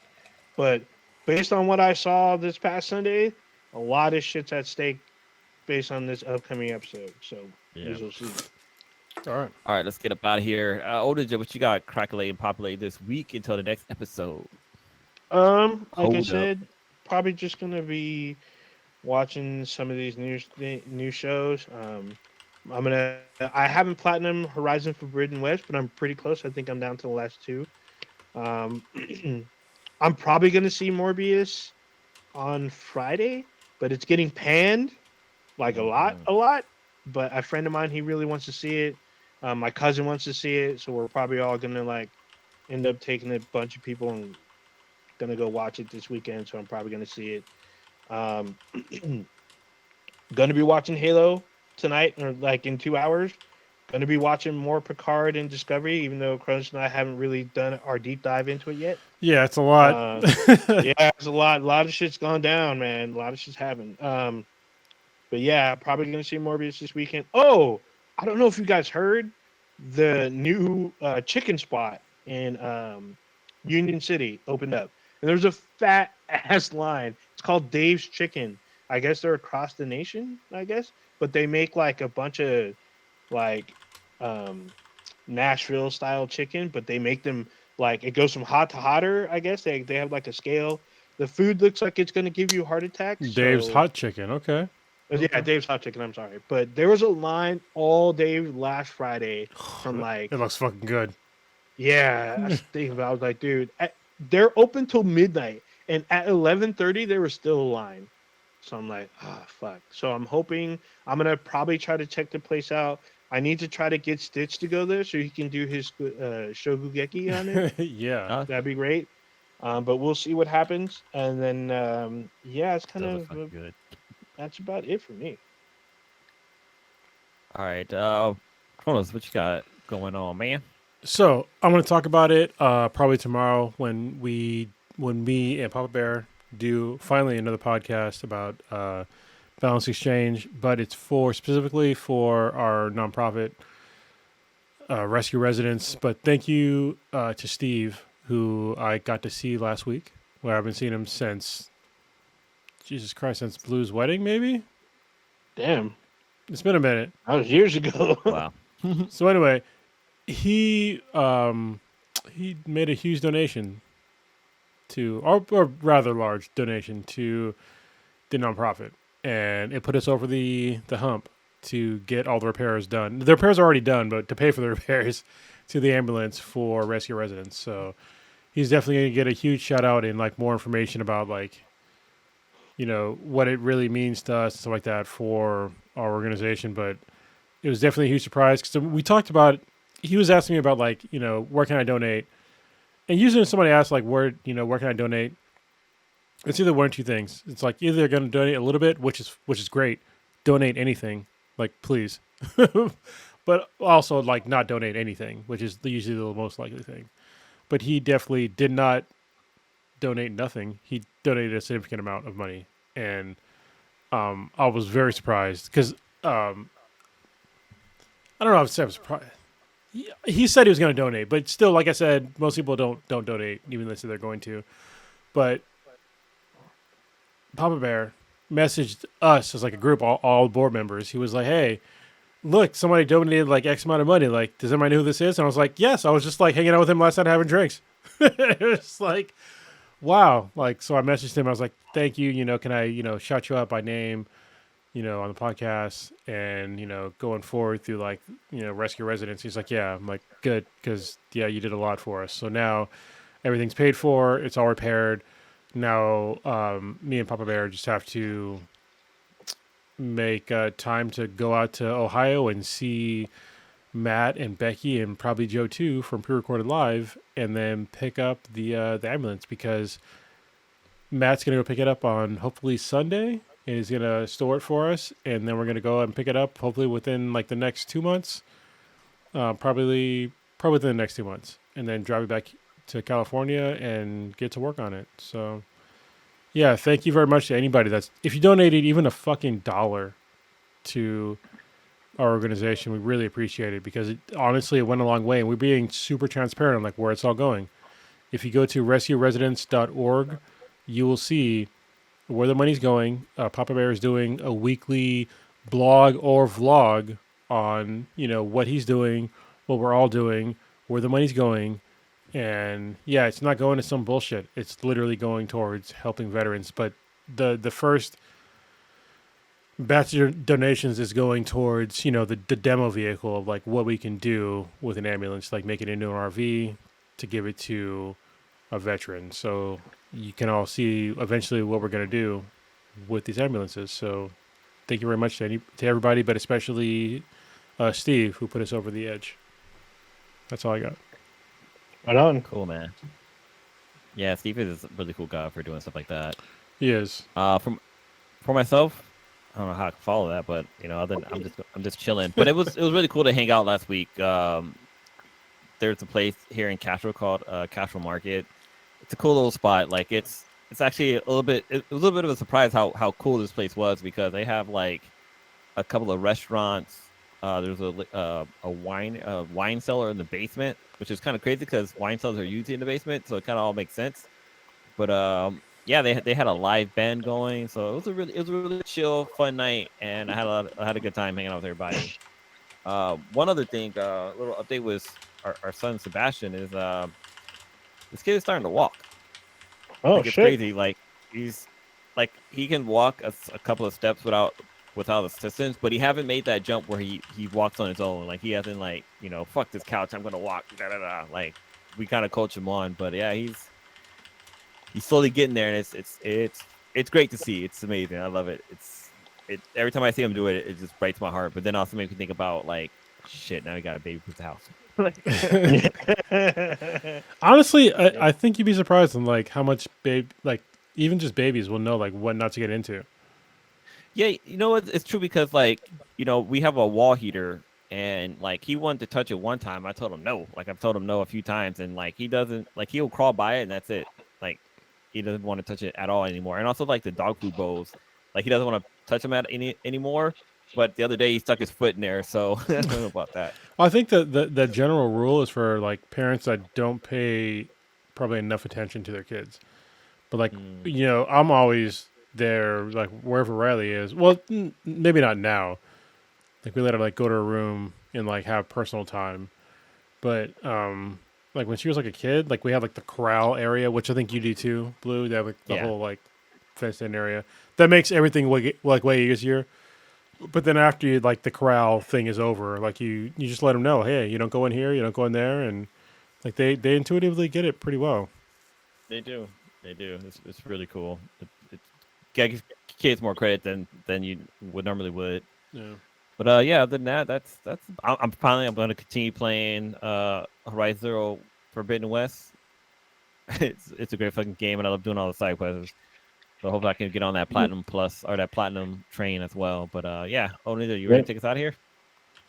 But based on what I saw this past Sunday, a lot of shit's at stake based on this upcoming episode. So Yeah. we'll see. All right. All right, let's get up out of here. Oda, what you got crackling, populate this week until the next episode? Like Hold I up. said, probably just gonna be watching some of these new shows. I haven't platinum Horizon Forbidden West, but I'm pretty close. I think I'm down to the last 2. I'm probably gonna see Morbius on Friday, but it's getting panned like a lot. But a friend of mine, he really wants to see it. My cousin wants to see it, so we're probably all gonna like end up taking a bunch of people and gonna go watch it this weekend. So I'm probably gonna see it. Gonna be watching Halo tonight, or like in 2 hours. Gonna be watching more Picard and Discovery, even though Cronus and I haven't really done our deep dive into it yet. Yeah, it's a lot. Yeah, it's a lot. A lot of shit's gone down, man. A lot of shit's happened. But yeah, probably gonna see Morbius this weekend. Oh, I don't know if you guys heard the new chicken spot in Union City opened up, and there's a fat ass line. It's called Dave's Chicken. I guess they're across the nation. I guess, but they make like a bunch of like Nashville style chicken, but they make them like it goes from hot to hotter. I guess they have like a scale. The food looks like it's gonna give you a heart attack. Dave's Hot Chicken. Okay. Yeah, Dave's Hot Chicken. I'm sorry, but there was a line all day last Friday from like, It looks fucking good. yeah. I was thinking about. I was like, dude, they're open till midnight, and at 11:30 there was still a line. So I'm like, fuck. So I'm hoping I'm gonna probably try to check the place out. I need to try to get Stitch to go there so he can do his Shogugeki on it. Yeah. That'd be great. But we'll see what happens, and then yeah, it's kind That of looks fucking good. that's about it for me. All right, Kronos, what you got going on, man? So I'm going to talk about it probably tomorrow when me and Papa Bear do finally another podcast about Balance Exchange, but it's specifically for our nonprofit rescue residents. But thank you to Steve, who I got to see last week, where I've been seeing him since since Blue's wedding, maybe. Damn, It's been a minute. that was years ago. Wow. So anyway, he made a huge donation or rather large donation to the nonprofit, and it put us over the hump to get all the repairs done. The repairs are already done, but to pay for the repairs to the ambulance for rescue residents. So he's definitely going to get a huge shout out and like more information about like, you know, what it really means to us and stuff like that for our organization. But it was definitely a huge surprise because we talked about, he was asking me about like, you know, where can I donate? And usually when somebody asks like where can I donate? It's either one or two things. It's like either they're going to donate a little bit, which is great. Donate anything, like please. But also like not donate anything, which is usually the most likely thing. But he definitely did not donate nothing. He donated a significant amount of money, and I was very surprised because I don't know if I'm surprised. He said he was going to donate, but still, like I said, most people don't donate, even though they say they're going to. But Papa Bear messaged us as like a group, all board members. He was like, "Hey, look, somebody donated like X amount of money. Like, does anybody know who this is?" And I was like, "Yes." I was just like hanging out with him last night having drinks. It was like, wow. Like, so I messaged him. I was like, "Thank you. You know, can I, you know, shout you out by name, you know, on the podcast and, you know, going forward through like, you know, rescue residents." He's like, "Yeah." I'm like, "Good. Cause yeah, you did a lot for us." So now everything's paid for. It's all repaired. Now, me and Papa Bear just have to make time to go out to Ohio and see Matt and Becky and probably Joe too from Pre-Recorded Live, and then pick up the ambulance because Matt's gonna go pick it up on hopefully Sunday. And he's gonna store it for us, and then we're gonna go and pick it up hopefully within like the next 2 months, probably within the next 2 months, and then drive it back to California and get to work on it. So yeah, thank you very much to anybody if you donated even a fucking $1 to our organization, we really appreciate it because honestly, it went a long way, and we're being super transparent on like where it's all going. If you go to rescueresidents.org, you will see where the money's going. Papa Bear is doing a weekly blog or vlog on, you know, what he's doing, what we're all doing, where the money's going. And yeah, it's not going to some bullshit. It's literally going towards helping veterans. But the first batch of donations is going towards, you know, the demo vehicle of like what we can do with an ambulance, like make it into an RV to give it to a veteran. So you can all see eventually what we're going to do with these ambulances. So thank you very much to everybody, but especially Steve, who put us over the edge. That's all I got. Right on. Cool, man. Yeah, Steve is a really cool guy for doing stuff like that. He is. For myself, I don't know how I can follow that, but you know, I'm just chilling. But it was really cool to hang out last week. There's a place here in Castro called Castro Market. It's a cool little spot. Like it's actually a little bit of a surprise how cool this place was because they have like a couple of restaurants. There's a wine cellar in the basement, which is kind of crazy because wine cellars are usually in the basement, so it kind of all makes sense. But yeah, they had a live band going, so it was a really chill, fun night, and I had a good time hanging out with everybody. One other thing, a little update was our son Sebastian is this kid is starting to walk. Oh, like, it's shit. crazy. Like he can walk a couple of steps without assistance, but he haven't made that jump where he walks on his own. Like he hasn't like, you know, fuck this couch, I'm gonna walk. Da, da, da. Like we kind of coach him on, but yeah, he's slowly getting there, and it's great to see. It's amazing. I love it. Every time I see him do it, it just breaks my heart. But then also makes me think about like, shit, now we got a baby with the house. Honestly, I think you'd be surprised on like how much even just babies will know like what not to get into. Yeah, you know what? It's true because like, you know, we have a wall heater, and like he wanted to touch it one time. I told him no. Like I've told him no a few times, and like he doesn't, like he'll crawl by it and that's it. Like he doesn't want to touch it at all anymore. And also like the dog food bowls, like he doesn't want to touch them anymore. But the other day he stuck his foot in there, so I don't know about that. I think the general rule is for like parents that don't pay probably enough attention to their kids. But like you know, I'm always there, like wherever Riley is. Well, maybe not now. Like we let her like go to her room and like have personal time. But like when she was like a kid, like we had like the corral area, which I think you do too, Blue. They have like the whole like fenced-in area. That makes everything way easier. But then after you, like the corral thing is over, like you just let them know, hey, you don't go in here, you don't go in there, and like they intuitively get it pretty well. They do. It's really cool. It gives kids more credit than you would. Yeah. But yeah, other than that, that's. I'm going to continue playing Horizon Zero Forbidden West. It's a great fucking game, and I love doing all the side quests. So hopefully I can get on that Platinum Plus or that Platinum train as well. But yeah, Onita, you ready to take us out of here?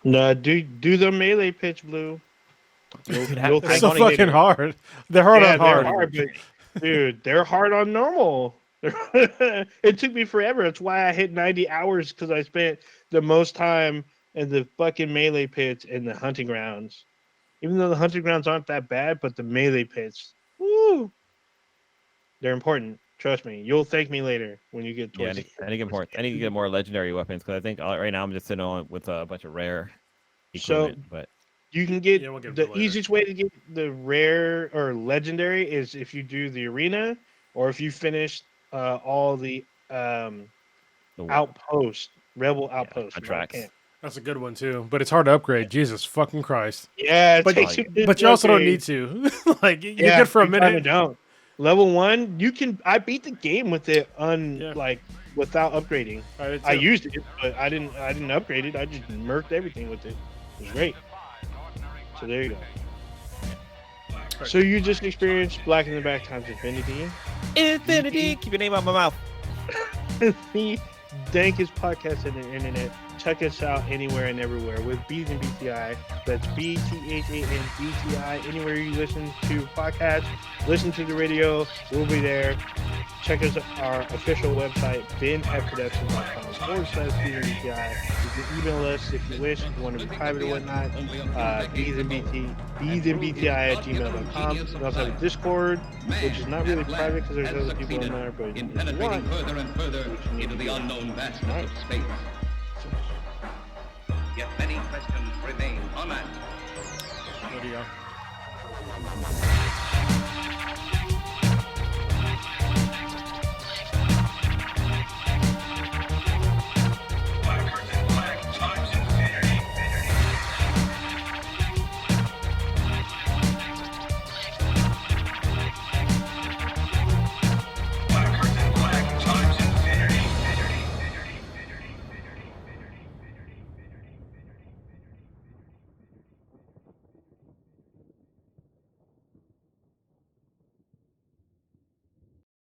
No, do the melee pitch, Blue. You'll It's so fucking hard. They're hard on hard. They're hard, but, dude, they're hard on normal. It took me forever. That's why I hit 90 hours, because I spent the most time in the fucking melee pits and the hunting grounds. Even though the hunting grounds aren't that bad, but the melee pits, woo, they're important. Trust me. You'll thank me later when you get towards I need to get more legendary weapons, because I think right now I'm just sitting on with a bunch of rare equipment. But you can get the easiest way to get the rare or legendary is if you do the arena, or if you finish all the outpost, rebel outpost tracks. That's a good one too, but it's hard to upgrade. Jesus fucking Christ! Yeah, but you also don't need to. Like you're good for a minute. Don't. Level 1, you can. I beat the game with it like without upgrading. I used it, but I didn't upgrade it. I just murked everything with it. It was great. So there you go. Right. So you just experienced Black in the Back times Infinity. Keep your name out my mouth. The dankest podcast on the internet. Check us out anywhere and everywhere with Bees and BTI. That's BTHANBTI. Anywhere you listen to podcasts, listen to the radio, we'll be there. Check us our official website, benfproductions.com/BeesandBTI. You can email us if you wish, if you want to be private or whatnot. BeesandBTI@gmail.com. We also have a Discord, which is not really private because there's other people on there, but if you want, further and further into the unknown vastness of space. Yet many questions remain unanswered. There you go.